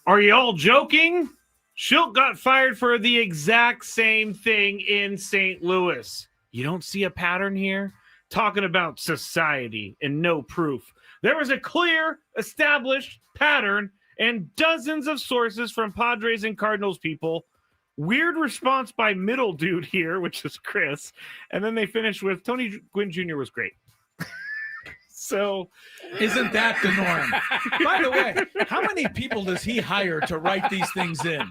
Are you all joking? Schilt got fired for the exact same thing in St. Louis. You don't see a pattern here? Talking about society and no proof. There was a clear, established pattern and dozens of sources from Padres and Cardinals people. Weird response by middle dude here, which is Chris. And then they finished with Tony Gwynn Jr. was great. So isn't that the norm? By the way, how many people does he hire to write these things in?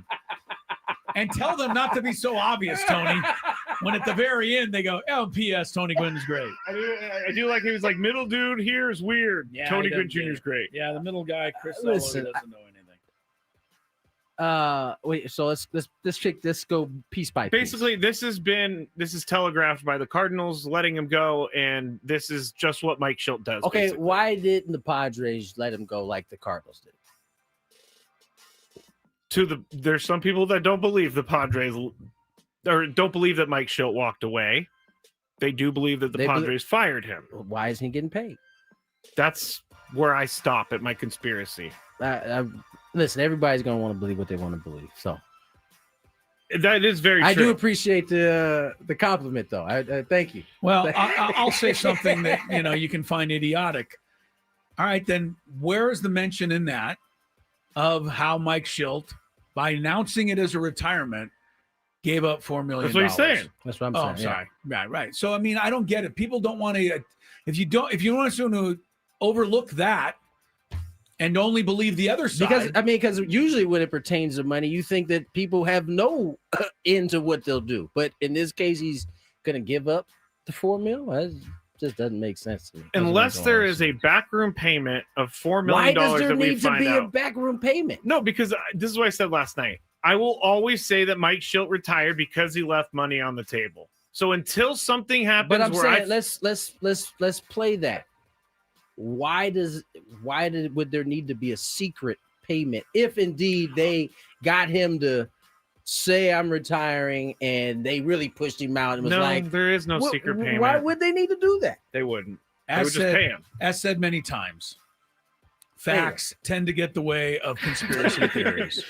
And tell them not to be so obvious, Tony. When at the very end they go, "Oh, P.S. Tony Gwynn is great." I do like he was like, middle dude here is weird. Yeah, Tony Gwynn Jr. is great. Yeah, the middle guy, Chris, Listen, doesn't know anything. Wait, so let's go piece by piece. Basically, this is telegraphed by the Cardinals letting him go, and this is just what Mike Schilt does. Okay, basically. why didn't the Padres let him go like the Cardinals did? There's some people that don't believe the Padres, or don't believe that Mike Schilt walked away. They do believe that the Padres fired him. Why isn't he getting paid? That's where I stop at my conspiracy. Listen, everybody's going to want to believe what they want to believe. So that is very true. I do appreciate the compliment, though. I thank you. Well, I'll say something that, you can find idiotic. All right, then where is the mention in that of how Mike Schilt, by announcing it as a retirement, gave up $4 million? That's what he's saying. That's what I'm saying. Sorry. Yeah. Right. So, I mean, I don't get it. People don't want to, if you want to overlook that, and only believe the other side. Because usually when it pertains to money, you think that people have no into what they'll do. But in this case, he's going to give up the $4 million. That just doesn't make sense to me. Unless there is a backroom payment of $4 million. Why does there need to be a backroom payment? No, because this is what I said last night. I will always say that Mike Schilt retired because he left money on the table. So until something happens, but I'm saying let's play that. Why would there need to be a secret payment if indeed they got him to say I'm retiring and they really pushed him out and was like, there is no secret payment. Why would they need to do that? They wouldn't. They would just pay him. As said many times, facts tend to get the way of conspiracy theories.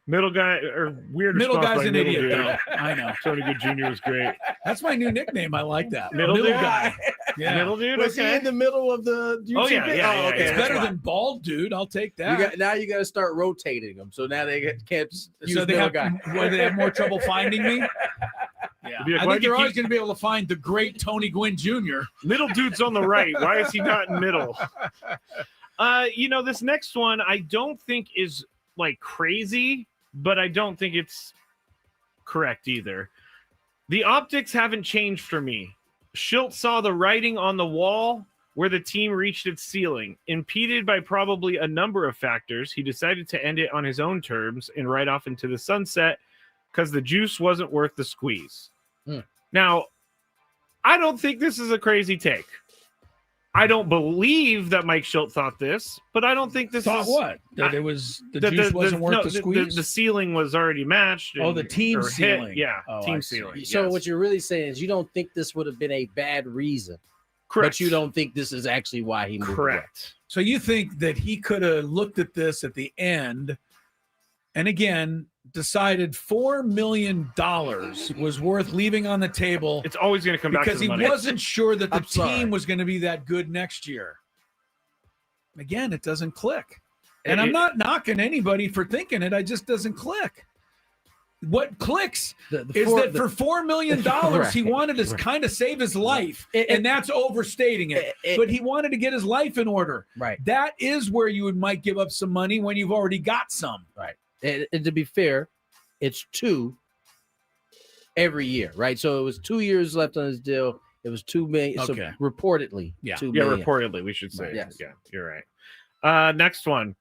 Middle guy or weird. Middle guy's an idiot, though. I know. Tony Good Jr. was great. That's my new nickname. I like that. Middle guy. Yeah. Middle dude. Was he in the middle of the? Okay. Okay. It's better than bald dude. I'll take that. Now you got to start rotating them. So now they can't. So they have more trouble finding me. Yeah. I think they're always going to be able to find the great Tony Gwynn Jr. Middle dude's on the right. Why is he not in middle? This next one I don't think is like crazy, but I don't think it's correct either. The optics haven't changed for me. Schilt saw the writing on the wall where the team reached its ceiling. Impeded by probably a number of factors, he decided to end it on his own terms and ride off into the sunset because the juice wasn't worth the squeeze. Now, I don't think this is a crazy take. I don't believe that Mike Schilt thought this, but I don't think this thought what? That it was the juice wasn't worth the squeeze? The ceiling was already matched. The team ceiling. Team ceiling. So what you're really saying is you don't think this would have been a bad reason. Correct. But you don't think this is actually why he moved away. So you think that he could have looked at this at the end and again decided $4 million was worth leaving on the table. It's always going to come back to the money. Because he wasn't sure that the team was going to be that good next year. Again, it doesn't click. And I'm not knocking anybody for thinking it. It just doesn't click. What clicks is that for $4 million, he wanted to kind of save his life. And that's overstating it. But he wanted to get his life in order. Right. That is where you might give up some money when you've already got some. Right. And to be fair, it's 2 every year, right? So it was 2 years left on his deal. It was $2 million. Okay. So reportedly, $2 million. Reportedly, we should say. Yes. Yeah, you're right. Next one.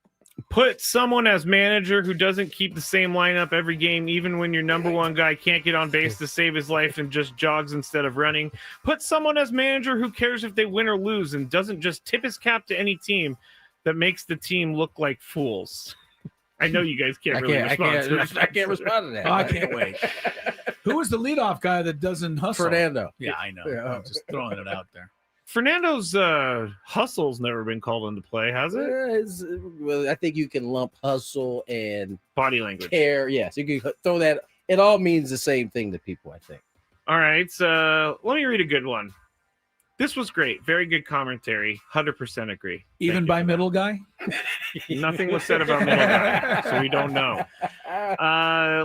Put someone as manager who doesn't keep the same lineup every game, even when your number one guy can't get on base to save his life and just jogs instead of running. Put someone as manager who cares if they win or lose and doesn't just tip his cap to any team that makes the team look like fools. I know you guys can't really respond. I can't respond to that. Oh, I can't wait. Who was the leadoff guy that doesn't hustle? Fernando. Yeah, I know. I'm just throwing it out there. Fernando's hustle's never been called into play, has it? Well, I think you can lump hustle and body language. Care. Yes, you can throw that. It all means the same thing to people, I think. All right. So let me read a good one. This was great. Very good commentary. 100% agree. Even by middle guy? Nothing was said about middle guy, so we don't know.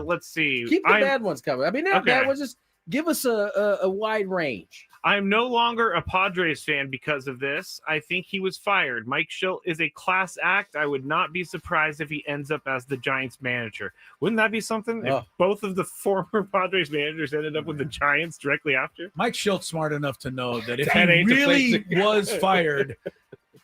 Let's see. Keep the bad ones coming. I mean, bad ones. Just give us a wide range. I'm no longer a Padres fan because of this. I think he was fired. Mike Schilt is a class act. I would not be surprised if he ends up as the Giants manager. Wouldn't that be something? If both of the former Padres managers ended up with the Giants directly after? Mike Schilt's smart enough to know that if he really was fired,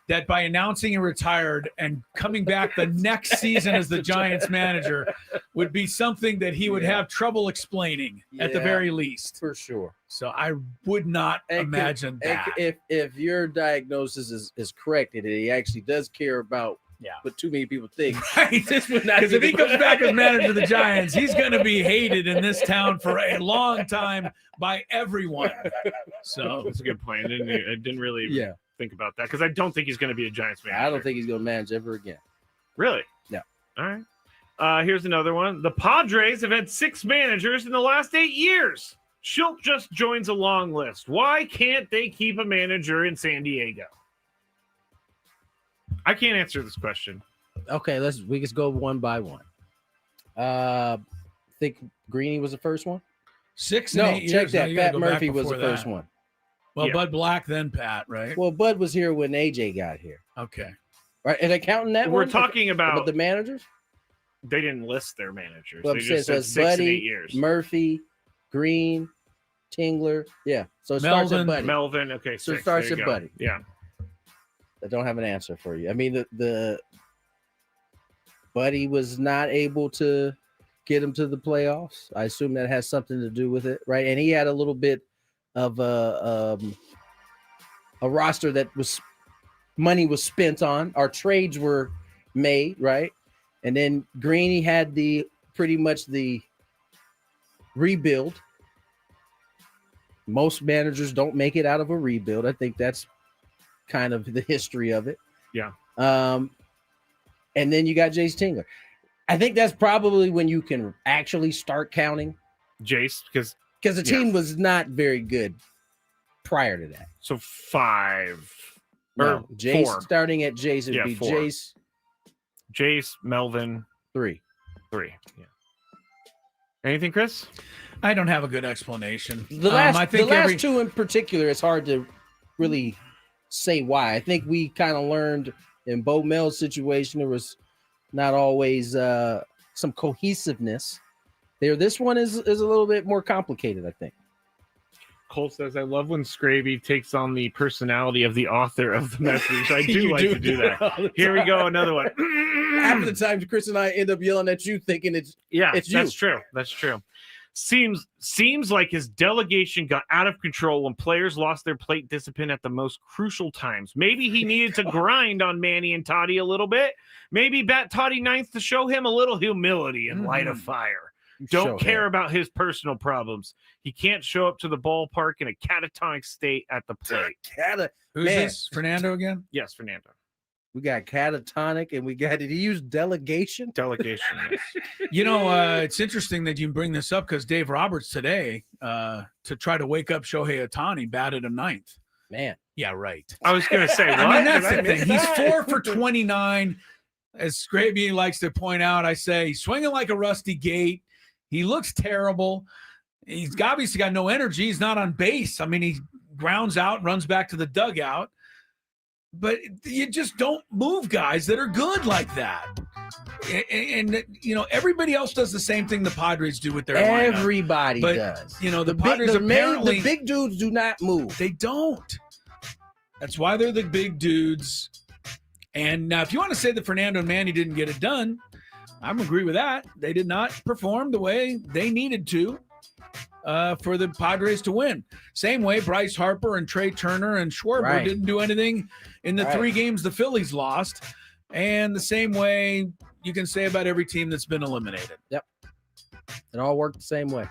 that by announcing he retired and coming back the next season as the Giants manager would be something that he would have trouble explaining at the very least. For sure. So I would not imagine that. If your diagnosis is correct and he actually does care about what too many people think. Right. Because if he comes back as manager of the Giants, he's going to be hated in this town for a long time by everyone. So that's a good point. I didn't really think about that because I don't think he's going to be a Giants manager. I don't think he's going to manage ever again. Really? Yeah. All right. Here's another one. The Padres have had 6 managers in the last 8 years. Schultz just joins a long list. Why can't they keep a manager in San Diego? I can't answer this question. Okay, we just go one by one. Think Greeny was the first one? 6 and 8 years. Check that. Pat Murphy was the first one. Well, Bud Black, then Pat, right? Well, Bud was here when AJ got here. Okay. Right, and accounting that we're talking about the managers? They didn't list their managers. Well, they just said 6 and 8 years. Murphy, Green, Tingler. Yeah. So it starts at Buddy. Melvin. Okay. So it starts at Buddy. Yeah. I don't have an answer for you. I mean, the Buddy was not able to get him to the playoffs. I assume that has something to do with it, right? And he had a little bit of a roster that money was spent on. Our trades were made, right? And then Greeny had pretty much the rebuild. Most managers don't make it out of a rebuild. I think that's kind of the history of it. Yeah. And then you got Jace Tingler. I think that's probably when you can actually start counting Jace because the team was not very good prior to that. So 5. No, Jace 4. Starting at Jace would be 4. Jace, Melvin, 3. Yeah. Anything, Chris? I don't have a good explanation. The last 2 in particular, it's hard to really say why. I think we kind of learned in Bo Mel's situation there was not always some cohesiveness there. This one is a little bit more complicated, I think. Cole says, I love when Scravy takes on the personality of the author of the message. I do like to do that. Here we go, another one. Half of the time, Chris and I end up yelling at you thinking it's you. That's true. That's true. Seems like his delegation got out of control when players lost their plate discipline at the most crucial times. Maybe he needed to grind on Manny and Toddy a little bit. Maybe bat Toddy ninth to show him a little humility and light a fire. Don't care about his personal problems. He can't show up to the ballpark in a catatonic state at the plate. Who's this? Fernando again? Yes, Fernando. We got catatonic and we got, did he use delegation? Delegation, yes. It's interesting that you bring this up because Dave Roberts today, to try to wake up Shohei Ohtani, batted a ninth. Man. Yeah, right. I was going to say, what? I mean, that's the thing. He's 4 for 29. As Scraby likes to point out, I say he's swinging like a rusty gate. He looks terrible. He's obviously got no energy. He's not on base. I mean, he grounds out, runs back to the dugout. But you just don't move guys that are good like that. And everybody else does the same thing the Padres do with their lineup. Everybody does. The Padres apparently... The big dudes do not move. They don't. That's why they're the big dudes. And now if you want to say that Fernando and Manny didn't get it done, I agree with that. They did not perform the way they needed to for the Padres to win. Same way Bryce Harper and Trey Turner and Schwarber didn't do anything in the 3 games the Phillies lost. And the same way you can say about every team that's been eliminated. Yep. It all worked the same way.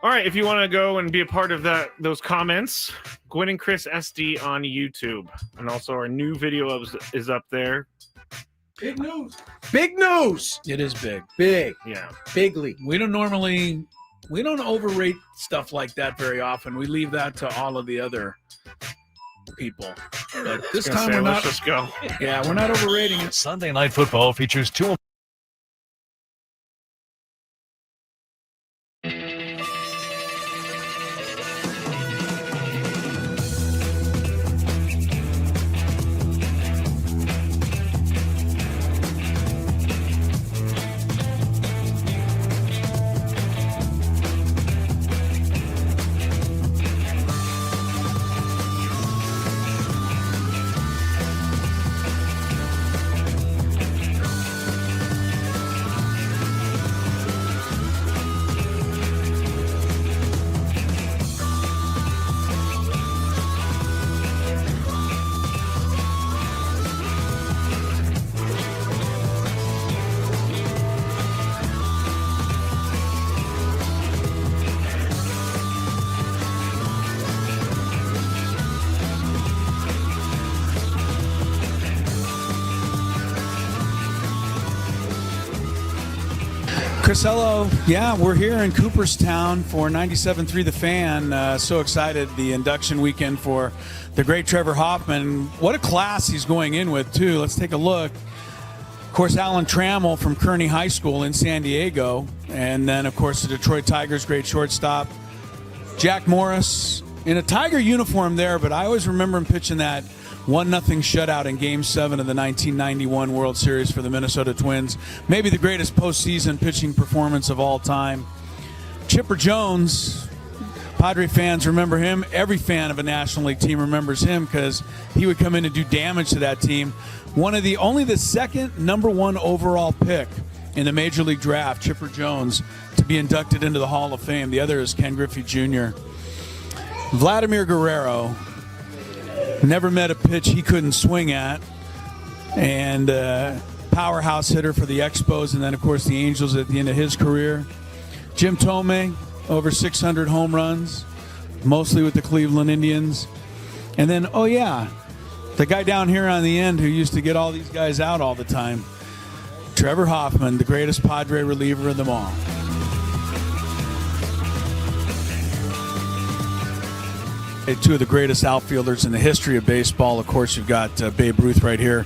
All right, if you want to go and be a part of those comments, Gwynn and Chris SD on YouTube. And also our new video is up there. Big news. Big news. It is big. Big. Yeah. Bigly. We don't overrate stuff like that very often. We leave that to all of the other people. But this time we're not. Let's just go. Yeah, we're not overrating it. Sunday Night Football features 2 Crisello, yeah, we're here in Cooperstown for 97.3 The Fan. So excited, the induction weekend for the great Trevor Hoffman. What a class he's going in with, too. Let's take a look. Of course, Alan Trammell from Kearney High School in San Diego. And then, of course, the Detroit Tigers' great shortstop, Jack Morris, in a Tiger uniform there, but I always remember him pitching that 1-0 shutout in Game 7 of the 1991 World Series for the Minnesota Twins. Maybe the greatest postseason pitching performance of all time. Chipper Jones, Padre fans remember him. Every fan of a National League team remembers him because he would come in and do damage to that team. Only the second #1 overall pick in the Major League Draft, Chipper Jones, to be inducted into the Hall of Fame. The other is Ken Griffey Jr. Vladimir Guerrero, never met a pitch he couldn't swing at, and powerhouse hitter for the Expos, and then, of course, the Angels at the end of his career. Jim Thome, over 600 home runs, mostly with the Cleveland Indians. And then, oh, yeah, the guy down here on the end who used to get all these guys out all the time, Trevor Hoffman, the greatest Padre reliever of them all. Two of the greatest outfielders in the history of baseball. Of course, you've got Babe Ruth right here.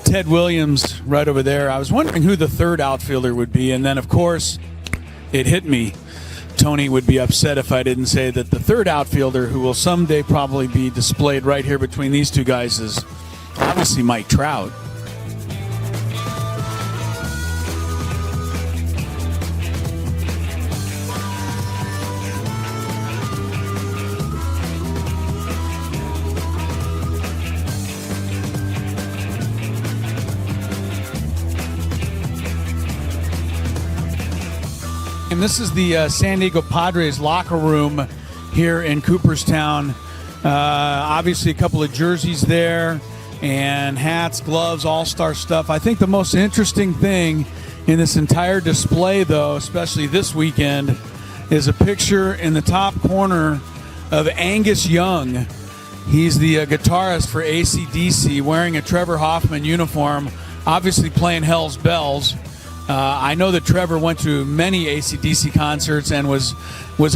Ted Williams right over there. I was wondering who the third outfielder would be. And then, of course, it hit me. Tony would be upset if I didn't say that the third outfielder, who will someday probably be displayed right here between these two guys, is obviously Mike Trout. And this is the San Diego Padres locker room here in Cooperstown. Obviously a couple of jerseys there and hats, gloves, all-star stuff. I think the most interesting thing in this entire display, though, especially this weekend, is a picture in the top corner of Angus Young. He's the guitarist for AC/DC, wearing a Trevor Hoffman uniform, obviously playing Hell's Bells. I know that Trevor went to many AC/DC concerts and was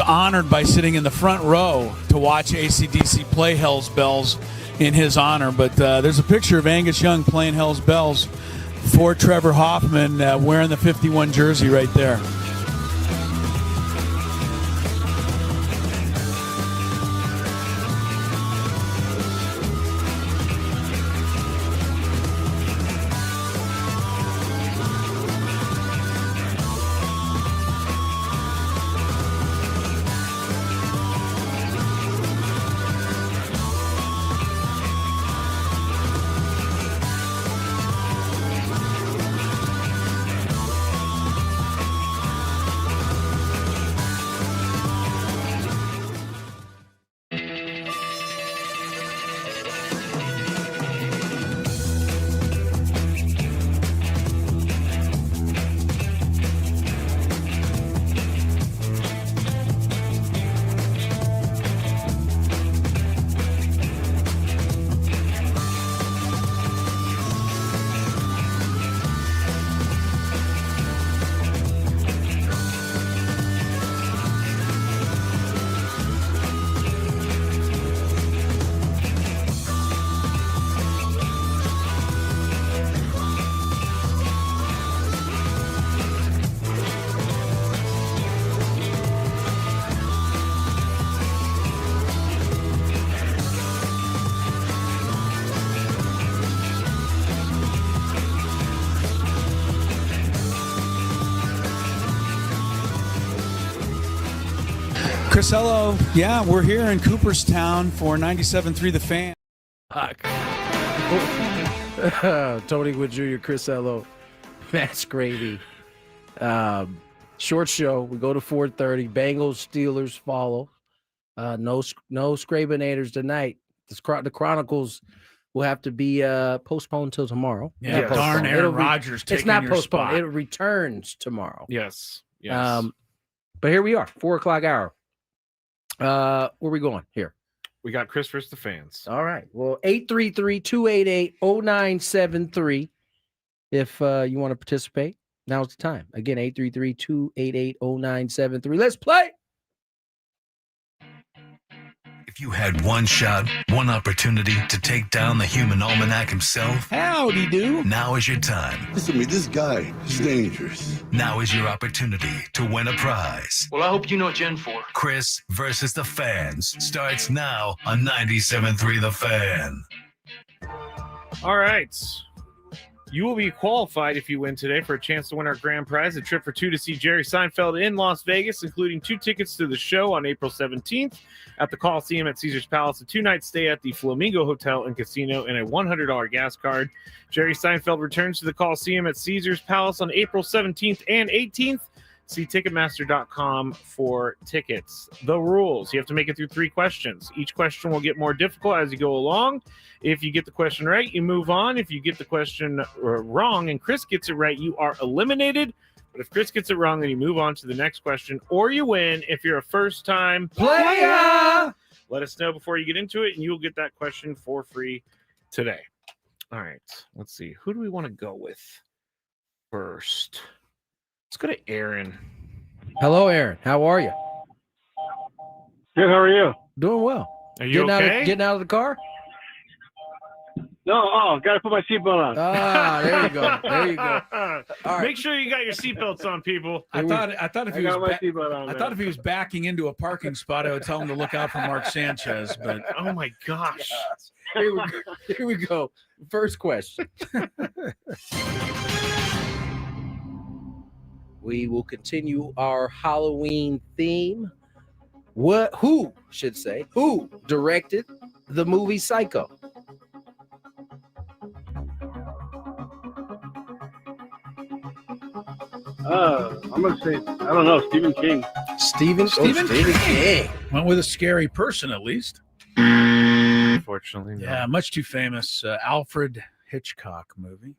honored by sitting in the front row to watch AC/DC play Hell's Bells in his honor. But there's a picture of Angus Young playing Hell's Bells for Trevor Hoffman, wearing the 51 jersey right there. Crisello, yeah, we're here in Cooperstown for 97.3 The Fan. Tony Gwynn Jr., Crisello, Matt's Gravy. Short show. We go to 4:30. Bengals, Steelers follow. No Scrabinators tonight. The Chronicles will have to be postponed till tomorrow. Yeah, darn Aaron Rodgers taking It's not your postponed. spot. It returns tomorrow. Yes. But here we are, 4 o'clock hour. Where are we going here? We got Chris versus the fans. All right. Well, 833-288-0973 if you want to participate. Now's the time. Again, 833-288-0973. Let's play. If you had one shot, one opportunity to take down the human almanac himself, howdy do. Now is your time. Listen to me, this guy is dangerous. Now is your opportunity to win a prize. Well, I hope you know what you're in for. Chris versus the Fans starts now on 97.3 The Fan. All right. You will be qualified if you win today for a chance to win our grand prize, a trip for two to see Jerry Seinfeld in Las Vegas, including 2 tickets to the show on April 17th at the Coliseum at Caesars Palace, a 2-night stay at the Flamingo Hotel and Casino, and a $100 gas card. Jerry Seinfeld returns to the Coliseum at Caesars Palace on April 17th and 18th. See Ticketmaster.com for tickets. The rules. You have to make it through 3 questions. Each question will get more difficult as you go along. If you get the question right, you move on. If you get the question wrong and Chris gets it right, you are eliminated. But if Chris gets it wrong, then you move on to the next question, or you win if you're a first-time player. Let us know before you get into it, and you'll get that question for free today. All right. Let's see. Who do we want to go with first? Let's go to Aaron. Hello, Aaron. How are you? Good. How are you? Doing well. Are you okay? Getting out of the car? No. Got to put my seatbelt on. Ah, there you go. There you go. All right. Make sure you got your seatbelts on, people. I thought if he thought if he was backing into a parking spot, I would tell him to look out for Mark Sanchez. But oh my gosh. Here we go. First question. We will continue our Halloween theme. Who directed the movie Psycho? I'm going to say, I don't know, Stephen King. Stephen King. Went with a scary person, at least. Unfortunately, no. Yeah, much too famous. Alfred Hitchcock movie.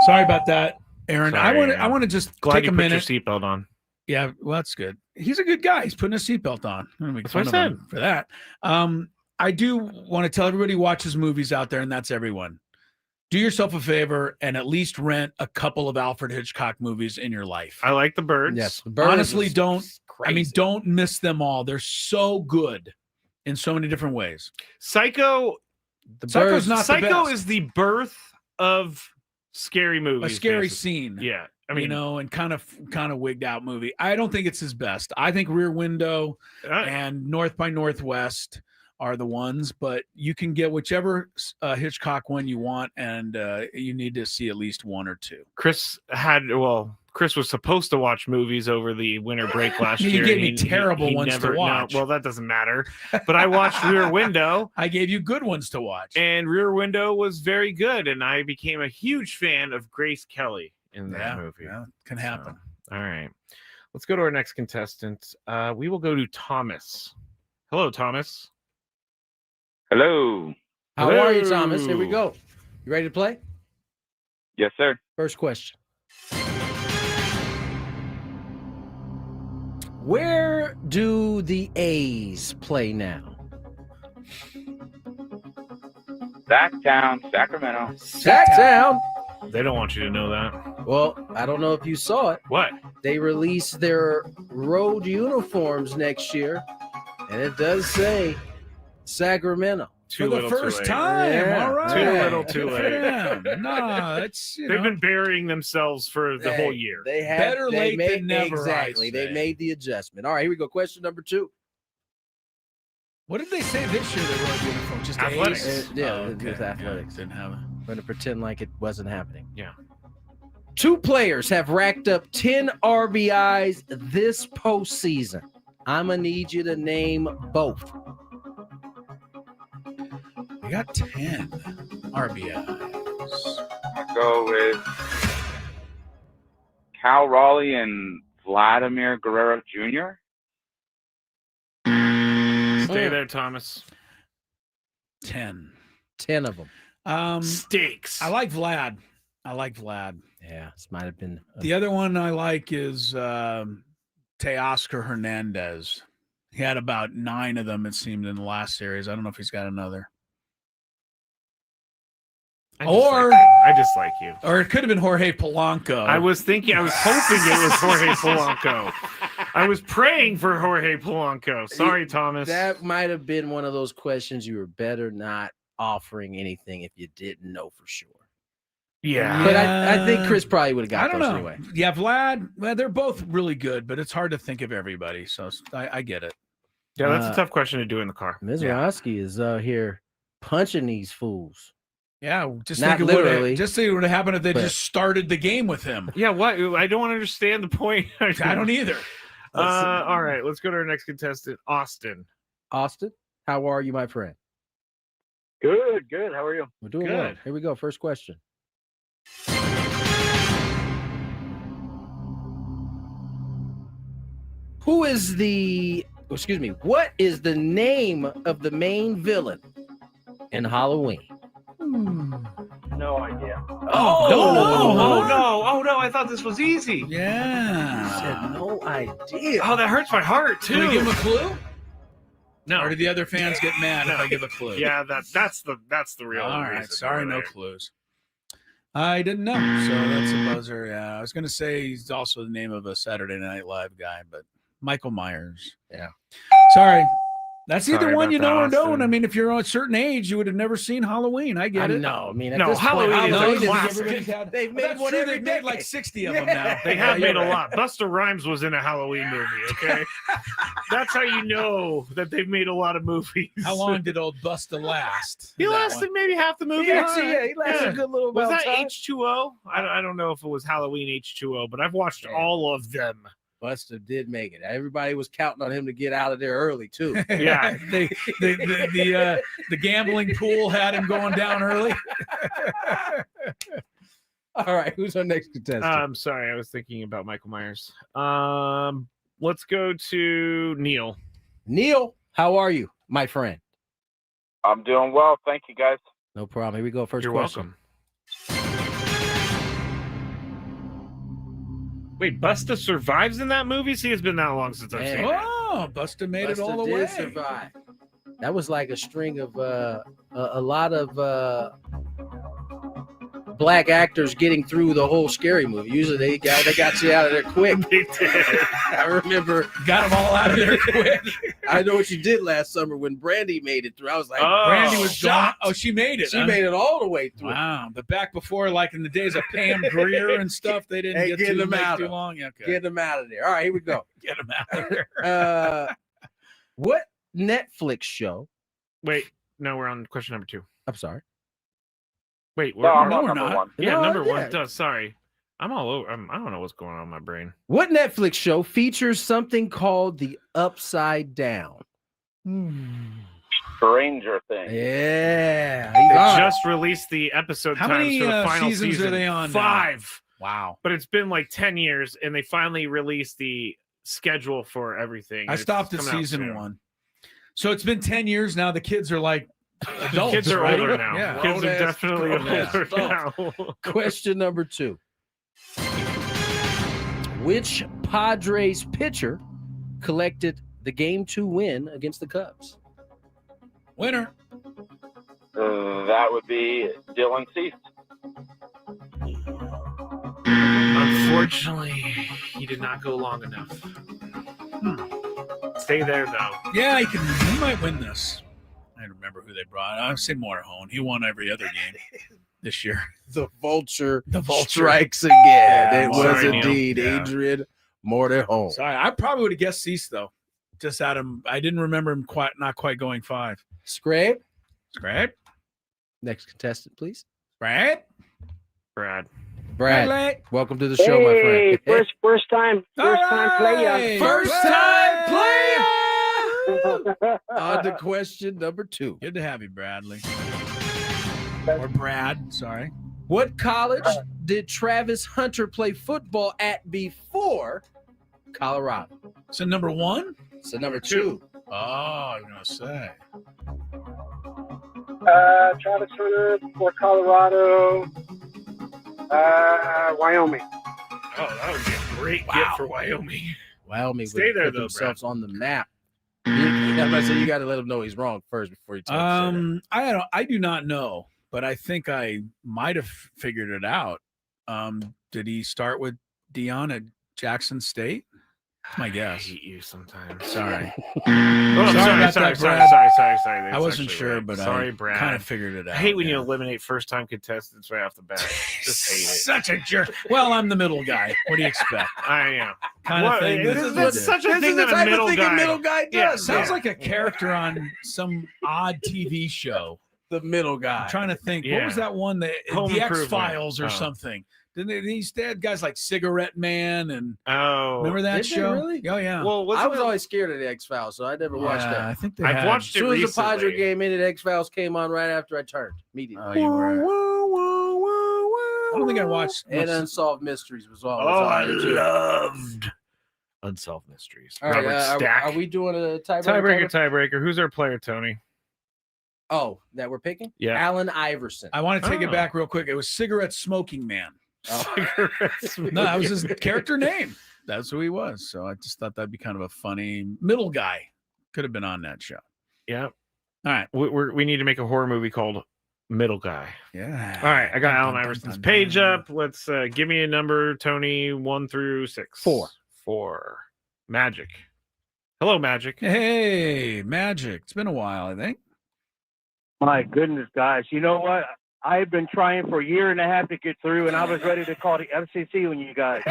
Sorry about that, Aaron. Sorry, I want to just glad take you a minute. put your seatbelt on. Yeah, well, that's good. He's a good guy. He's putting a seatbelt on. That's what I said. For that. I do want to tell everybody who watches movies out there, and that's everyone. Do yourself a favor and at least rent a couple of Alfred Hitchcock movies in your life. I like The Birds. Yes, The Birds. Honestly, don't miss them all. They're so good in so many different ways. Psycho is the birth of scary movies. A scary basically. scene. Yeah. I mean, and kind of wigged out movie. I don't think it's his best. I think Rear Window and North by Northwest are the ones, but you can get whichever Hitchcock one you want, and you need to see at least one or two. Chris was supposed to watch movies over the winter break last year. You gave me terrible ones to watch. Well, that doesn't matter. But I watched Rear Window. I gave you good ones to watch. And Rear Window was very good, and I became a huge fan of Grace Kelly in that movie. Yeah, can happen. So, all right. Let's go to our next contestant. We will go to Thomas. Hello, Thomas. Hello. How are you, Thomas? Here we go. You ready to play? Yes, sir. First question. Where do the A's play now? Sacktown, Sacramento. Sacktown. They don't want you to know that. Well, I don't know if you saw it. What? They released their road uniforms next year, and it does say Sacramento. For the first time. Yeah. All right. Too little, too late. No, it's they've been burying themselves for the whole year. They have Better late than never. Exactly. They made the adjustment. All right, here we go. Question number 2. What did they say this year? They wrote uniform. Just athletics. A's? It was athletics. Didn't have it. I'm going to pretend like it wasn't happening. Yeah. 2 players have racked up 10 RBIs this postseason. I'm going to need you to name both. We got 10 RBIs. I'm going to go with Cal Raleigh and Vladimir Guerrero Jr. Stay there, Thomas. 10 of them. Stakes. I like Vlad. Yeah, this might have been. The other one I like is Teoscar Hernandez. He had about 9 of them, it seemed, in the last series. I don't know if he's got another. I just like you. Or it could have been Jorge Polanco. I was hoping it was Jorge Polanco. I was praying for Jorge Polanco. Sorry, Thomas. That might have been one of those questions you were better not offering anything if you didn't know for sure. Yeah. But I think Chris probably would have got I don't those know. anyway. Yeah, Vlad, well, they're both really good, but it's hard to think of everybody. So I get it. Yeah, that's a tough question to do in the car. Mizrahi is here punching these fools. Yeah, just Not think literally. Just think it would have happened if they just started the game with him. Yeah, what? I don't understand the point. I don't either. All right, let's go to our next contestant, Austin. Austin, how are you, my friend? Good. How are you? We're doing well. Here we go. First question. What is the name of the main villain in Halloween? No idea. Oh no! I thought this was easy. Yeah. Said no idea. Oh, that hurts my heart too. Can we give him a clue? No. Or do the other fans get mad if I give a clue? Yeah, that's the real. All right. reason Sorry, no there. clues. I didn't know, so that's a buzzer. Yeah, I was going to say he's also the name of a Saturday Night Live guy, but Michael Myers. Yeah. Sorry. That's either Sorry one you about know or that, don't. Austin. I mean, if you're on a certain age, you would have never seen Halloween. I get it. No, I mean, at No, this Halloween point, is a Halloween classic. They've made That's one true. every They've made decade. like 60 of them now. They have Yeah, made you're a right. lot. Busta Rhymes was in a Halloween movie, okay? That's how you know that they've made a lot of movies. How long did old Busta last? He That lasted one? maybe half the movie. Yeah, he lasted a good little Was amount that of time. H2O? I don't know if it was Halloween H2O, but I've watched all of them. Busta did make it. Everybody was counting on him to get out of there early too. Yeah. the gambling pool had him going down early. All right, who's our next contestant? I'm sorry, I was thinking about Michael Myers. Let's go to Neil. Neil, how are you, my friend? I'm doing well. Thank you, guys. No problem. Here we go. First You're question. welcome. Wait, Busta survives in that movie? See, it's been that long since I've seen it. Oh, Busta made it Busta all the did way. survive. That was like a string of a lot of black actors getting through the whole scary movie. Usually they got you out of there quick. They did. I remember Got them all out of there quick. I know what you did last summer when Brandy made it through. I was like, Brandy was gone. shocked. Oh, she made it. She huh? made it all the way through. Wow. But back before, like in the days of Pam Grier and stuff, they didn't Hey, get get too, them make out too of- long. Yeah, okay. Get them out of there. All right, here we go. Get them out of there. What Netflix show? Wait, no, we're on question number 2. I'm sorry. Wait, No, I'm no, on we're number not. one. yeah, No, number yeah. 1. Sorry. I'm all over. I don't know what's going on in my brain. What Netflix show features something called the Upside Down? Stranger Things. Yeah. They just released the episode How times many, for the final seasons season. are they on now? 5. Wow. But it's been like 10 years, and they finally released the schedule for everything. I It's stopped at coming out season soon. 1. So it's been 10 years now. The kids are like adults. Kids are right? older now. Yeah. Kids are Grown-ass- definitely grown-ass older now. Question number 2. Which Padres pitcher collected the Game 2 win against the Cubs? Winner. That would be Dylan Cease. Unfortunately, he did not go long enough. Stay there, though. Yeah, he might win this. I don't remember who they brought. I would say Morihone. He won every other game this year. The Vulture, Vulture. strikes again. Yeah, it was sorry, Neil. indeed Yeah. Adrian Morihone. Sorry, I probably would have guessed Cease though. Just out of I didn't remember him not quite going 5. Scrape. Scrape. Next contestant, please. Brad. Brad. Brad, welcome to the show, my friend. First time player. First time player. On to question number 2. Good to have you, Bradley. Or Brad, sorry. What college did Travis Hunter play football at before Colorado? So number 1? So number 2. Oh, I was gonna say. Travis Hunter for Colorado. Wyoming. Oh, that would be a great get for Wyoming. Wyoming Stay would there, put though, themselves on the map. You got to let him know he's wrong first before he tells you. I do not know, but I think I might have figured it out. Did he start with Dion at Jackson State? That's my guess. I hate you sometimes. Sorry. Sorry. I wasn't sure, right. but sorry, I Brad. kind of figured it out. I hate when you eliminate first-time contestants right off the bat. Just hate it. Such a jerk. Well, I'm the middle guy. What do you expect? I am. Kind of thing. That's such a thing that a middle guy does. Yeah, Sounds like a character on some odd TV show. The middle guy. I'm trying to think. Yeah. What was that one? The X-Files or something. Didn't they had guys like Cigarette Man and remember that show? Really? Oh yeah. Well, I was always scared of the X-Files, so I never watched that. I think I've watched it as soon as the recently. Padre game ended, X-Files came on right after I turned immediately. Oh, you were. I don't think I watched. And Unsolved Mysteries was all. I loved Unsolved Mysteries. All right, Robert Stack. are we doing a tiebreaker? Tiebreaker. Who's our player, Tony? Oh, that we're picking? Yeah. Allen Iverson. I want to take it back real quick. It was Cigarette Smoking Man. Oh. No, that was his character name. That's who he was. So I just thought that'd be kind of a funny middle guy. Could have been on that show. Yeah. All right. We need to make a horror movie called Middle Guy. Yeah. All right. I got Allen Iverson's page up. Let's give me a number, Tony, 1 through 6. 4. Magic. Hello, Magic. Hey, Magic. It's been a while, I think. My goodness, guys. You know what? I've been trying for a year and a half to get through, and I was ready to call the FCC on you guys.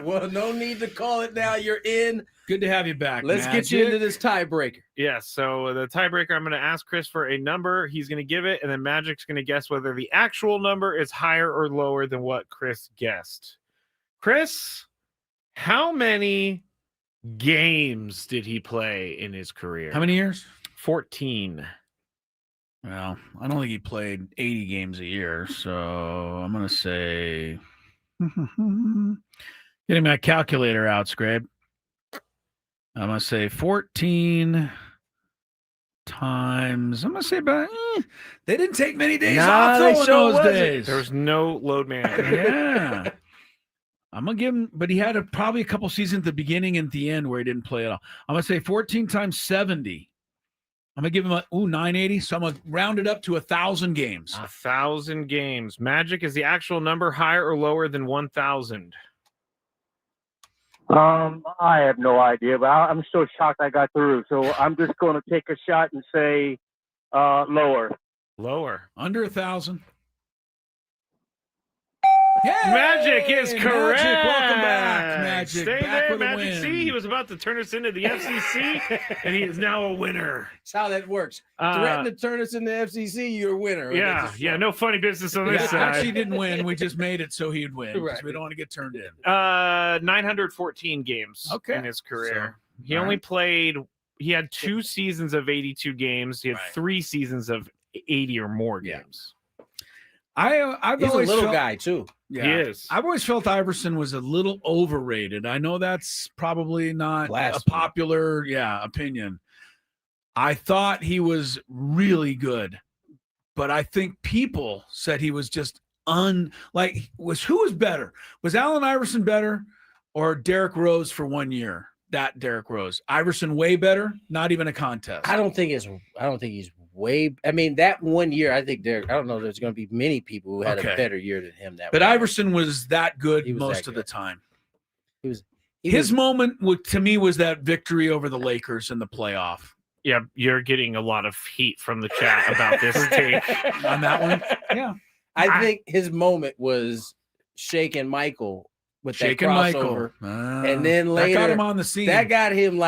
Well, no need to call it now. You're in. Good to have you back. Let's get you into this tiebreaker. Yeah, so the tiebreaker, I'm going to ask Chris for a number. He's going to give it, and then Magic's going to guess whether the actual number is higher or lower than what Chris guessed. Chris, how many games did he play in his career? How many years? 14. Well, I don't think he played 80 games a year, so I'm going to say getting my calculator out, Scrape. I'm going to say 14 times. I'm going to say about they didn't take many days off in those days. There was no load management. Yeah. I'm going to give him, but he had probably a couple seasons at the beginning and at the end where he didn't play at all. I'm going to say 14 times 70. I'm going to give him 980, so I'm going to round it up to 1,000 games. 1,000 games. Magic, is the actual number higher or lower than 1,000? I have no idea, but I'm so shocked I got through. So I'm just going to take a shot and say lower. Lower. Under 1,000. Yay! Magic is correct. Magic, welcome back, Magic. Stay back there, with a Magic. win. See, he was about to turn us into the FCC, and he is now a winner. That's how that works. Threaten to turn us into FCC, you're a winner. Yeah, no funny business on this side. Actually, didn't win. We just made it so he'd win. Right. We don't want to get turned in. 914 games in his career. So, he only played. He had 2 seasons of 82 games. He had 3 seasons of 80 or more games. I've He's always a little felt, guy too. Yeah, he is. I've always felt Iverson was a little overrated. I know that's probably not a popular opinion. I thought he was really good, but I think people said he was just who was better? Was Allen Iverson better or Derrick Rose for 1 year? That Derrick Rose. Iverson way better, not even a contest. I don't think he's way. I mean, that 1 year, I think Derek. I don't know. There's going to be many people who had a better year than him. But Iverson was that good most of the time. His moment to me was that victory over the Lakers in the playoff. Yeah, you're getting a lot of heat from the chat about this take on that one. Yeah, I think his moment was shaking Michael with that crossover, and then later that got him on the scene. That got him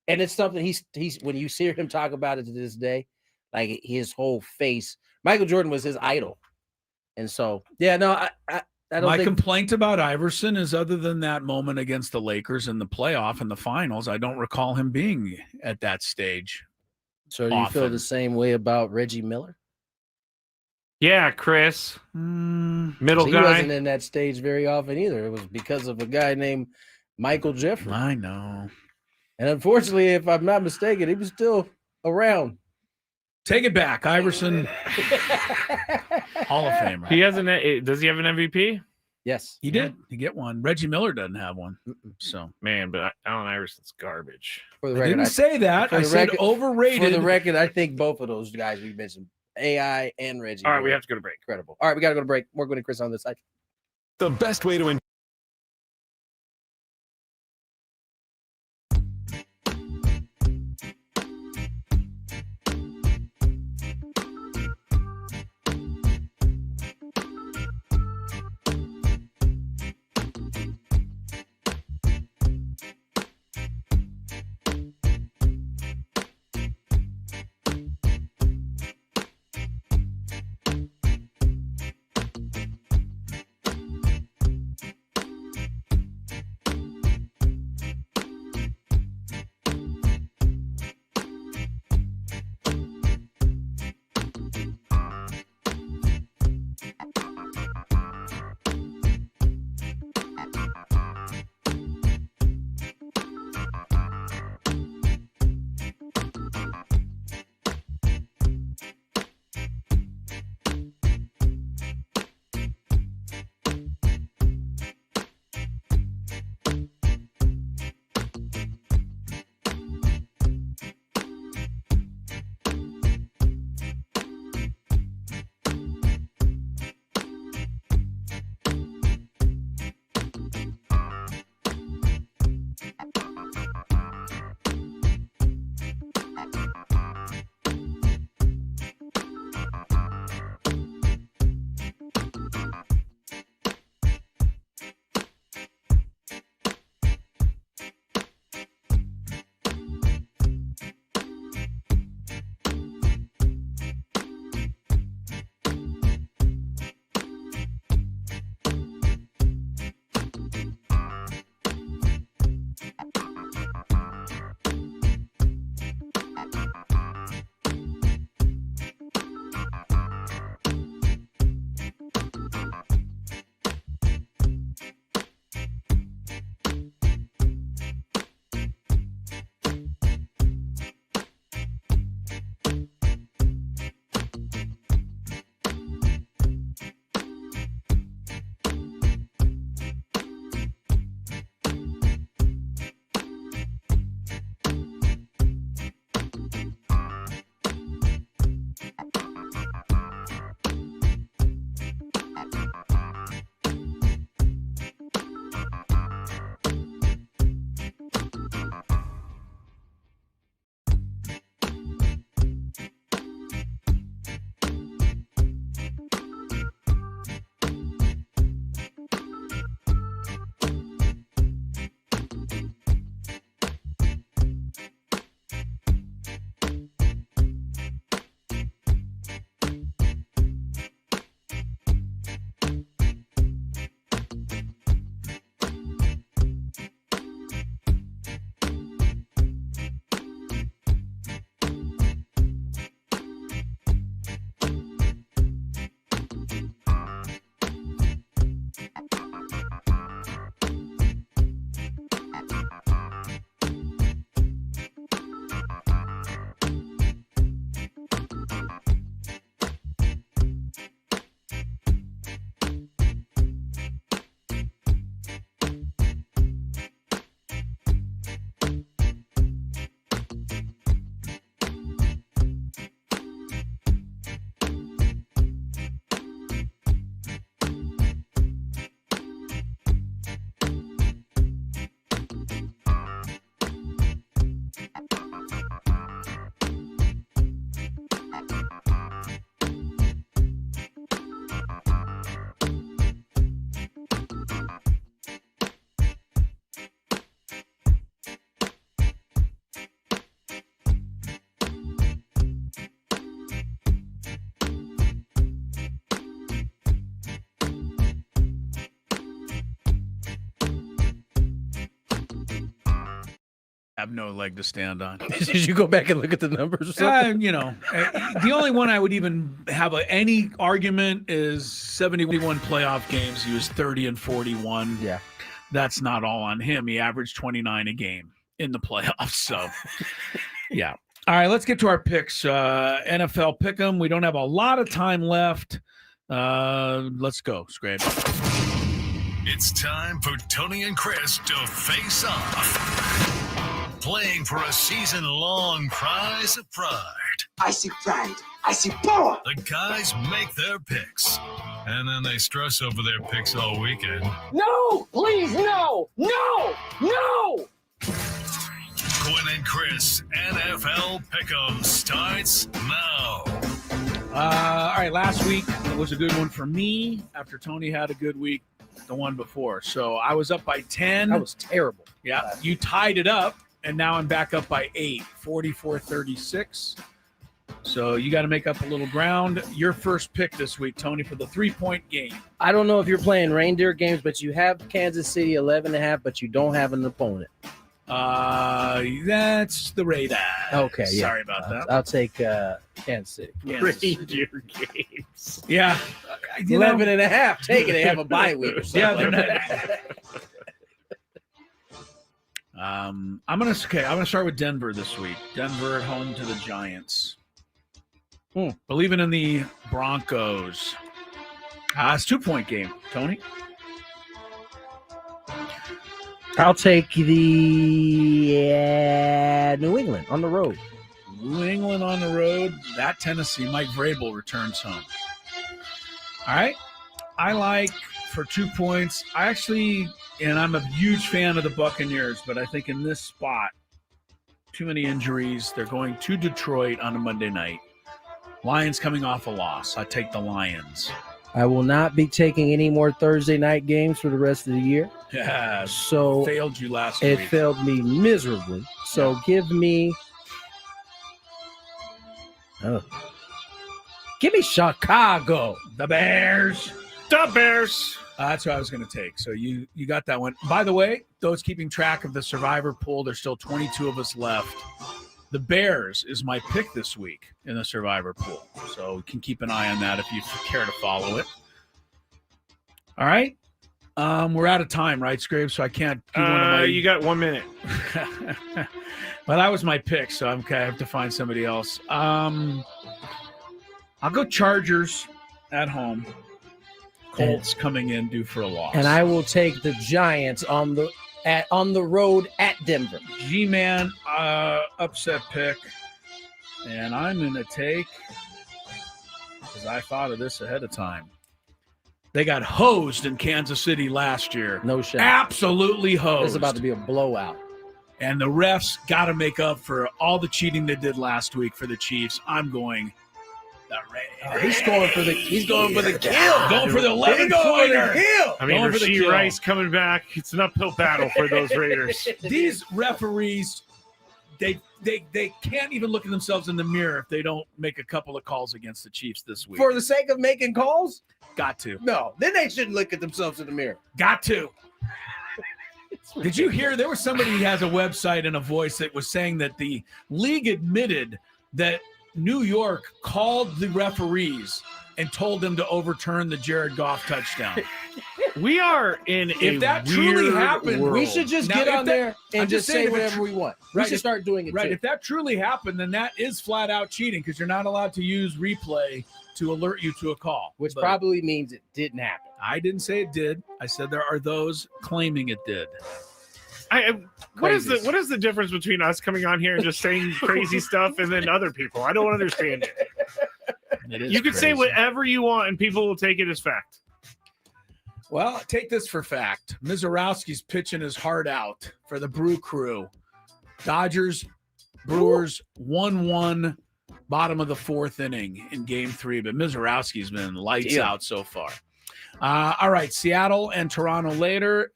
and it's something he's when you see him talk about it to this day, like his whole face. Michael Jordan was his idol, and so I don't. My complaint about Iverson is, other than that moment against the Lakers in the playoff and the finals, I don't recall him being at that stage. So do you feel the same way about Reggie Miller? Yeah, Chris, middle he guy. He wasn't in that stage very often either. It was because of a guy named Michael Jeffrey. I know. And unfortunately, if I'm not mistaken, he was still around. Take it back, Iverson. Hall of Famer. Does he have an MVP? Yes, he did. He get one. Reggie Miller doesn't have one. So man, but Allen Iverson's garbage. For the I record, didn't say that. I said overrated. For the record, I think both of those guys we mentioned, AI and Reggie. All right, we have to go to break. Incredible. All right, we got to go to break. More Gwynn Chris on this side. The best way to have no leg to stand on. Did you go back and look at the numbers or something? The only one I would even have any argument is 71 playoff games. He was 30 and 41. Yeah. That's not all on him. He averaged 29 a game in the playoffs. So, yeah. All right, let's get to our picks. NFL Pick'em. We don't have a lot of time left. Let's go, Scrape. It's time for Tony and Chris to face off. Playing for a season-long prize of pride. I see pride. I see power. The guys make their picks, and then they stress over their picks all weekend. No! Please, no! No! No! Gwynn and Chris NFL Pick'em starts now. All right, last week was a good one for me after Tony had a good week the one before. So I was up by 10. That was terrible. Yeah, you tied it up, and now I'm back up by 8, 44-36. So you got to make up a little ground. Your first pick this week, Tony, for the 3-point game. I don't know if you're playing reindeer games, but you have Kansas City 11.5, but you don't have an opponent. That's the Raiders. Okay, yeah. Sorry about that. I'll take Kansas City. Reindeer games. Yeah. 11.5. Take it. They have a bye week or something. Yeah, they're not. I'm gonna start with Denver this week. Denver at home to the Giants. Believing in the Broncos. It's a 2-point game, Tony. I'll take the New England on the road. New England on the road. At Tennessee. Mike Vrabel returns home. All right. I like for 2 points. And I'm a huge fan of the Buccaneers, but I think in this spot, too many injuries. They're going to Detroit on a Monday night. Lions coming off a loss. I take the Lions. I will not be taking any more Thursday night games for the rest of the year. Yeah. So failed you last week. It failed me miserably. So give me Chicago. The Bears. The Bears. That's what I was going to take. So you got that one. By the way, those keeping track of the Survivor pool, there's still 22 of us left. The Bears is my pick this week in the Survivor pool. So you can keep an eye on that if you care to follow it. All right. We're out of time, right, Scrape? So I can't do one of my... You got 1 minute. Well, that was my pick, so I have to find somebody else. I'll go Chargers at home. Colts coming in due for a loss. And I will take the Giants on the road at Denver. G-Man upset pick. And I'm going to take, because I thought of this ahead of time, they got hosed in Kansas City last year. No shot. Absolutely hosed. It's about to be a blowout. And the refs got to make up for all the cheating they did last week for the Chiefs. I'm going the Raiders. He's going for the kill. Going for the 11-pointer. I mean, Rasheed Rice coming back. It's an uphill battle for those Raiders. These referees, they can't even look at themselves in the mirror if they don't make a couple of calls against the Chiefs this week. For the sake of making calls? Got to. No, then they shouldn't look at themselves in the mirror. Got to. Did you hear there was somebody who has a website and a voice that was saying that the league admitted that New York called the referees and told them to overturn the Jared Goff touchdown. We are in if that truly happened, world. We should just get on there and just say whatever we want. We should start doing it. Right. Too. If that truly happened, then that is flat out cheating because you're not allowed to use replay to alert you to a call. Which probably means it didn't happen. I didn't say it did. I said there are those claiming it did. What is the difference between us coming on here and just saying crazy stuff and then other people? I don't understand it. You can say whatever you want and people will take it as fact. Well, take this for fact. Mizorowski's pitching his heart out for the Brew Crew. Dodgers, Brewers 1-1, bottom of the fourth inning in Game 3. But Mizorowski's been lights out so far. All right, Seattle and Toronto later.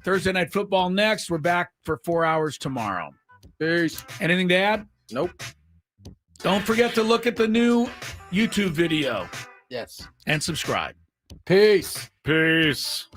Thursday Night Football next. We're back for 4 hours tomorrow. Peace. Anything to add? Nope. Don't forget to look at the new YouTube video. Yes. And subscribe. Peace. Peace.